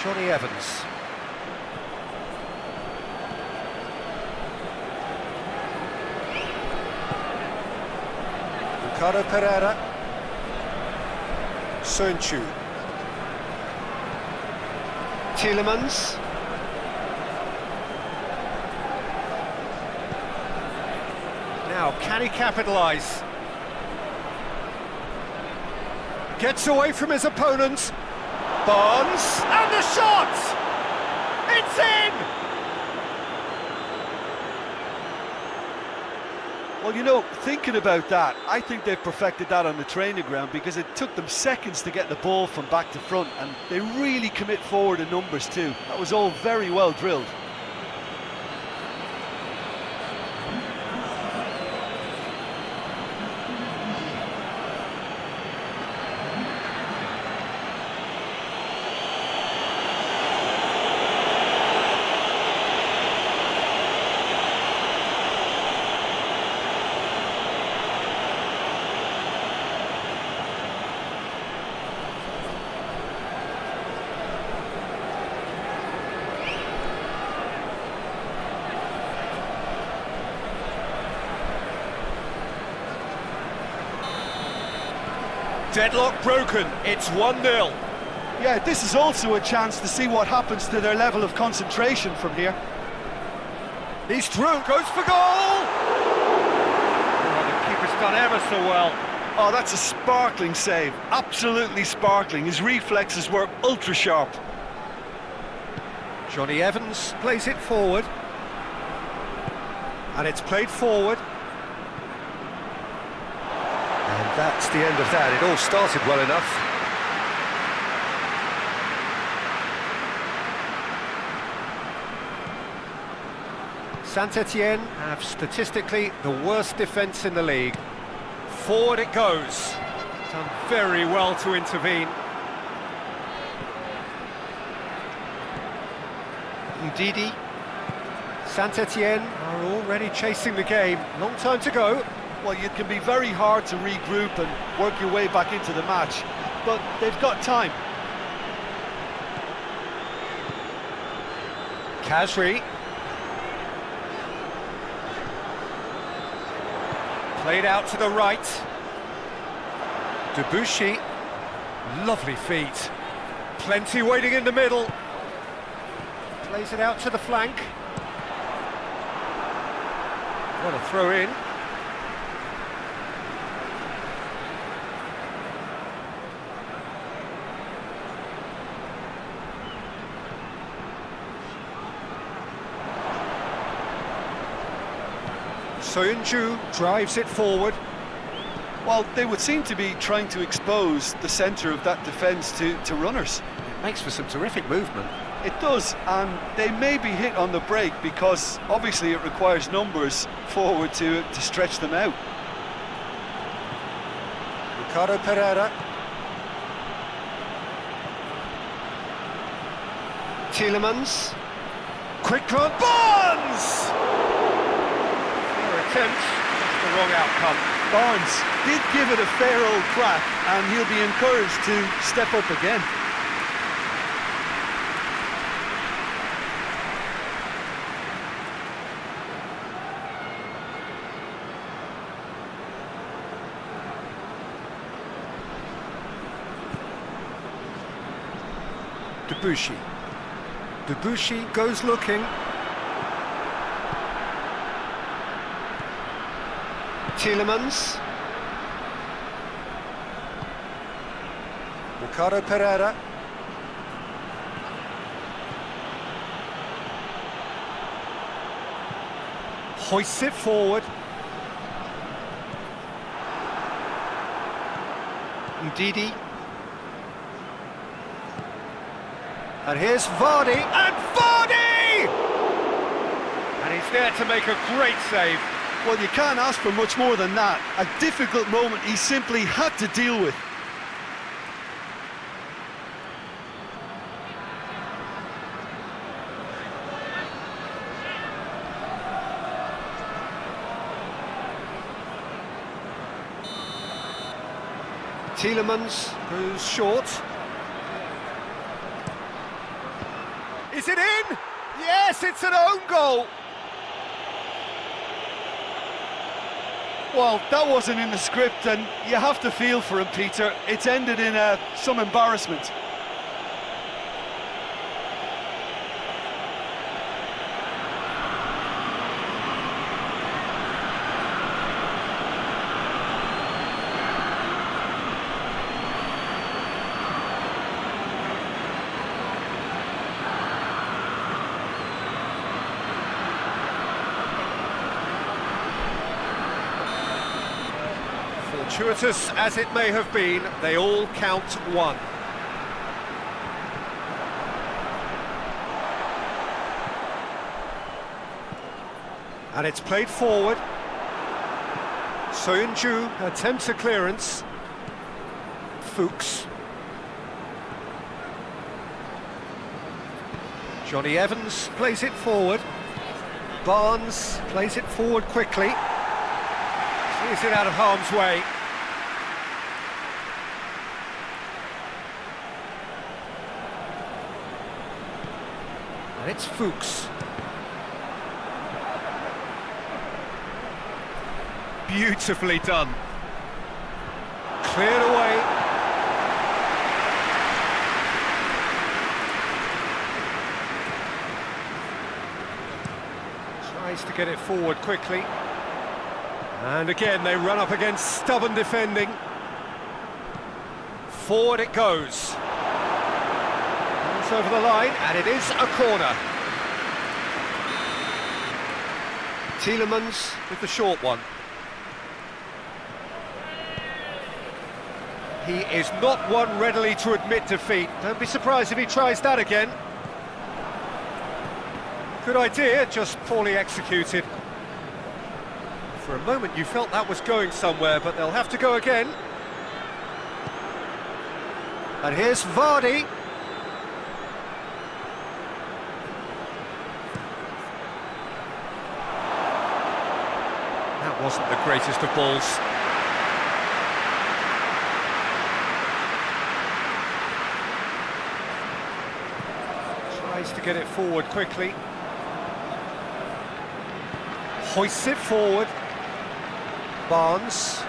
Johnny Evans. Ricardo Pereira. Sönchu. Tielemans. Now, can he capitalise? Gets away from his opponent. Barnes, and the shot! It's in! Well, you know, thinking about that, I think they've perfected that on the training ground because it took them seconds to get the ball from back to front, and they really commit forward in numbers too. That was all very well drilled. Deadlock broken, it's 1-0. Yeah, this is also a chance to see what happens to their level of concentration from here. He's through, goes for goal! Oh, the keeper's done ever so well. Oh, that's a sparkling save, absolutely sparkling. His reflexes were ultra sharp. Johnny Evans plays it forward. And it's played forward. And that's the end of that. It all started well enough. Saint-Etienne have statistically the worst defence in the league. Forward it goes. Done very well to intervene. Ndidi. Saint-Etienne are already chasing the game. Long time to go. Well, it can be very hard to regroup and work your way back into the match, but they've got time. Kasri. Played out to the right. Debuchy. Lovely feet. Plenty waiting in the middle. Plays it out to the flank. What a throw in. Sönchu drives it forward. Well, they would seem to be trying to expose the centre of that defence to runners. It makes for some terrific movement. It does, and they may be hit on the break because obviously it requires numbers forward to stretch them out. Ricardo Pereira. Tielemans. Quick run. Barnes! Attempt the wrong outcome. Barnes did give it a fair old crack, and he'll be encouraged to step up again. Debuchy. Debuchy goes looking. Tielemans. Ricardo Pereira. Hoists it forward. Ndidi. And here's Vardy, and Vardy! And he's there to make a great save. Well, you can't ask for much more than that. A difficult moment he simply had to deal with. Tielemans goes short. Is it in? Yes, it's an own goal. Well, that wasn't in the script, and you have to feel for him, Peter. It's ended in some embarrassment. Fortuitous as it may have been, they all count one. And it's played forward. Soyuncu attempts a clearance. Fuchs. Johnny Evans plays it forward. Barnes plays it forward quickly. Clears it out of harm's way. And it's Fuchs. Beautifully done. Cleared away. Tries to get it forward quickly. And again they run up against stubborn defending. Forward it goes. It's over the line, and it is a corner. Tielemans with the short one. He is not one readily to admit defeat. Don't be surprised if he tries that again. Good idea, just poorly executed. For a moment you felt that was going somewhere, but they'll have to go again. And here's Vardy. That wasn't the greatest of balls. Tries to get it forward quickly. Hoists it forward. Barnes.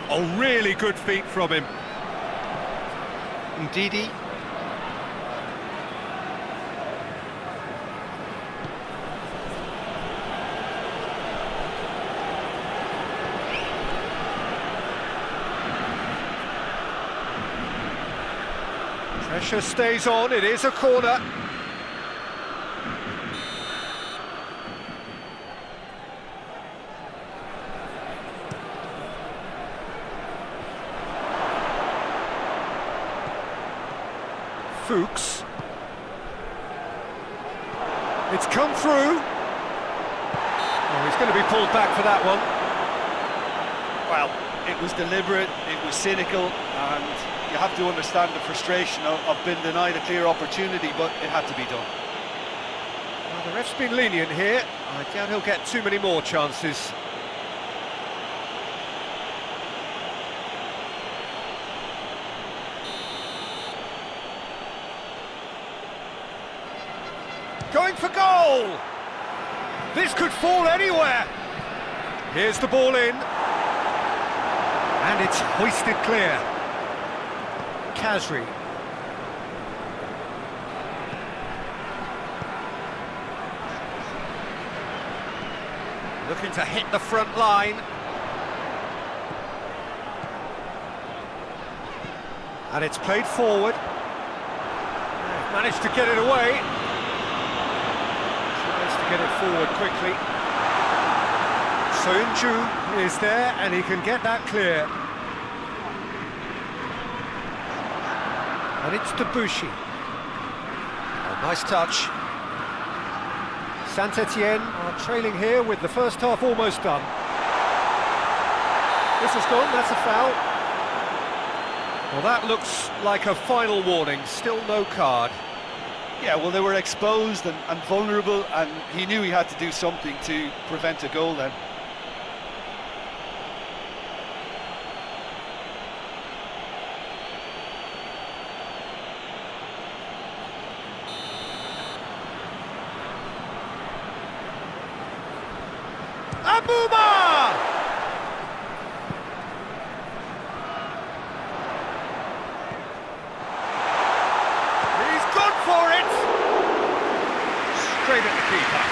Oh, really good feet from him. Ndidi. Pressure stays on, it is a corner. Fuchs. It's come through. Oh, he's going to be pulled back for that one. Well, it was deliberate, it was cynical, and you have to understand the frustration of being denied a clear opportunity, but it had to be done. Well, the ref's been lenient here. I doubt he'll get too many more chances. Going for goal! This could fall anywhere! Here's the ball in. And it's hoisted clear. Kasri. Looking to hit the front line. And it's played forward. They've managed to get it away. Tries to get it forward quickly. Soyuncu is there and he can get that clear. And it's Debuchy. Oh, nice touch. Saint-Etienne are trailing here with the first half almost done. This has gone, that's a foul. Well, that looks like a final warning, still no card. Yeah, well, they were exposed and vulnerable, and he knew he had to do something to prevent a goal then. Abuma! He's gone for it! Straight at the keeper.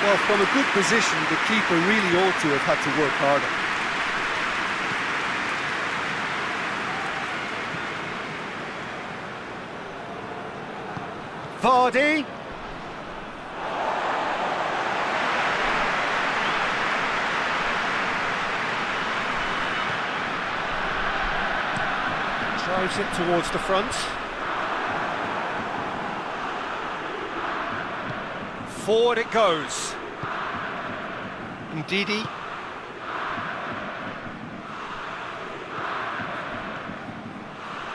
Well, from a good position, the keeper really ought to have had to work harder. Vardy. Drives it towards the front. Forward it goes. Ndidi.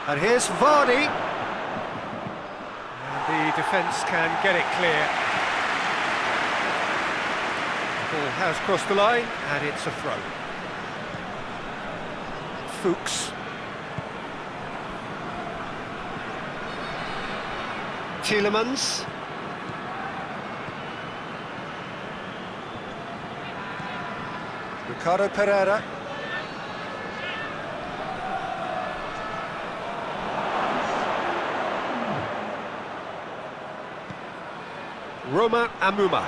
And here's Vardy. And the defence can get it clear. Ball has crossed the line, and it's a throw. Fuchs. Tielemans. Ricardo Pereira. Roma Amuma.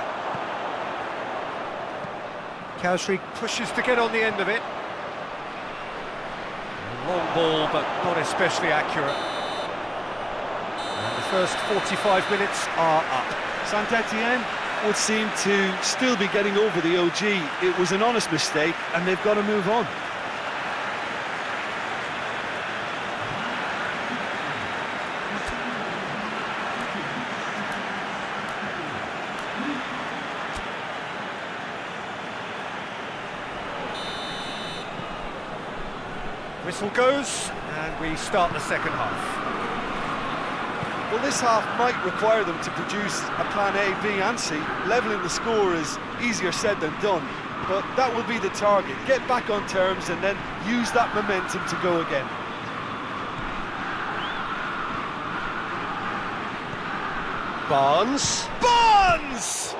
Kasri pushes to get on the end of it. Long ball, but not especially accurate. And the first 45 minutes are up. Saint-Etienne would seem to still be getting over the OG. It was an honest mistake, and they've got to move on. Whistle goes, and we start the second half. Well, this half might require them to produce a plan A, B and C. Levelling the score is easier said than done, but that will be the target. Get back on terms and then use that momentum to go again. Barnes. Barnes!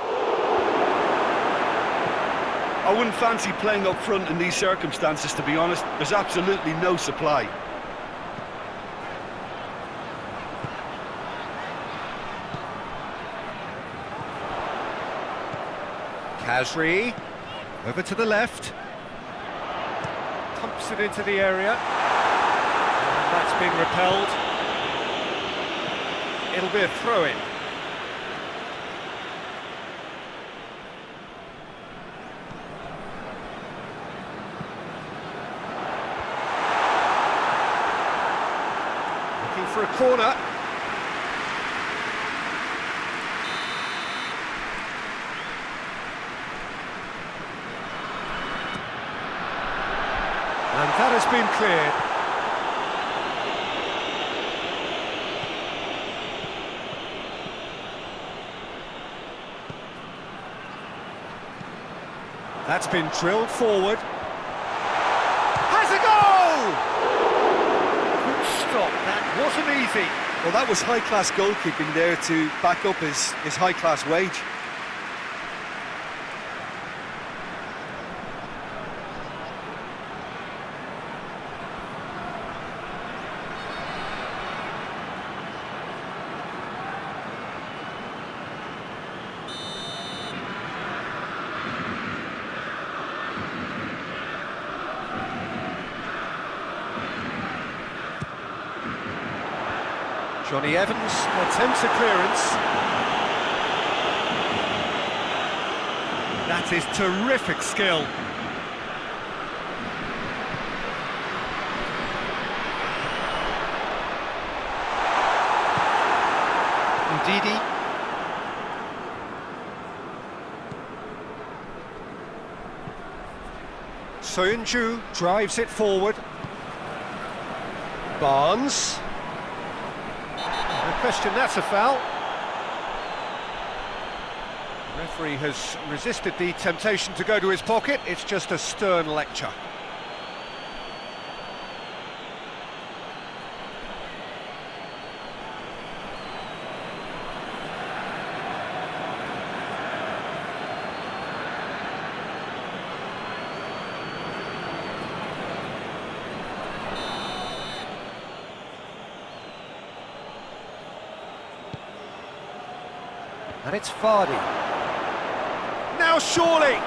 I wouldn't fancy playing up front in these circumstances, to be honest. There's absolutely no supply. Kasri, over to the left, pumps it into the area, and that's been repelled. It'll be a throw-in. Looking for a corner. And that has been cleared. That's been drilled forward. Has a goal! Good stop, that wasn't easy. Well, that was high-class goalkeeping there to back up his high-class wage. Johnny Evans attempts a clearance. That is terrific skill. Ndidi. Soyuncu drives it forward. Barnes. No question, that's a foul. The referee has resisted the temptation to go to his pocket. It's just a stern lecture. And it's Vardy. Now surely!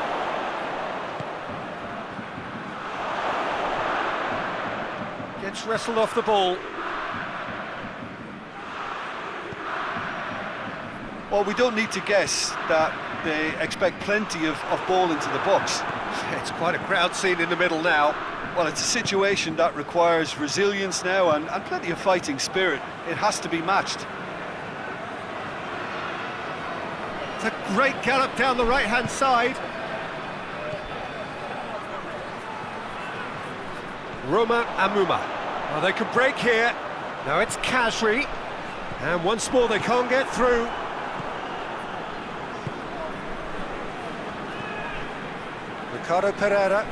Gets wrestled off the ball. Well, we don't need to guess that they expect plenty of ball into the box. It's quite a crowd scene in the middle now. Well, it's a situation that requires resilience now and plenty of fighting spirit. It has to be matched. It's a great gallop down the right-hand side. Roma Amuma. Well, they can break here. Now it's Kasri. And once more they can't get through. Ricardo Pereira.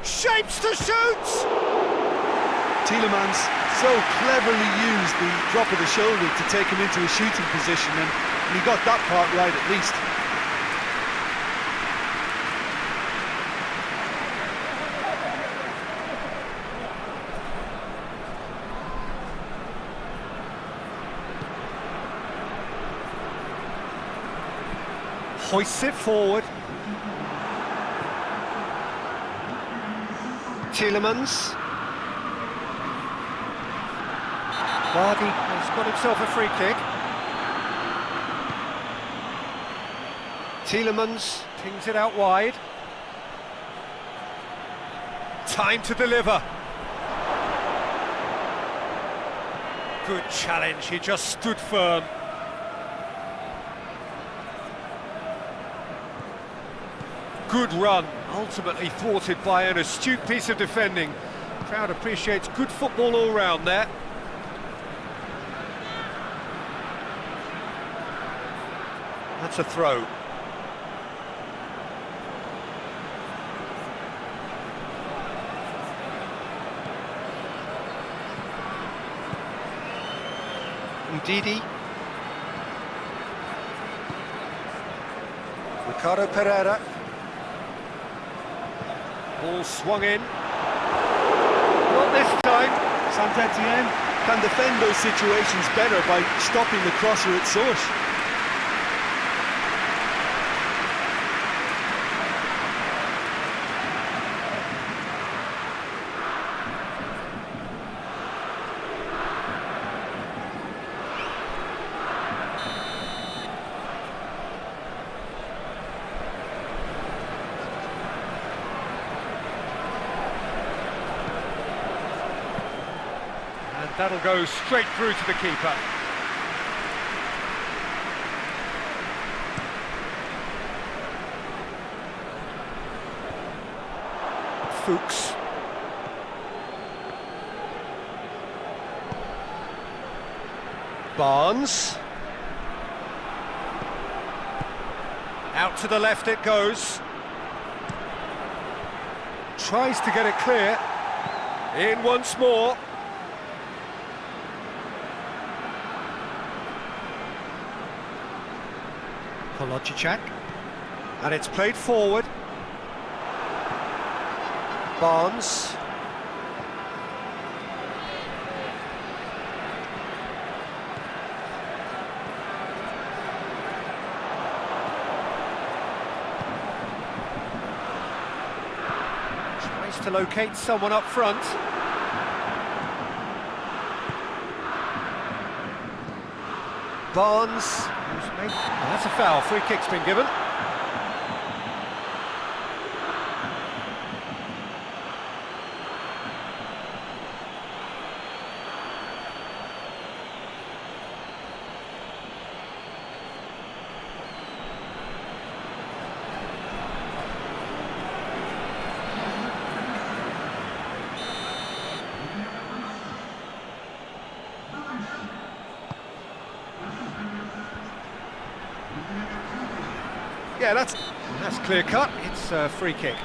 Shapes to shoot! Tielemans so cleverly used the drop of the shoulder to take him into a shooting position, and he got that part right at least. Hoists it forward. Tielemans. Vardy has got himself a free kick. Tielemans pings it out wide. Time to deliver. Good challenge, he just stood firm. Good run, ultimately thwarted by an astute piece of defending. Crowd appreciates good football all round there. That's a throw. Ndidi. Ricardo Pereira. Ball swung in. Not this time. Saint-Etienne can defend those situations better by stopping the crosser at source. That'll go straight through to the keeper. Fuchs. Barnes. Out to the left it goes. Tries to get it clear. In once more. Kolodjicak. And it's played forward. Barnes. Tries to locate someone up front. Barnes. Oh, that's a foul. Free kick's been given. Yeah, that's clear cut. It's a free kick.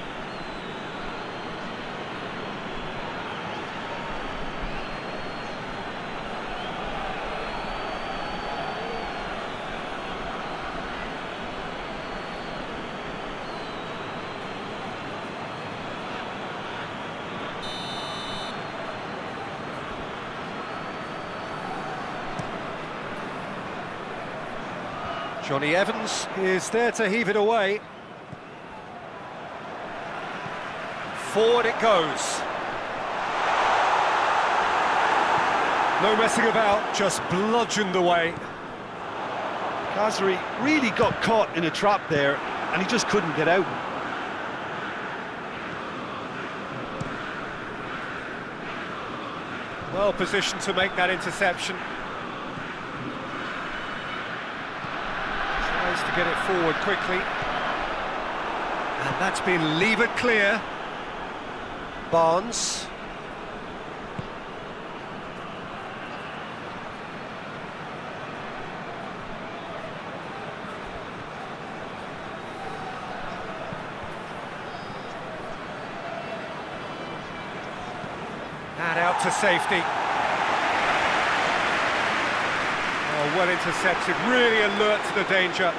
Johnny Evans is there to heave it away. Forward it goes. No messing about, just bludgeoned away. Khazri really got caught in a trap there, and he just couldn't get out. Well positioned to make that interception. To get it forward quickly, and that's been levered clear. Barnes. And out to safety. Oh, well intercepted, really alert to the danger.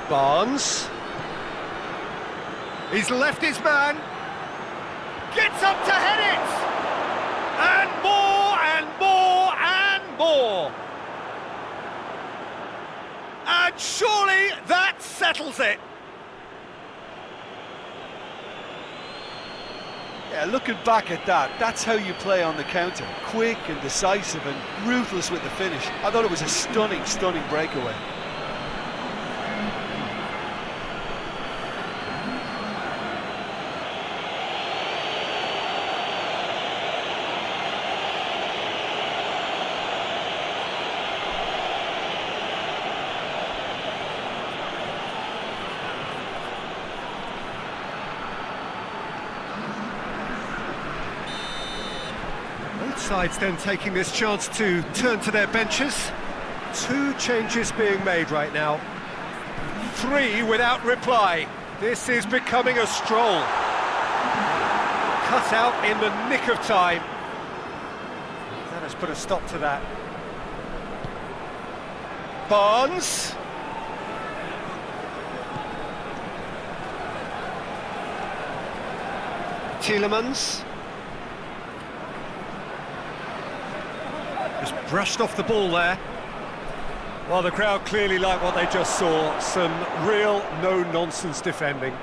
Barnes. He's left his man. Gets up to head it! And more, and more, and more! And surely that settles it! Yeah, looking back at that, that's how you play on the counter. Quick and decisive and ruthless with the finish. I thought it was a stunning, stunning breakaway. Sides then taking this chance to turn to their benches. 2 changes being made right now. 3 without reply. This is becoming a stroll. Cut out in the nick of time. That has put a stop to that. Barnes. Tielemans. Just brushed off the ball there. Well, the crowd clearly like what they just saw. Some real no-nonsense defending.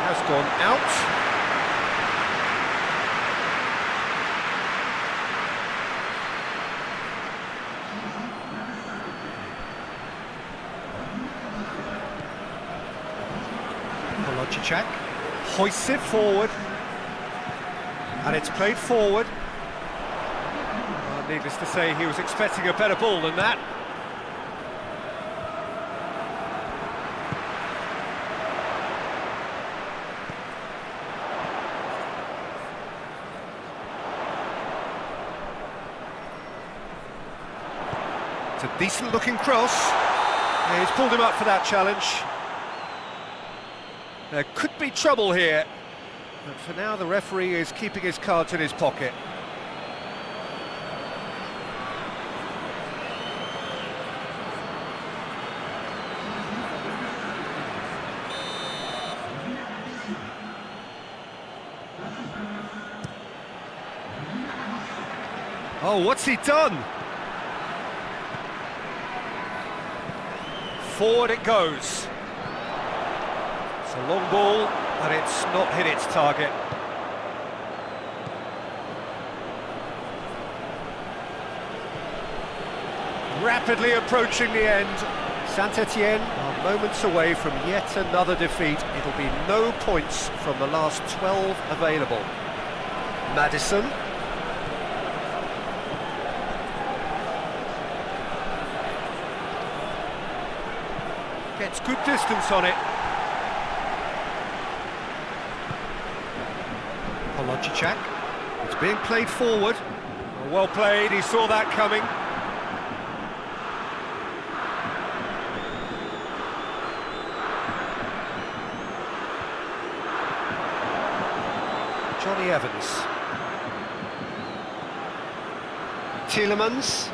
Has gone out. Kolodjicak hoists it forward. And it's played forward. Well, needless to say, he was expecting a better ball than that. It's a decent-looking cross. Yeah, he's pulled him up for that challenge. There could be trouble here, but for now the referee is keeping his cards in his pocket. Oh, what's he done? Forward it goes. It's a long ball, but it's not hit its target. Rapidly approaching the end. Saint-Etienne are moments away from yet another defeat. It'll be no points from the last 12 available. Madison. Gets good distance on it. Polonchicak. It's being played forward. Well played, he saw that coming. Johnny Evans. Tielemans.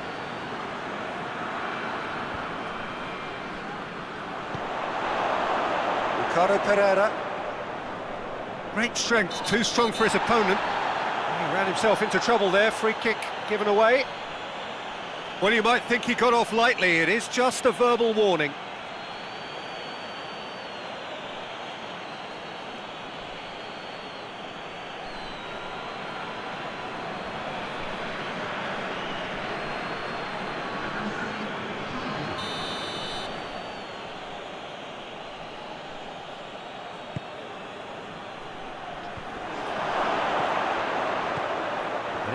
Ricardo Pereira. Great strength, too strong for his opponent. He ran himself into trouble there, free kick given away. Well, you might think he got off lightly, it is just a verbal warning.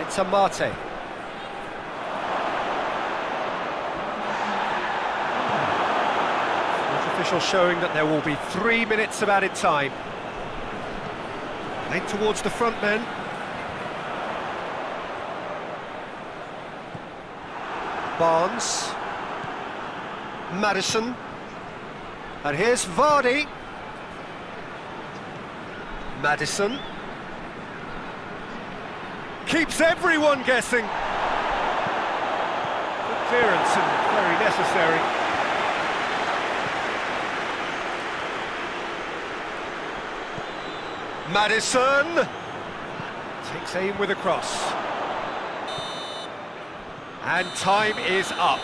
It's a Mate. Official showing that there will be 3 minutes of added time. Played towards the front men. Barnes. Madison. And here's Vardy. Madison. Keeps everyone guessing. Good clearance and very necessary. Madison takes aim with a cross. And time is up.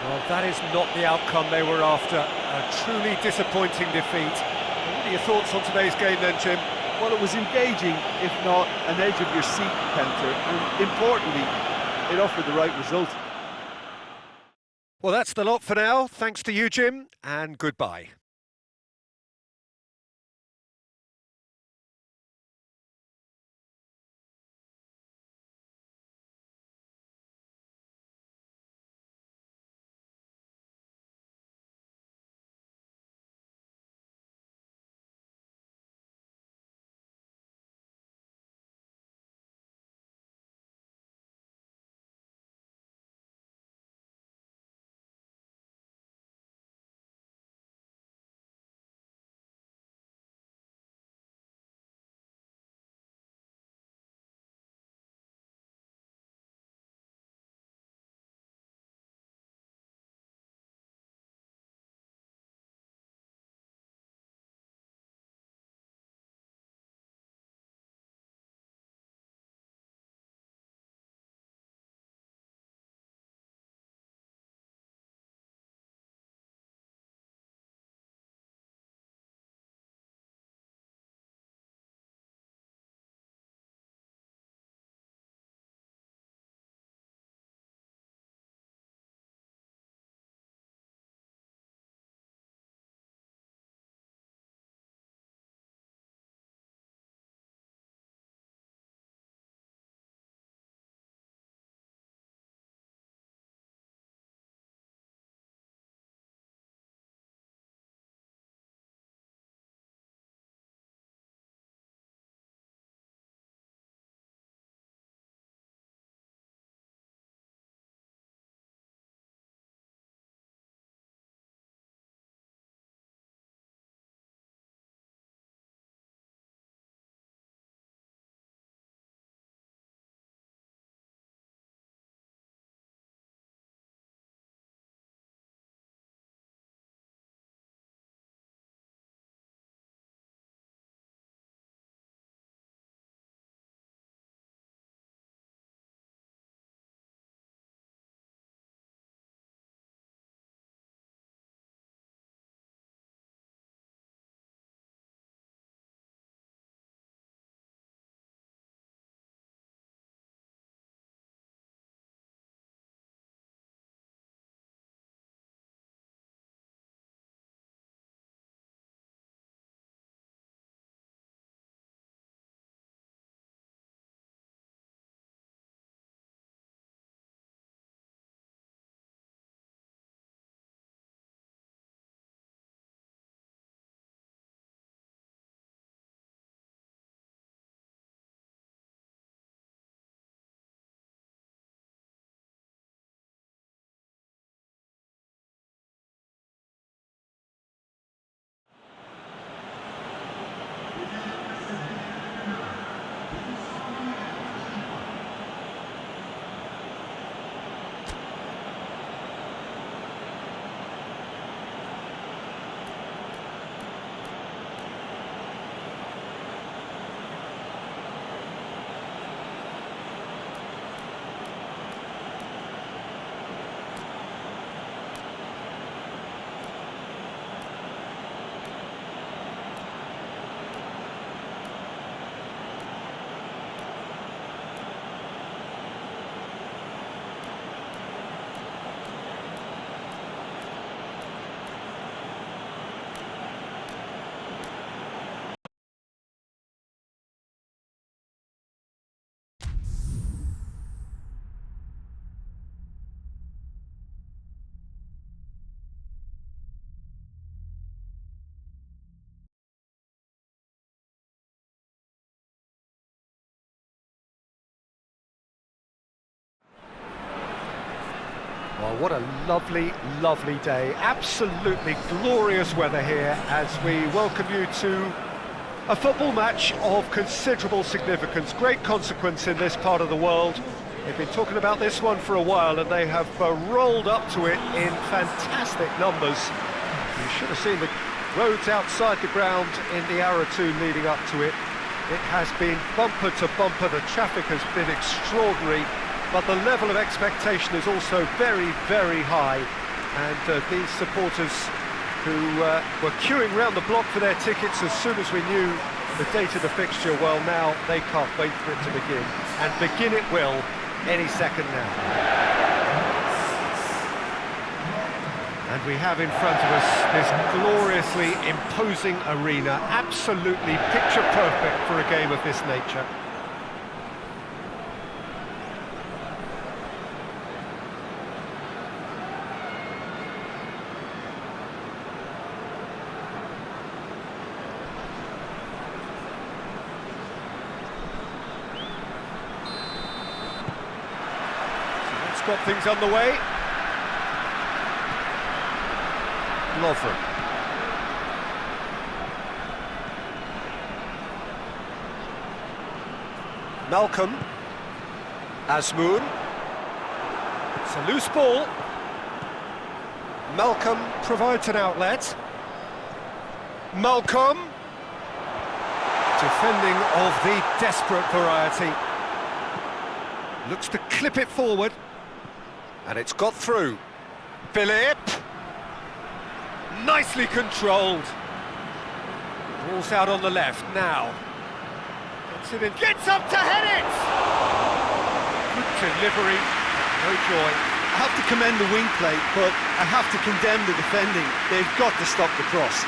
Well, that is not the outcome they were after. A truly disappointing defeat. What are your thoughts on today's game then, Jim? Well, it was engaging, if not an edge of your seat counter, and importantly, it offered the right result. Well, that's the lot for now. Thanks to you, Jim, and goodbye. Well, what a lovely, lovely day. Absolutely glorious weather here as we welcome you to a football match of considerable significance, great consequence in this part of the world. They've been talking about this one for a while and they have rolled up to it in fantastic numbers. You should have seen the roads outside the ground in the hour or two leading up to it. It has been bumper to bumper, the traffic has been extraordinary, but the level of expectation is also very, very high. And these supporters who were queuing round the block for their tickets as soon as we knew the date of the fixture, well, now they can't wait for it to begin. And begin it will any second now. And we have in front of us this gloriously imposing arena, absolutely picture perfect for a game of this nature. Got things underway. Lovren. Malcolm. Azmoun. It's a loose ball. Malcolm provides an outlet. Malcolm. Defending of the desperate variety. Looks to clip it forward. And it's got through. Philip! Nicely controlled. Ball's out on the left now. Gets it in. Gets up to head it! Good delivery. No joy. I have to commend the wing play, but I have to condemn the defending. They've got to stop the cross.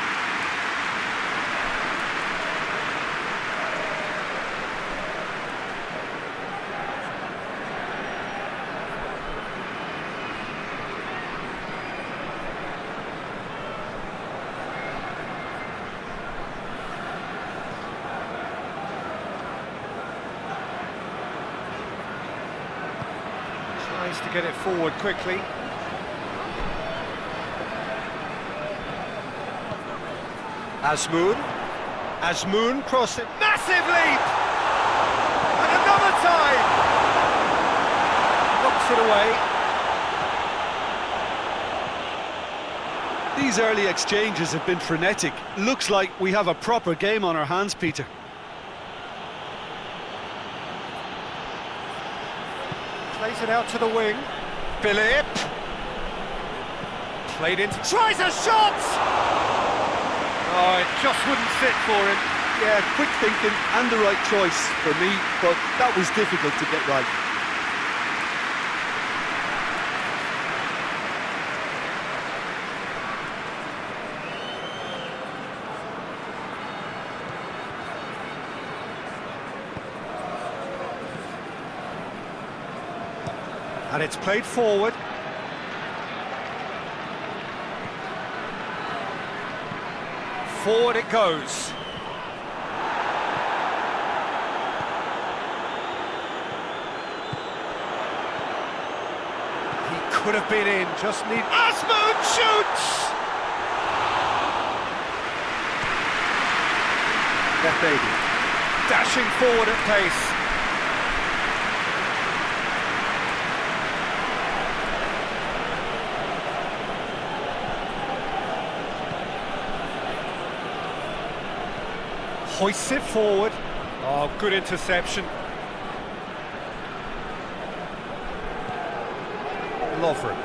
Tries to get it forward quickly. Azmoun. Azmoun crossing. Massive leap! And another time! Knocks it away. These early exchanges have been frenetic. Looks like we have a proper game on our hands, Peter. Plays it out to the wing. Philip. Played into. Tries a shot! Oh, it just wouldn't sit for him. Yeah, quick thinking and the right choice for me, but that was difficult to get right. And it's played forward. Forward it goes. He could have been in, just need... Azmoun shoots! Left baby. Dashing forward at pace. Hoists it forward. Oh, good interception. Lovren.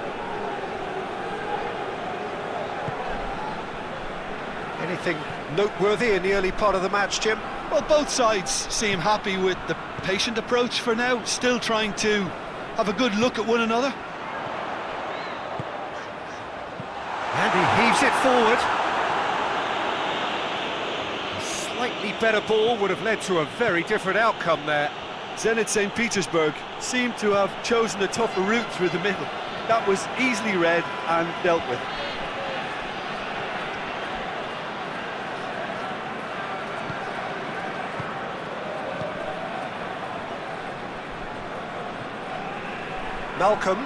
Anything noteworthy in the early part of the match, Jim? Well, both sides seem happy with the patient approach for now, still trying to have a good look at one another. And he heaves it forward. Slightly better ball would have led to a very different outcome there. Zenit St. Petersburg seemed to have chosen a tougher route through the middle. That was easily read and dealt with. Malcolm.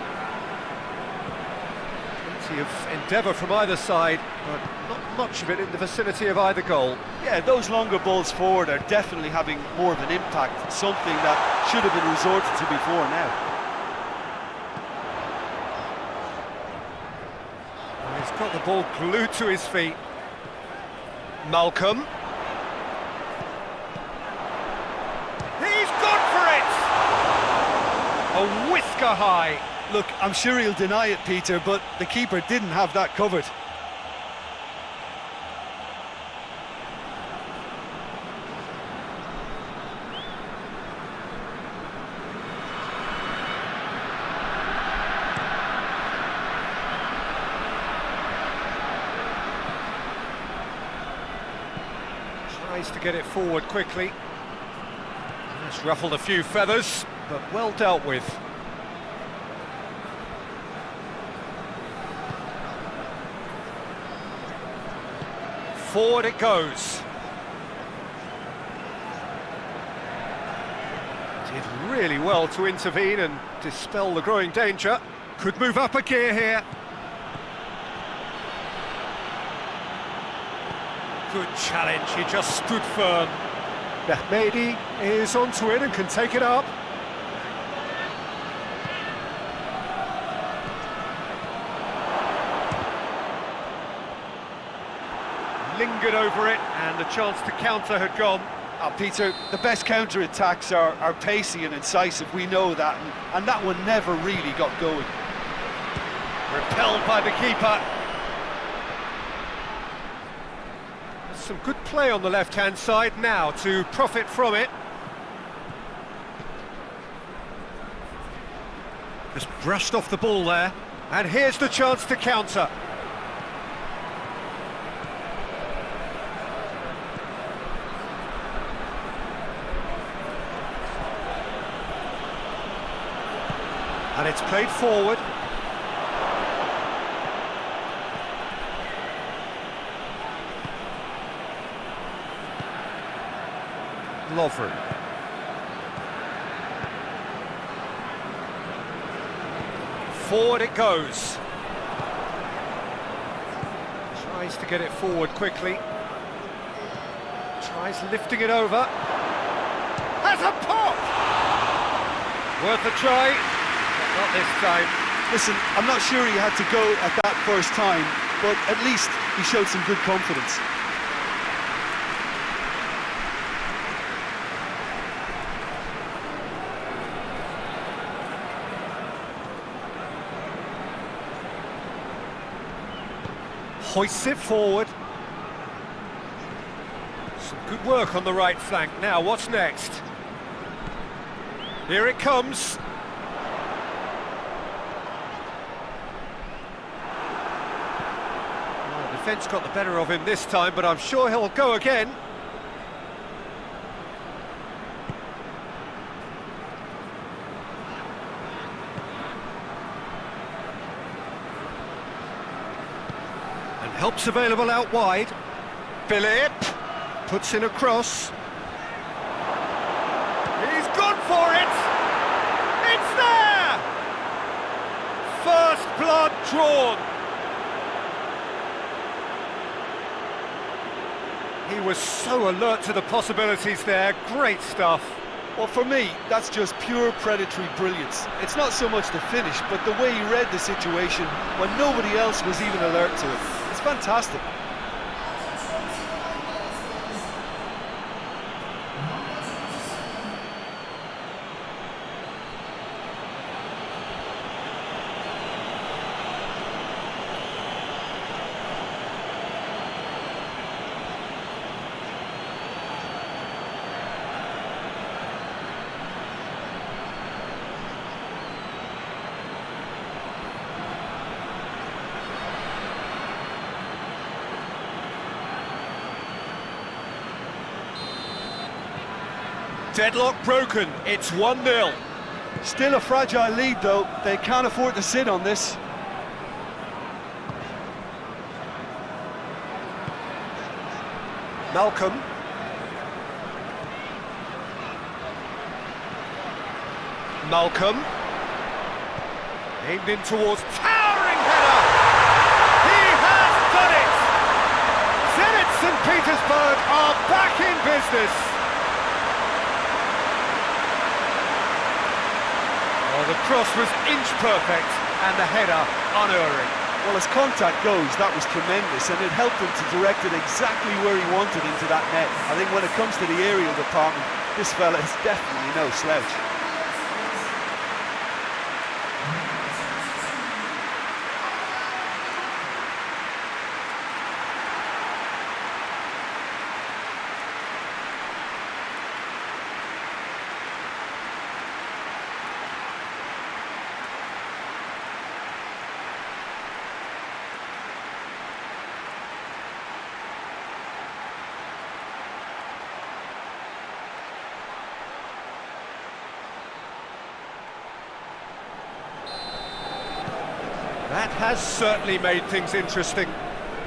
Plenty of endeavour from either side, but not much of it in the vicinity of either goal. Yeah, those longer balls forward are definitely having more of an impact, something that should have been resorted to before now. Well, he's got the ball glued to his feet. Malcolm. He's gone for it! A whisker high. Look, I'm sure he'll deny it, Peter, but the keeper didn't have that covered. Tries to get it forward quickly. It's ruffled a few feathers, but well dealt with. Forward it goes. Did really well to intervene and dispel the growing danger. Could move up a gear here. Good challenge, he just stood firm. Mehmedi is onto it and can take it up. Lingered over it, and the chance to counter had gone. Peter, the best counter-attacks are pacey and incisive, we know that, and that one never really got going. Repelled by the keeper. There's some good play on the left-hand side now to profit from it. Just brushed off the ball there, and here's the chance to counter. And it's played forward. Lovren. Forward it goes. Tries to get it forward quickly. Tries lifting it over. Has a pop! Worth a try. Not this time. Listen, I'm not sure he had to go at that first time, but at least he showed some good confidence. Hoists it forward. Some good work on the right flank. Now, what's next? Here it comes. Defence got the better of him this time, but I'm sure he'll go again. And help's available out wide. Philip puts in a cross. He's gone for it! It's there! First blood drawn. He was so alert to the possibilities there, great stuff. Well, for me, that's just pure predatory brilliance. It's not so much the finish, but the way he read the situation when nobody else was even alert to it. It's fantastic. Deadlock broken, it's 1-0. Still a fragile lead though, they can't afford to sit on this. Malcolm. Malcolm. Aimed in towards, towering header! Petersburg are back in business. Well, the cross was inch perfect and the header unerring. Well, as contact goes, that was tremendous, and it helped him to direct it exactly where he wanted into that net. I think when it comes to the aerial department, this fella is definitely no slouch. That has certainly made things interesting.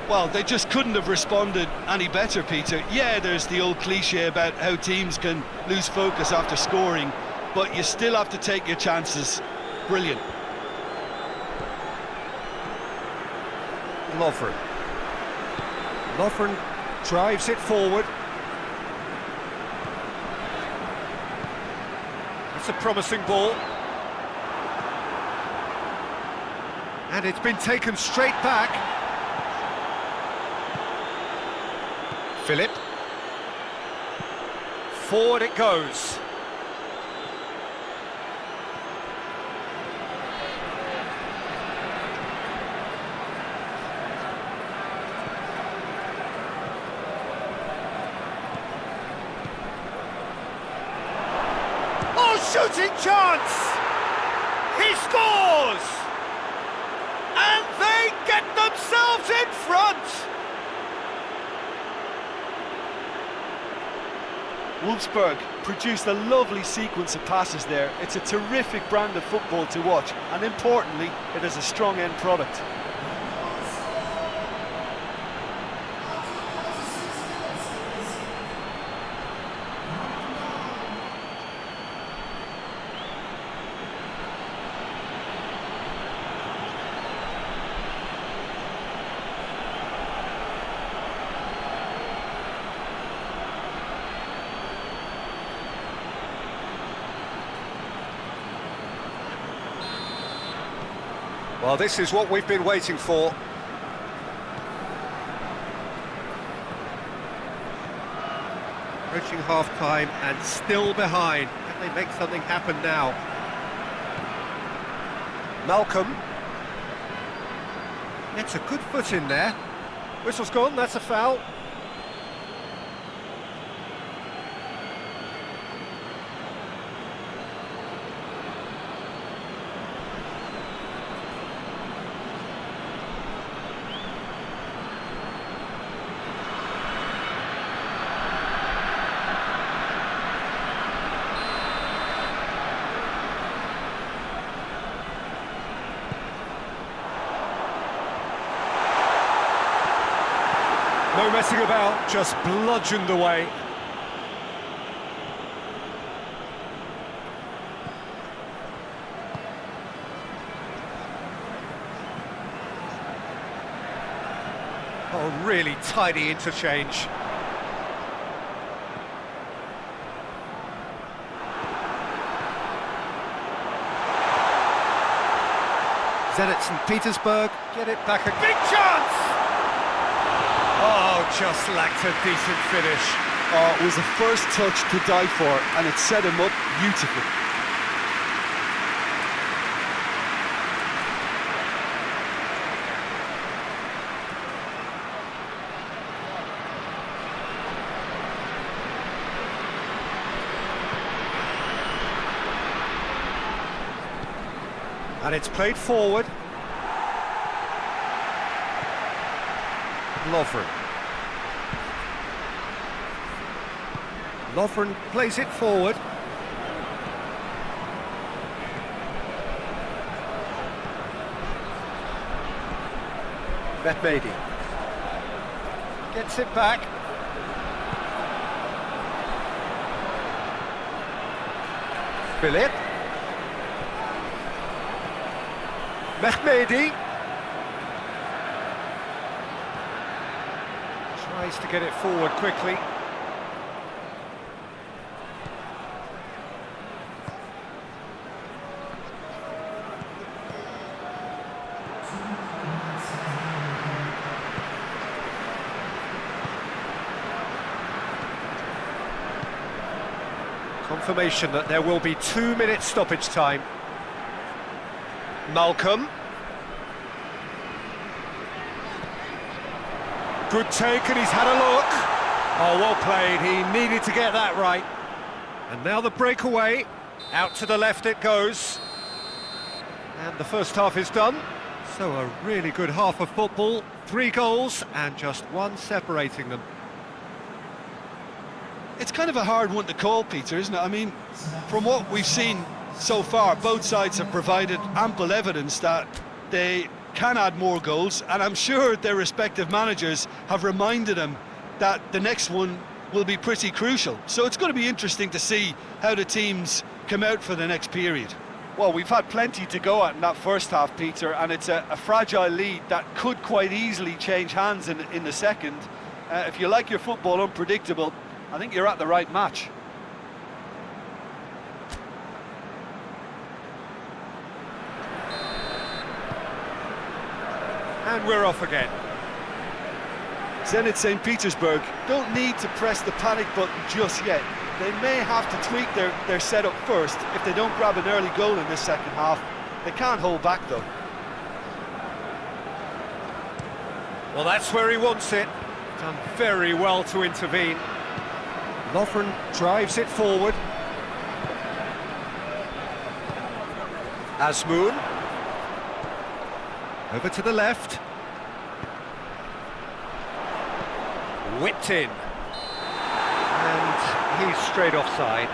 Well, they just couldn't have responded any better, Peter. Yeah, there's the old cliche about how teams can lose focus after scoring, but you still have to take your chances. Brilliant. Lovren. Lovren drives it forward. It's a promising ball. And it's been taken straight back. Philip. Forward it goes. Oh, shooting chance! He scores! And they get themselves in front! Wolfsburg produced a lovely sequence of passes there. It's a terrific brand of football to watch, and importantly, it is a strong end product. Well, this is what we've been waiting for. Approaching half-time and still behind. Can they make something happen now? Malcolm. Gets a good foot in there. Whistle's gone, that's a foul. No messing about, just bludgeoned away. Oh, really tidy interchange. Zenit St. Petersburg get it back. A big chance! Oh, just lacked a decent finish. Oh, it was the first touch to die for, and it set him up beautifully. And it's played forward. Lovren. Lovren plays it forward. Matchday gets it back. Philip. Matchday Tries to get it forward quickly. Confirmation that there will be 2 minutes stoppage time. Malcolm. Good take, and he's had a look. Oh, well played, he needed to get that right. And now the breakaway, out to the left it goes. And the first half is done. So a really good half of football, 3 goals and just 1 separating them. It's kind of a hard one to call, Peter, isn't it? I mean, from what we've seen so far, both sides have provided ample evidence that they can add more goals, and I'm sure their respective managers have reminded them that the next one will be pretty crucial. So it's going to be interesting to see how the teams come out for the next period. Well, we've had plenty to go at in that first half, Peter, and it's a fragile lead that could quite easily change hands in the second. If you like your football unpredictable, I think you're at the right match. And we're off again. Zenit St. Petersburg don't need to press the panic button just yet. They may have to tweak their setup first if they don't grab an early goal in this second half. They can't hold back though. Well, that's where he wants it. Done very well to intervene. Lovren drives it forward. Asmoon. Over to the left. Whipped in. And he's straight offside.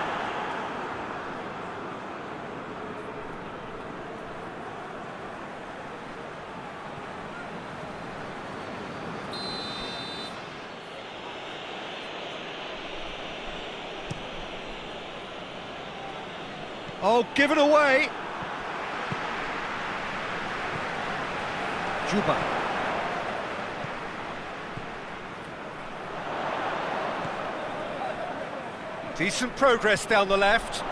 Oh, give it away! Juba. Decent progress down the left.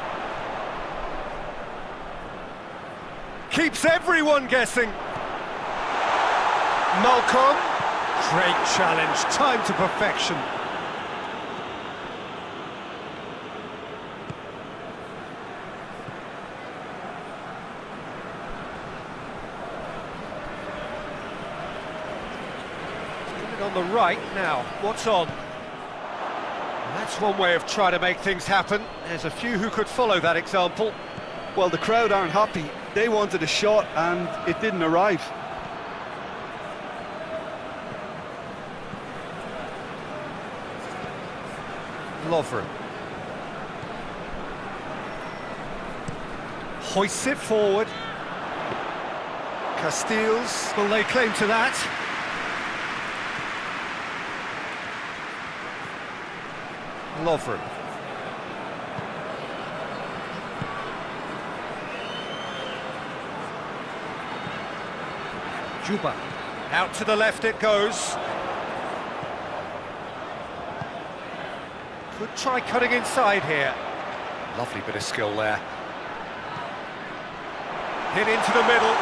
Keeps everyone guessing. Malcolm. Great challenge, time to perfection. On the right now, what's on? That's one way of trying to make things happen. There's a few who could follow that example. Well, the crowd aren't happy. They wanted a shot and it didn't arrive. Lovren. Hoists it forward. Castiles will lay claim to that. Lovren. Juba. Out to the left it goes. Could try cutting inside here. Lovely bit of skill there. Hit into the middle.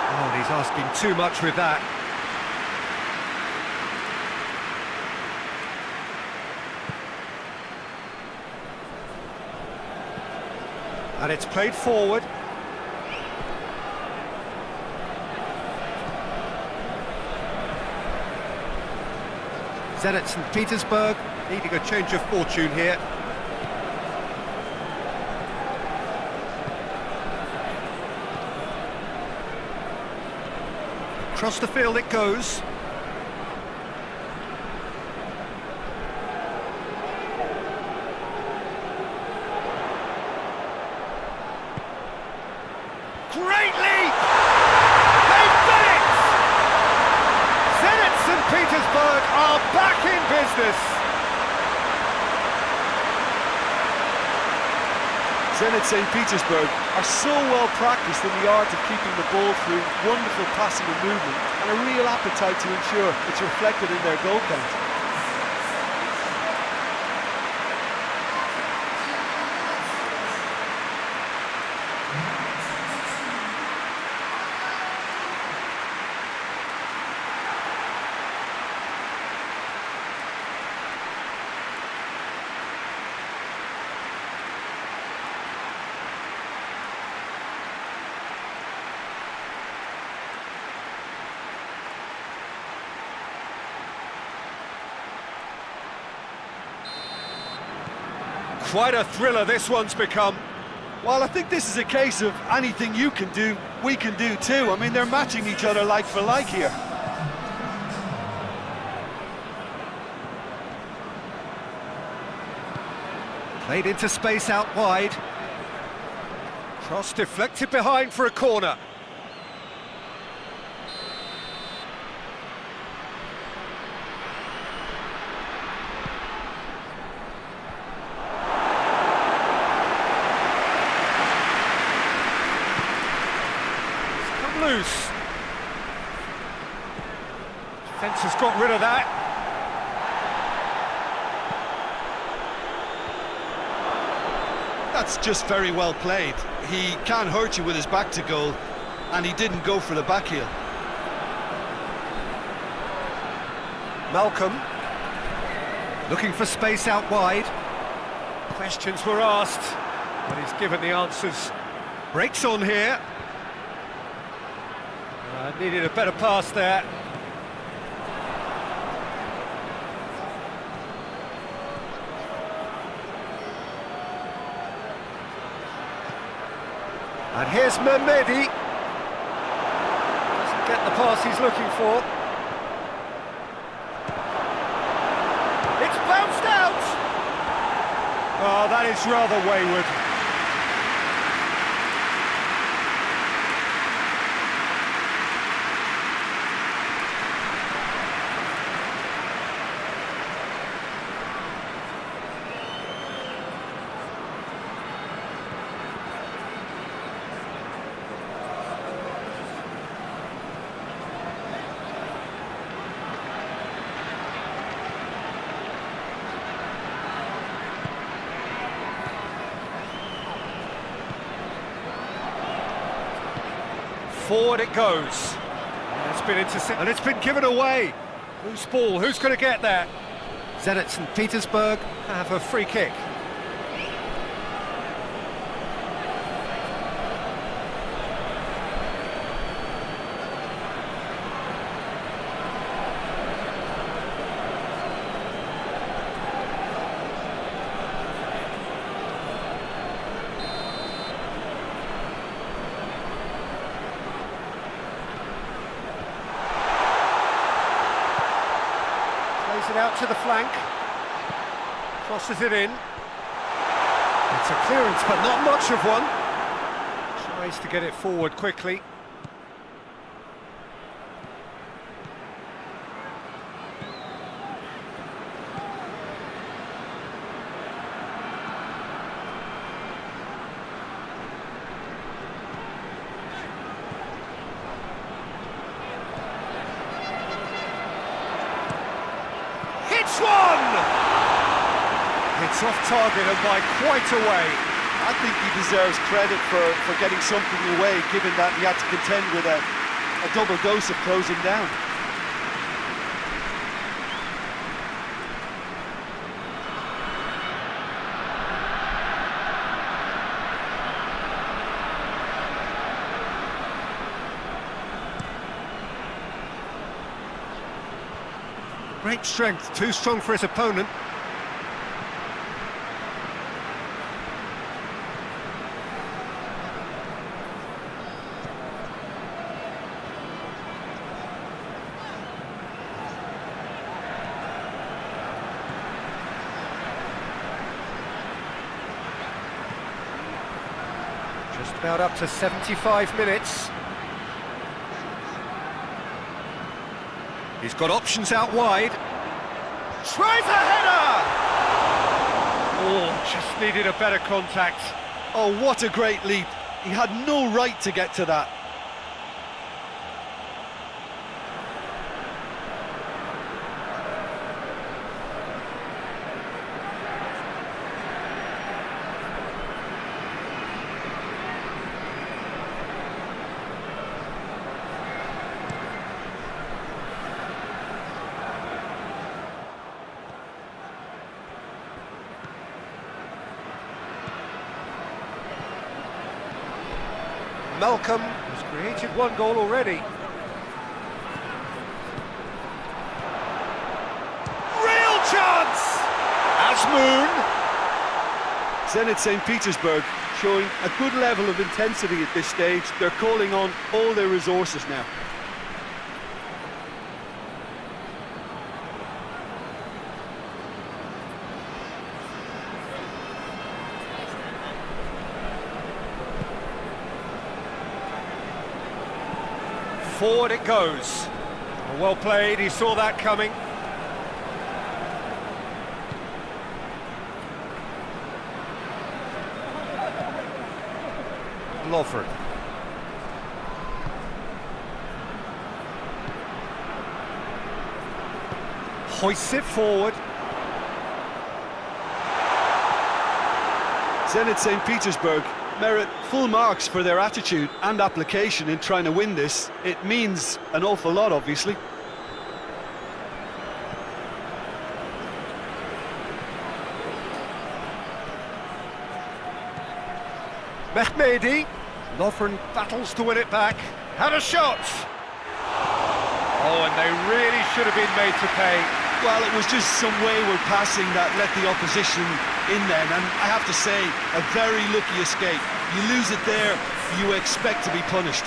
Oh, and he's asking too much with that. And it's played forward. Zenit St. Petersburg needing a change of fortune here. Across the field it goes. Great lead! They've done it! Zenit St. Petersburg are back in business. Zenit St. Petersburg are so well practiced in the art of keeping the ball through wonderful passing and movement, and a real appetite to ensure it's reflected in their goal count. Quite a thriller this one's become. Well, I think this is a case of anything you can do, we can do too. I mean, they're matching each other like for like here. Played into space out wide. Cross deflected behind for a corner. Loose. Defence has got rid of that. That's just very well played. He can't hurt you with his back to goal, and he didn't go for the back heel. Malcolm looking for space out wide. Questions were asked, but he's given the answers. Breaks on here. Needed a better pass there. And here's Mehmedi. Doesn't get the pass he's looking for. It's bounced out! Oh, that is rather wayward. Forward it goes. And it's been intercepted, and it's been given away. Loose ball, who's going to get that? Zenit St. Petersburg have a free kick. Plays it out to the flank. Crosses it in. It's a clearance, but not much of one. Tries to get it forward quickly. Hits one! It's off target and by quite a way. I think he deserves credit for getting something away, given that he had to contend with a double dose of closing down. Great strength, too strong for his opponent. Just about up to 75 minutes. He's got options out wide. Tries a header! Oh, just needed a better contact. Oh, what a great leap. He had no right to get to that. Malcolm has created one goal already. Real chance! Asmoon! Zenit St. Petersburg showing a good level of intensity at this stage. They're calling on all their resources now. Forward it goes. Well played, he saw that coming. Lovren. Hoists it forward. Zenit St. Petersburg merit full marks for their attitude and application in trying to win this. It means an awful lot, obviously. Mehmedi. Lovren battles to win it back. Had a shot! Oh, and they really should have been made to pay. Well, it was just some wayward passing that let the opposition in then, and I have to say, a very lucky escape. You lose it there, you expect to be punished.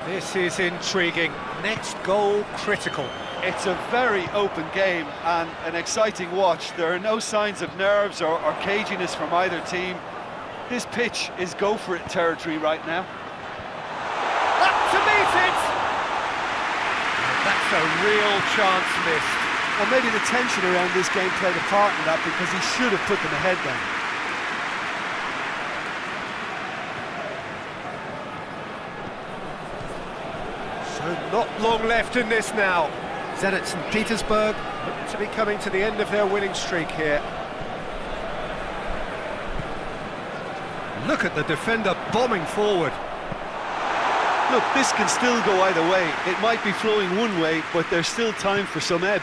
This is intriguing. Next goal critical. It's a very open game and an exciting watch. There are no signs of nerves or caginess from either team. This pitch is go-for-it territory right now. Up to meet it! That's a real chance missed. Well, maybe the tension around this game played a part in that, because he should have put them ahead then. So not long left in this now. Zenit St. Petersburg look to be coming to the end of their winning streak here. Look at the defender bombing forward. Look, this can still go either way. It might be flowing one way, but there's still time for some ebb.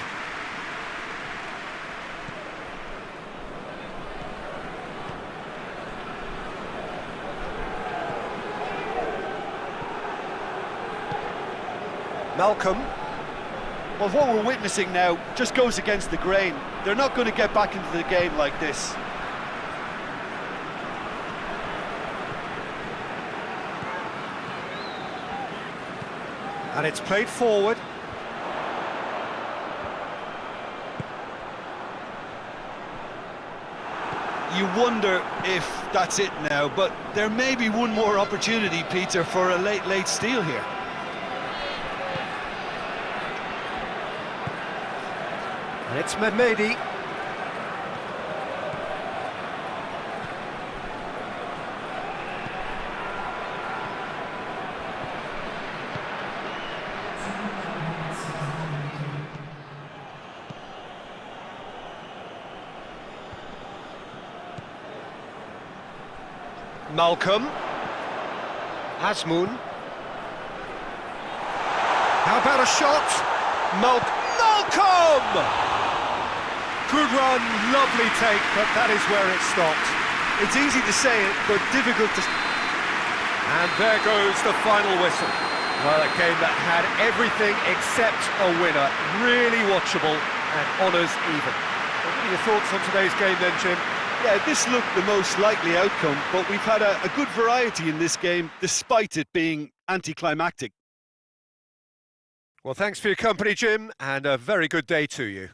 Malcolm. Well, what we're witnessing now just goes against the grain. They're not going to get back into the game like this. And it's played forward. You wonder if that's it now, but there may be one more opportunity, Peter, for a late steal here. And it's Mehmedi. Malcolm. Asmoon. How about a shot? Malcolm! Good run, lovely take, but that is where it stopped. It's easy to say it, but difficult to... And there goes the final whistle. Well, a game that had everything except a winner. Really watchable and honours even. What are your thoughts on today's game then, Jim? Yeah, this looked the most likely outcome, but we've had a good variety in this game, despite it being anticlimactic. Well, thanks for your company, Jim, and a very good day to you.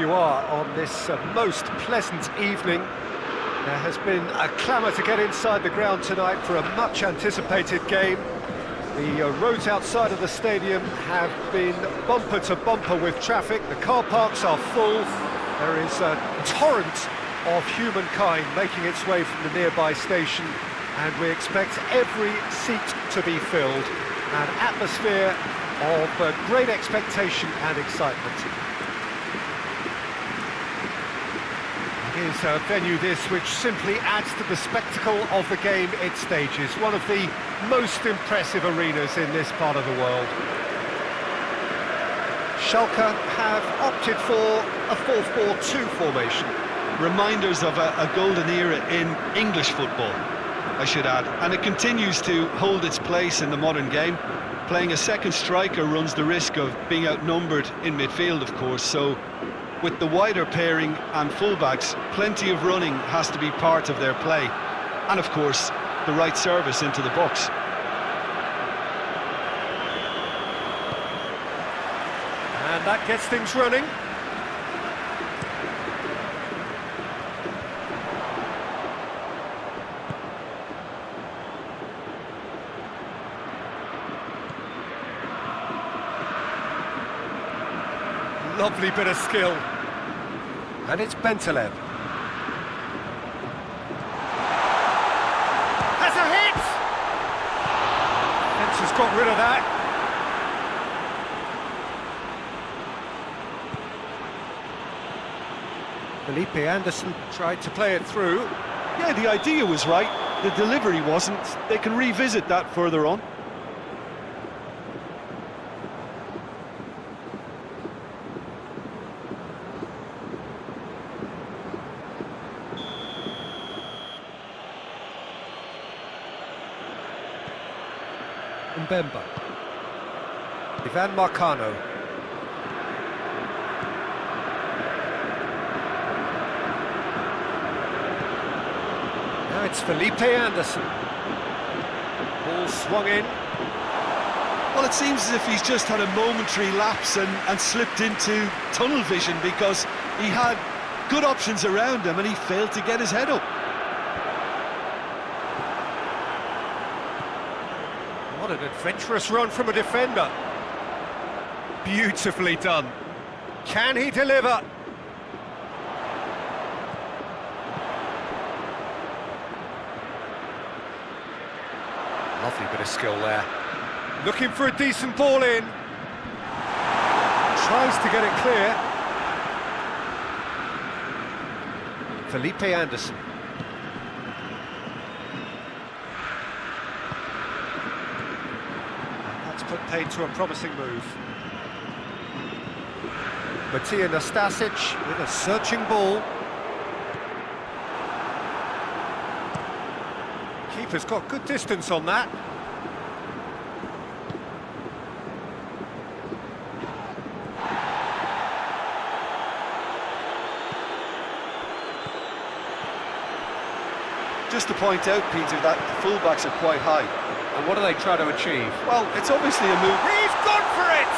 you are on this most pleasant evening. There has been a clamour to get inside the ground tonight for a much-anticipated game. The roads outside of the stadium have been bumper to bumper with traffic. The car parks are full. There is a torrent of humankind making its way from the nearby station, and we expect every seat to be filled. An atmosphere of great expectation and excitement. It is a venue this which simply adds to the spectacle of the game it stages. One of the most impressive arenas in this part of the world. Schalke have opted for a 4-4-2 formation. Reminders of a golden era in English football, I should add, and it continues to hold its place in the modern game. Playing a second striker runs the risk of being outnumbered in midfield, of course, so with the wider pairing and fullbacks, plenty of running has to be part of their play, and of course the right service into the box. And that gets things running. Lovely bit of skill. And it's Bentaleb. Has a hit! Fence has got rid of that. Felipe Anderson tried to play it through. Yeah, the idea was right, the delivery wasn't. They can revisit that further on. Mbemba. Ivan Marcano. Now it's Felipe Anderson. Ball swung in. Well, it seems as if he's just had a momentary lapse and slipped into tunnel vision, because he had good options around him and he failed to get his head up. What an adventurous run from a defender. Beautifully done. Can he deliver? Lovely bit of skill there. Looking for a decent ball in. Tries to get it clear. Felipe Anderson. Put paid to a promising move. Matija Nastasic with a searching ball. Keeper's got good distance on that. Just to point out, Peter, that the fullbacks are quite high. And what do they try to achieve? Well, it's obviously a move. He's gone for it!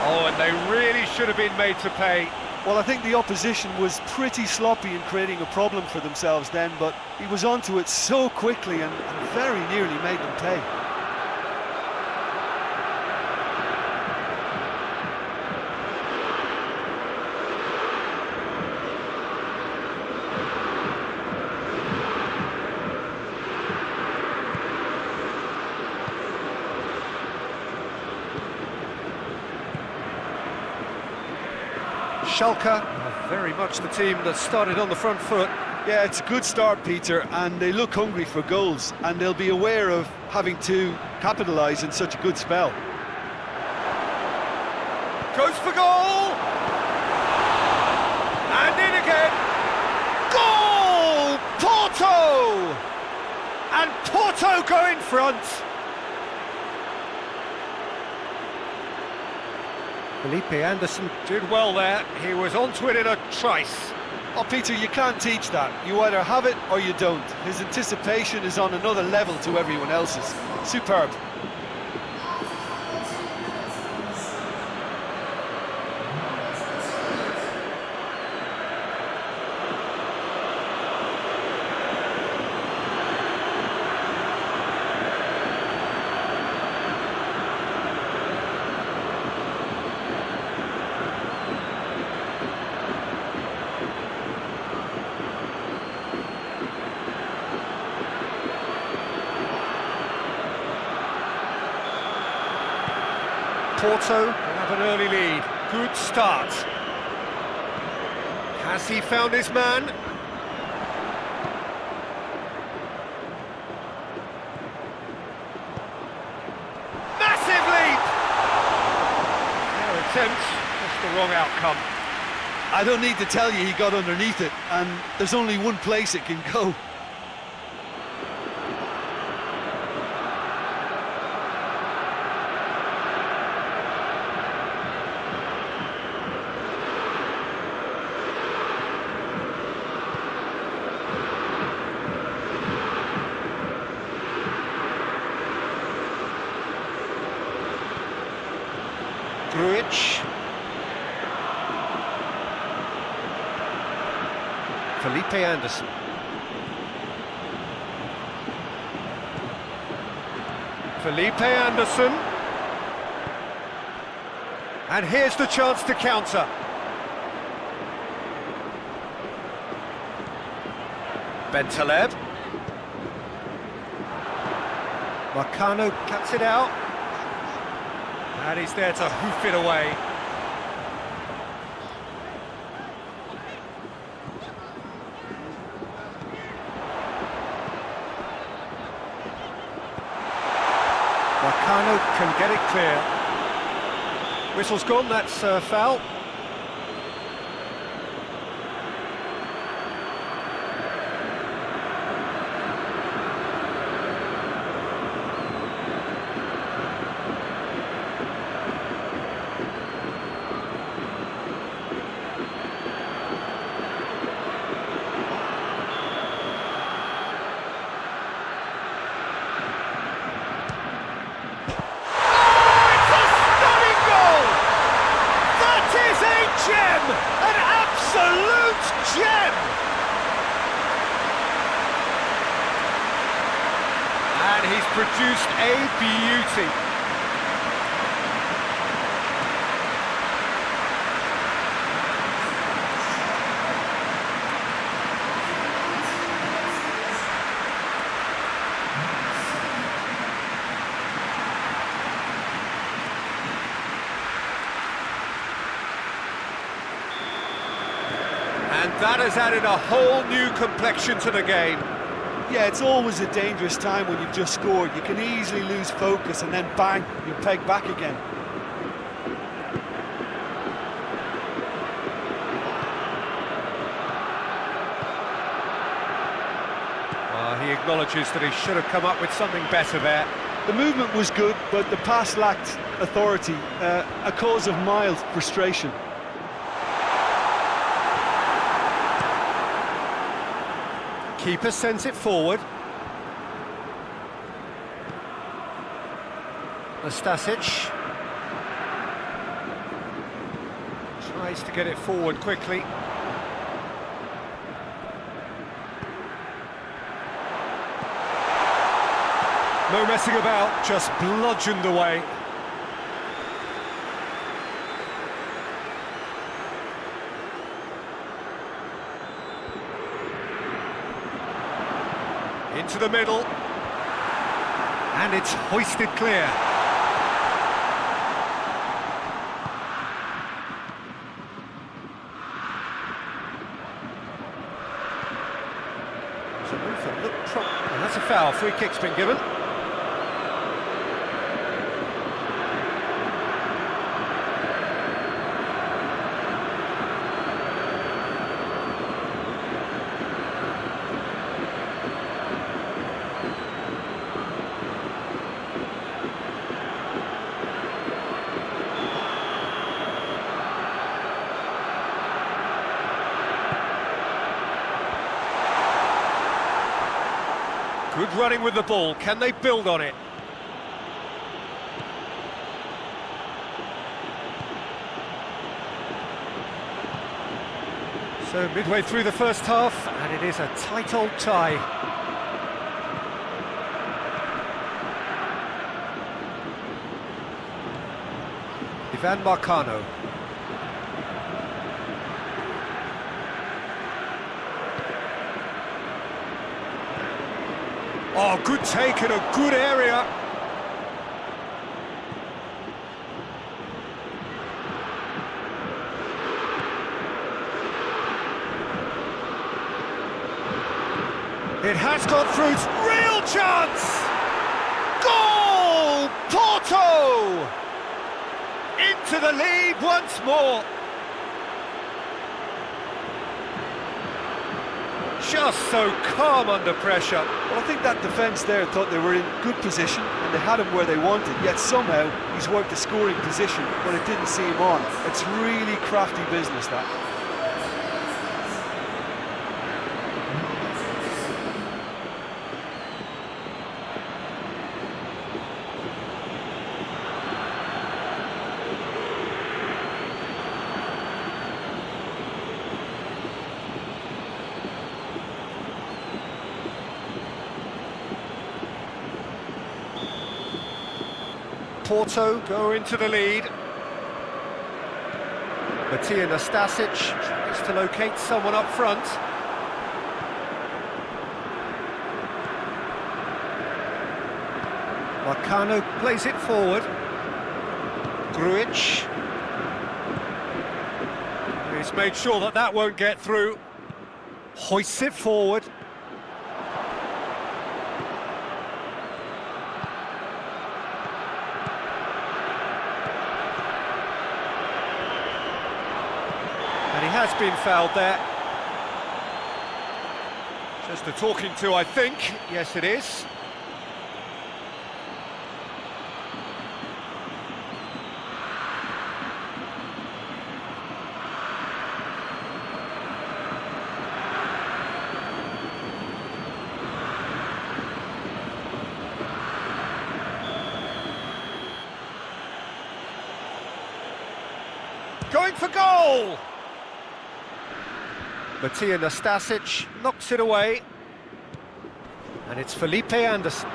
Oh, and they really should have been made to pay. Well, I think the opposition was pretty sloppy in creating a problem for themselves then, but he was onto it so quickly and very nearly made them pay. Schalke are very much the team that started on the front foot. Yeah, it's a good start, Peter, and they look hungry for goals, and they'll be aware of having to capitalise in such a good spell. Goes for goal! And in again! Goal! Porto! And Porto go in front! Felipe Anderson did well there. He was onto it in a trice. Oh, Peter, you can't teach that. You either have it or you don't. His anticipation is on another level to everyone else's. Superb. Porto have an early lead. Good start. Has he found his man? Massive leap! Their attempt, just the wrong outcome. I don't need to tell you he got underneath it, and there's only one place it can go. Grujic. Felipe Anderson. Felipe Anderson. And here's the chance to counter. Bentaleb. Marcano cuts it out. And he's there to hoof it away. Marcano can get it clear. Whistle's gone, that's a foul. An absolute gem! And he's produced a beauty. And that has added a whole new complexion to the game. Yeah, it's always a dangerous time when you've just scored. You can easily lose focus and then bang, you're pegged back again. He acknowledges that he should have come up with something better there. The movement was good, but the pass lacked authority, a cause of mild frustration. Keeper sends it forward. Nastasic tries to get it forward quickly. No messing about, just bludgeoned away. Into the middle, and it's hoisted clear. And that's a foul. Free kick's been given. Good running with the ball. Can they build on it? So midway through the first half, and it is a tight old tie. Ivan Marcano. Oh, good take in a good area. It has gone through. Real chance! Goal! Porto! Into the lead once more. Just so calm under pressure. Well, I think that defence there thought they were in good position and they had him where they wanted, yet somehow he's worked a scoring position when it didn't see him on. It's really crafty business, that. Porto go into the lead. Matija Nastasic tries to locate someone up front. Marcano plays it forward. Grujic. He's made sure that that won't get through. Hoists it forward. And he has been fouled there. Just a talking to, I think. Yes, it is. Going for goal! Matija Nastasic knocks it away. And it's Felipe Anderson.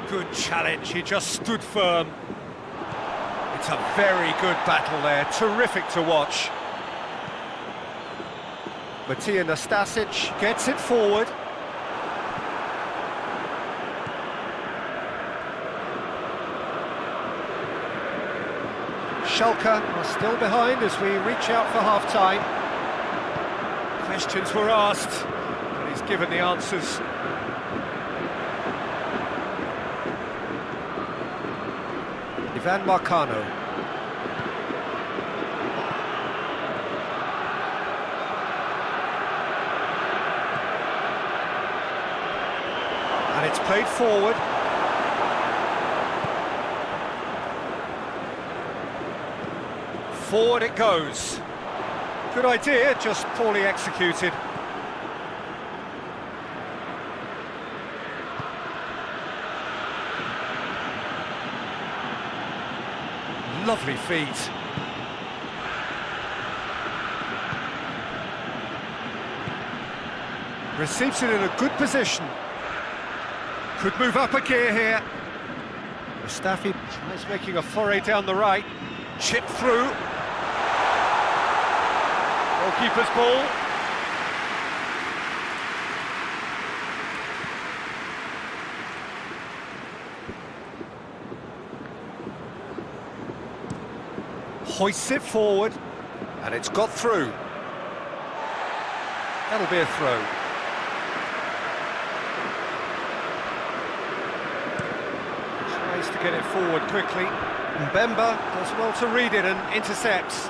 Good challenge, he just stood firm. It's a very good battle there, terrific to watch. Matija Nastasic gets it forward. Schalke are still behind as we reach out for half-time. Questions were asked, but he's given the answers. Ivan Marcano. And it's played forward. Forward it goes. Good idea, just poorly executed. Lovely feet. Receives it in a good position. Could move up a gear here. Mustafi tries making a foray down the right. Chip through. Goalkeeper's ball. Hoists it forward, and it's got through. That'll be a throw. Tries to get it forward quickly. Mbemba does well to read it and intercepts.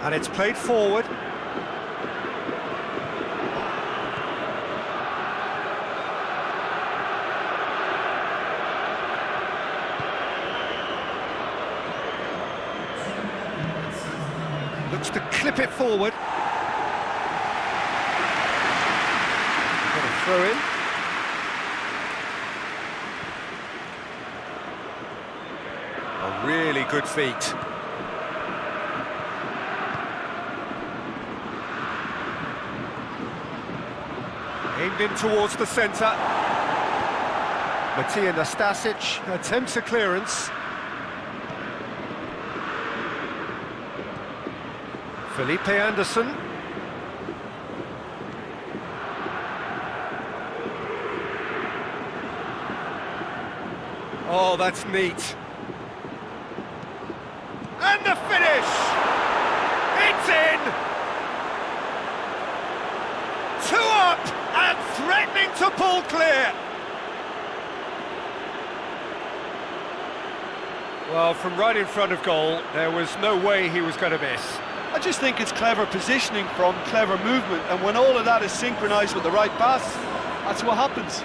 And it's played forward. Looks to clip it forward. Got a throw in. A really good feat. Aimed in towards the centre. Matija Nastasic attempts a clearance. Felipe Anderson. Oh, that's neat. And the finish! It's in! 2 up and threatening to pull clear. Well, from right in front of goal, there was no way he was going to miss. I just think it's clever positioning from clever movement, and when all of that is synchronised with the right pass, that's what happens.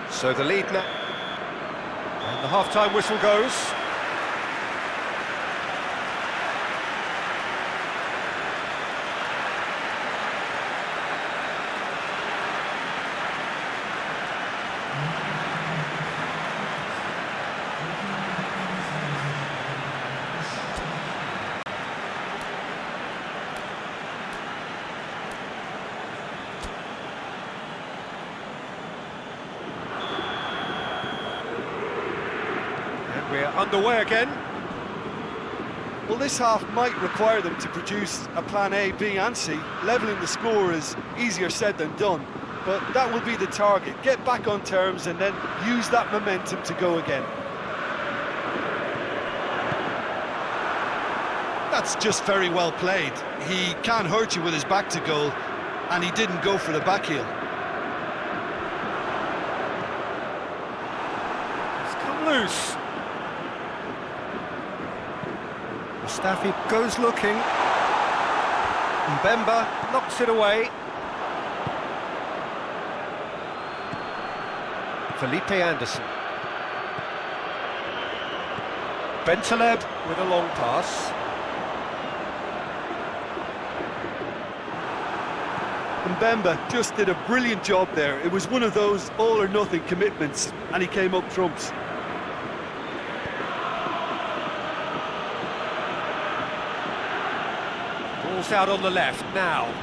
So the lead now, and the half-time whistle goes. We're underway again. Well, this half might require them to produce a plan A, B and C. Levelling the score is easier said than done, but that will be the target. Get back on terms and then use that momentum to go again. That's just very well played. He can't hurt you with his back to goal, and he didn't go for the back heel. It's come loose. Mustafi goes looking. Mbemba knocks it away. Felipe Anderson. Bentaleb with a long pass. Mbemba just did a brilliant job there. It was one of those all-or-nothing commitments, and he came up trumps. Ball's out on the left now.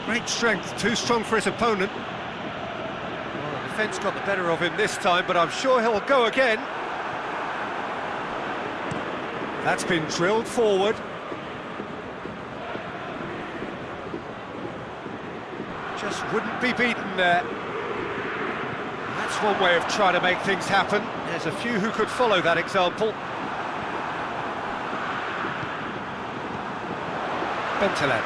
Great strength, too strong for his opponent. Well, the defence got the better of him this time, but I'm sure he'll go again. That's been drilled forward. Just wouldn't be beaten there. That's one way of trying to make things happen. There's a few who could follow that example. Bentaleb.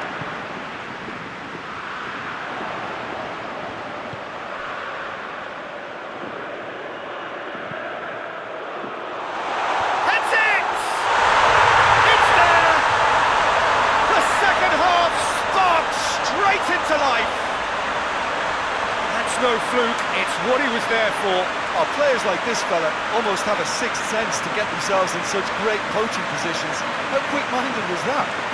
That's it! It's there! The second half sparks straight into life. That's no fluke, it's what he was there for. Oh, players like this fella almost have a sixth sense to get themselves in such great coaching positions. How quick-minded was that?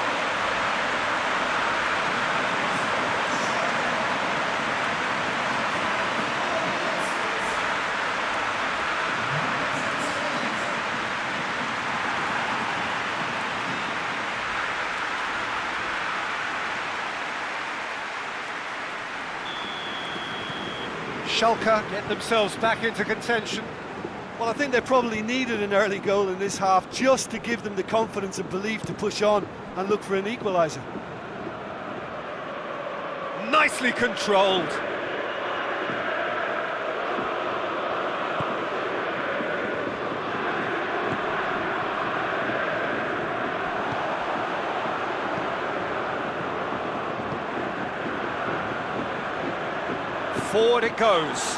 Schalke get themselves back into contention. Well, I think they probably needed an early goal in this half just to give them the confidence and belief to push on and look for an equaliser. Nicely controlled. Forward it goes.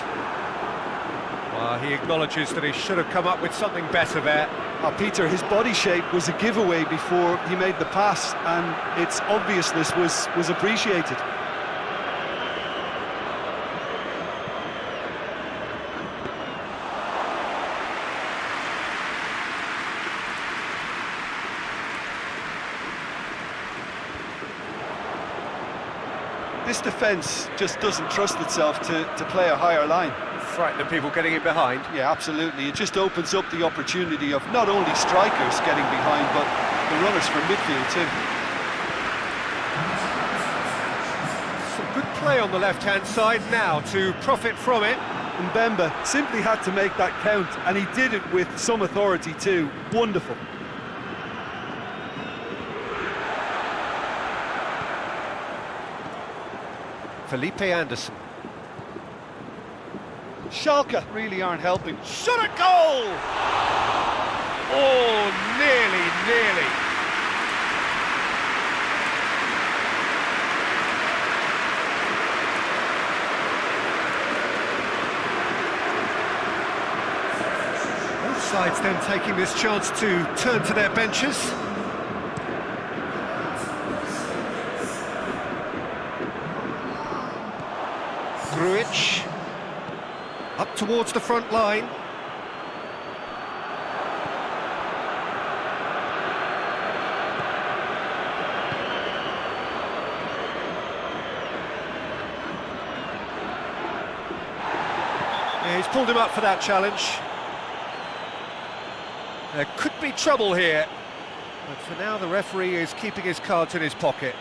Well, he acknowledges that he should have come up with something better there. Peter, his body shape was a giveaway before he made the pass, and its obviousness was appreciated. This defence just doesn't trust itself to play a higher line. Frighten the people getting in behind. Yeah, absolutely. It just opens up the opportunity of not only strikers getting behind, but the runners from midfield too. play on the left-hand side now to profit from it. Mbemba simply had to make that count, and he did it with some authority too. Wonderful. Felipe Anderson. Schalke really aren't helping. Shot at goal! Oh, nearly. Both sides then taking this chance to turn to their benches. Grujic. Up towards the front line. Yeah, he's pulled him up for that challenge. There could be trouble here, but for now the referee is keeping his cards in his pocket.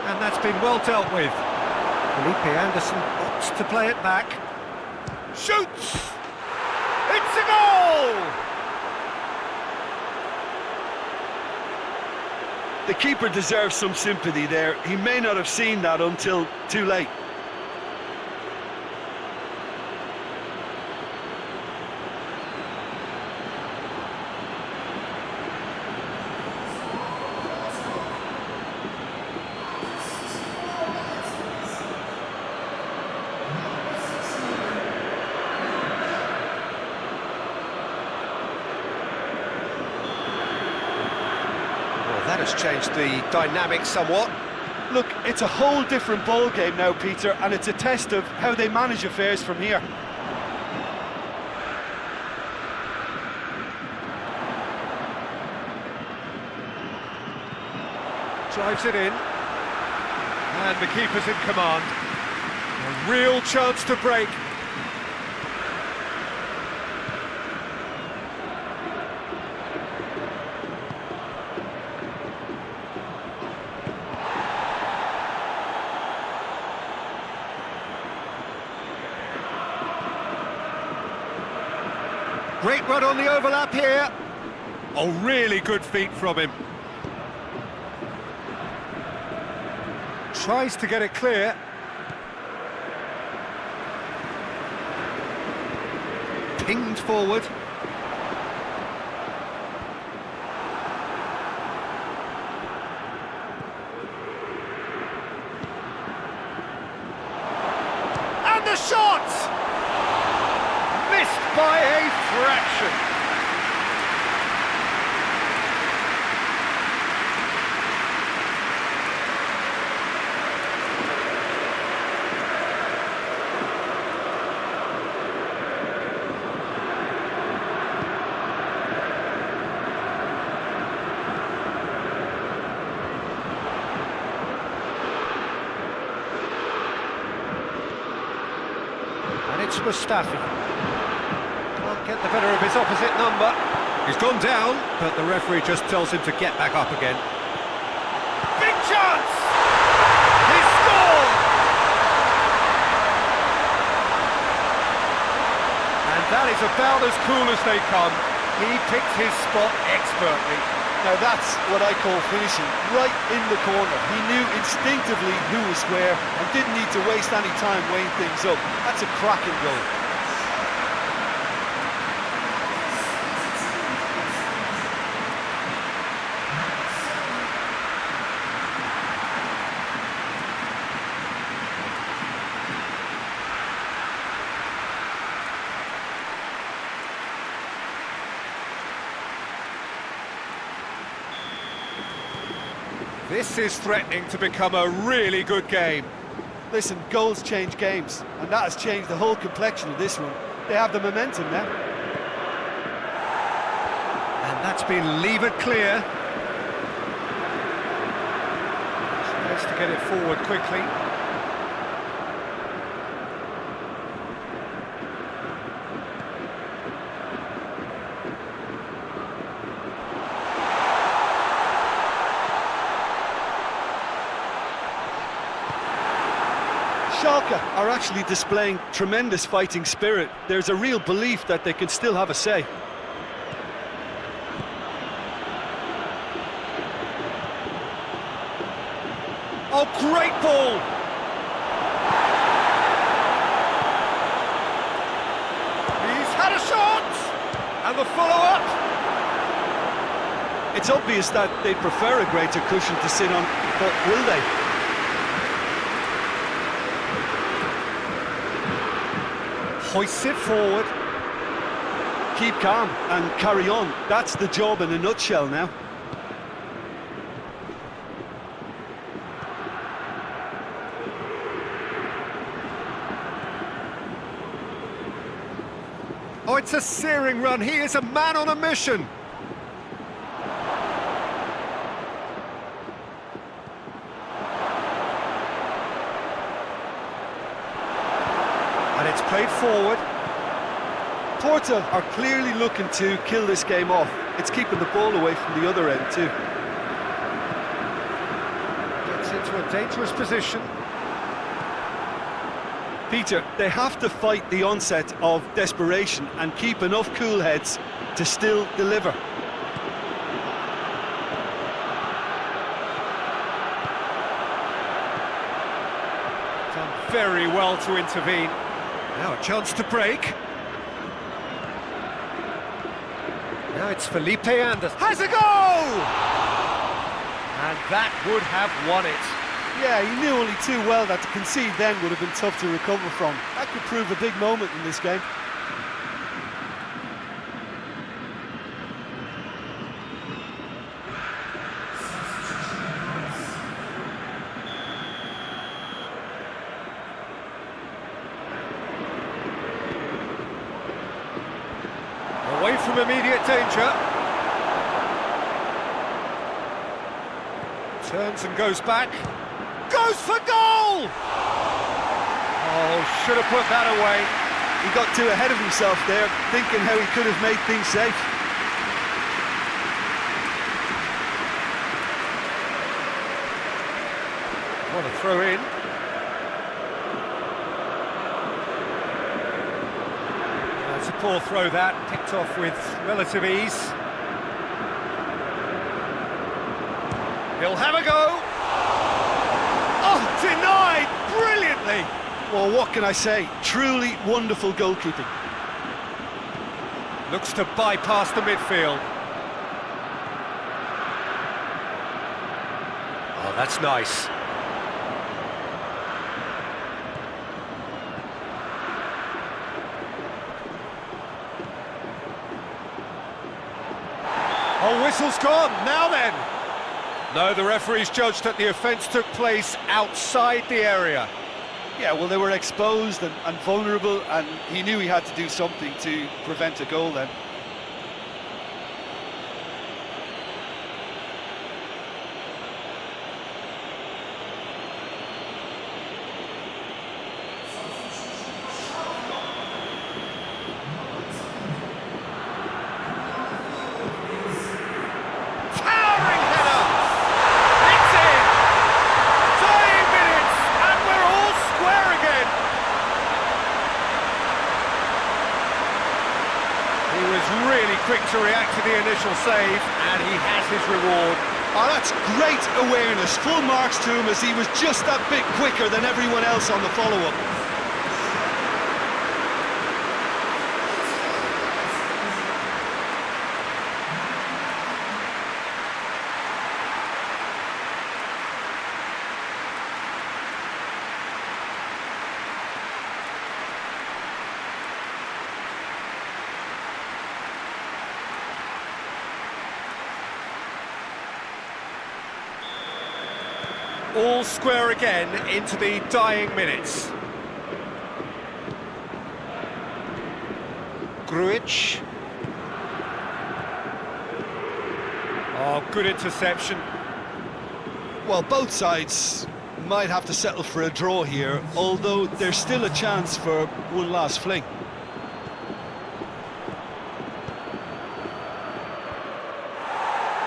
And that's been well dealt with. Felipe Anderson opts to play it back. Shoots! It's a goal! The keeper deserves some sympathy there. He may not have seen that until too late. That has changed the dynamic somewhat. Look, it's a whole different ball game now, Peter, and it's a test of how they manage affairs from here. Drives it in. And the keeper's in command. A real chance to break. Great run on the overlap here. Oh, really good feet from him. Tries to get it clear. Pinged forward. And the shot! Missed by a fraction. And it's Mustafi. Can't get the better of his opposite number. He's gone down, but the referee just tells him to get back up again. Big chance! He scored! And that is about as cool as they come. He picked his spot expertly. Now that's what I call finishing, right in the corner. He knew instinctively who was square and didn't need to waste any time weighing things up. That's a cracking goal. This is threatening to become a really good game. Listen, goals change games, and that has changed the whole complexion of this one. They have the momentum now. And that's been levered clear. Needs to get it forward quickly. Schalke are actually displaying tremendous fighting spirit. There's a real belief that they can still have a say. Oh, great ball! He's had a shot! And the follow-up! It's obvious that they'd prefer a greater cushion to sit on, but will they? Hoists it forward. Keep calm and carry on. That's the job in a nutshell now. Oh, it's a searing run. He is a man on a mission. And it's played forward. Porto are clearly looking to kill this game off. It's keeping the ball away from the other end too. Gets into a dangerous position. Peter, they have to fight the onset of desperation and keep enough cool heads to still deliver. Done very well to intervene. Now a chance to break. Now it's Felipe Anderson. Has a goal! And that would have won it. Yeah, he knew only too well that to concede then would have been tough to recover from. That could prove a big moment in this game. Away from immediate danger. Turns and goes back. Goes for goal! Oh, should have put that away. He got too ahead of himself there, thinking how he could have made things safe. What a throw in. That's a poor throw that, picked off with relative ease. He'll have a go. Oh, denied brilliantly. Well, what can I say? Truly wonderful goalkeeping. Looks to bypass the midfield. Oh, that's nice. Oh, whistle's gone. Now then. No, the referee's judged that the offence took place outside the area. Yeah, well, they were exposed and vulnerable, and he knew he had to do something to prevent a goal then. Quick to react to the initial save, and he has his reward. Oh, that's great awareness. Full marks to him as he was just that bit quicker than everyone else on the follow-up. All square again into the dying minutes. Grujic. Oh, good interception. Well, both sides Might have to settle for a draw here, although there's still a chance for one last fling.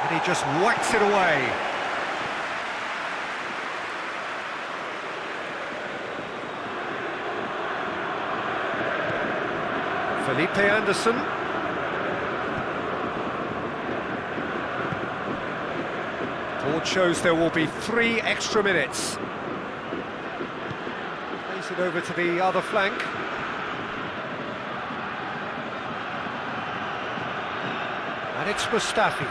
And he just whacks it away. Felipe Anderson. Board shows there will be 3 extra minutes. Plays it over to the other flank. And it's Mustafi.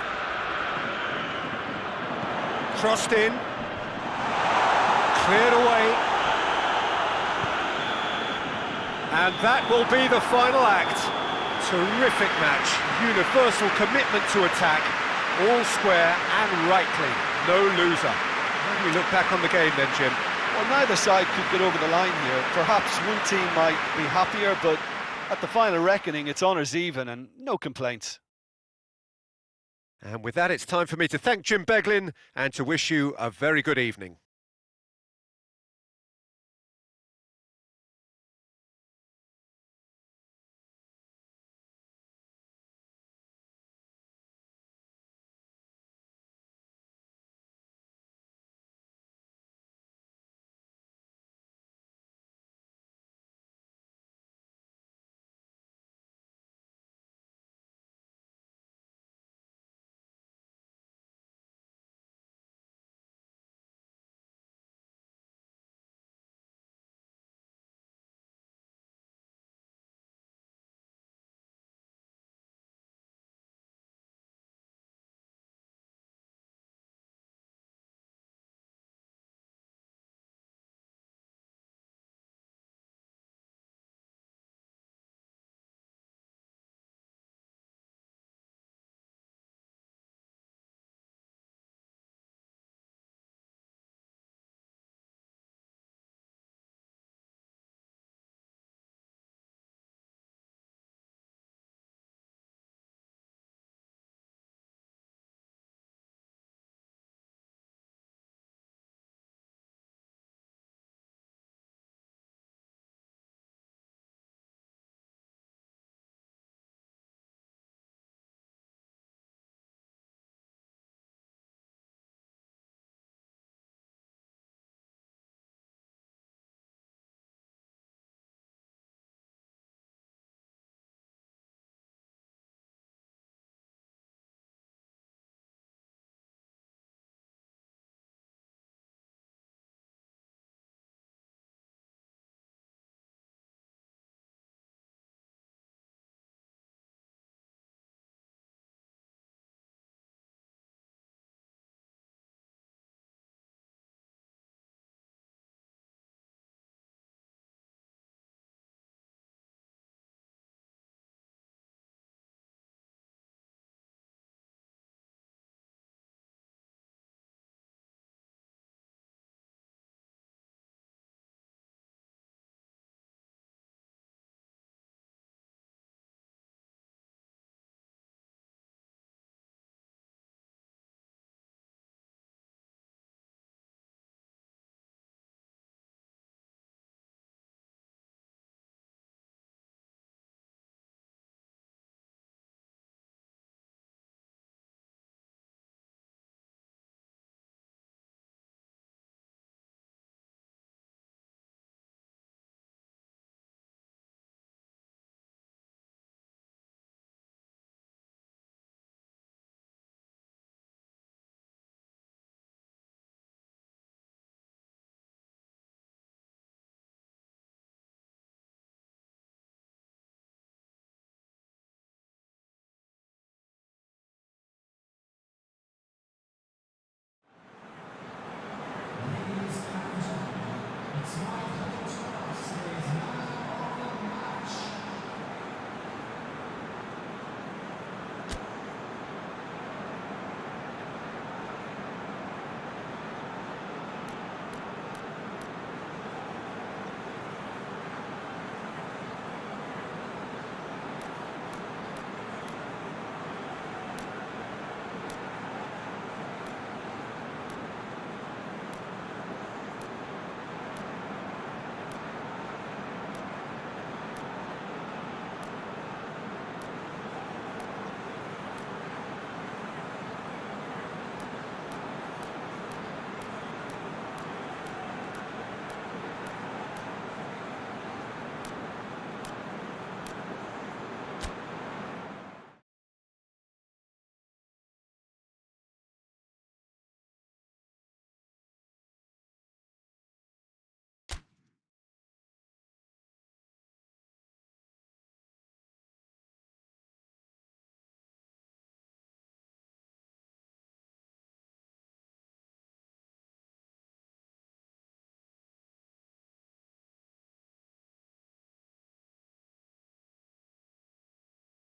Crossed in. Cleared away. And that will be the final act. Terrific match. Universal commitment to attack. All square and right clean. No loser. How do we look back on the game then, Jim? Well, neither side could get over the line here. Perhaps one team might be happier, but at the final reckoning, it's honours even and no complaints. And with that, it's time for me to thank Jim Beglin and to wish you a very good evening.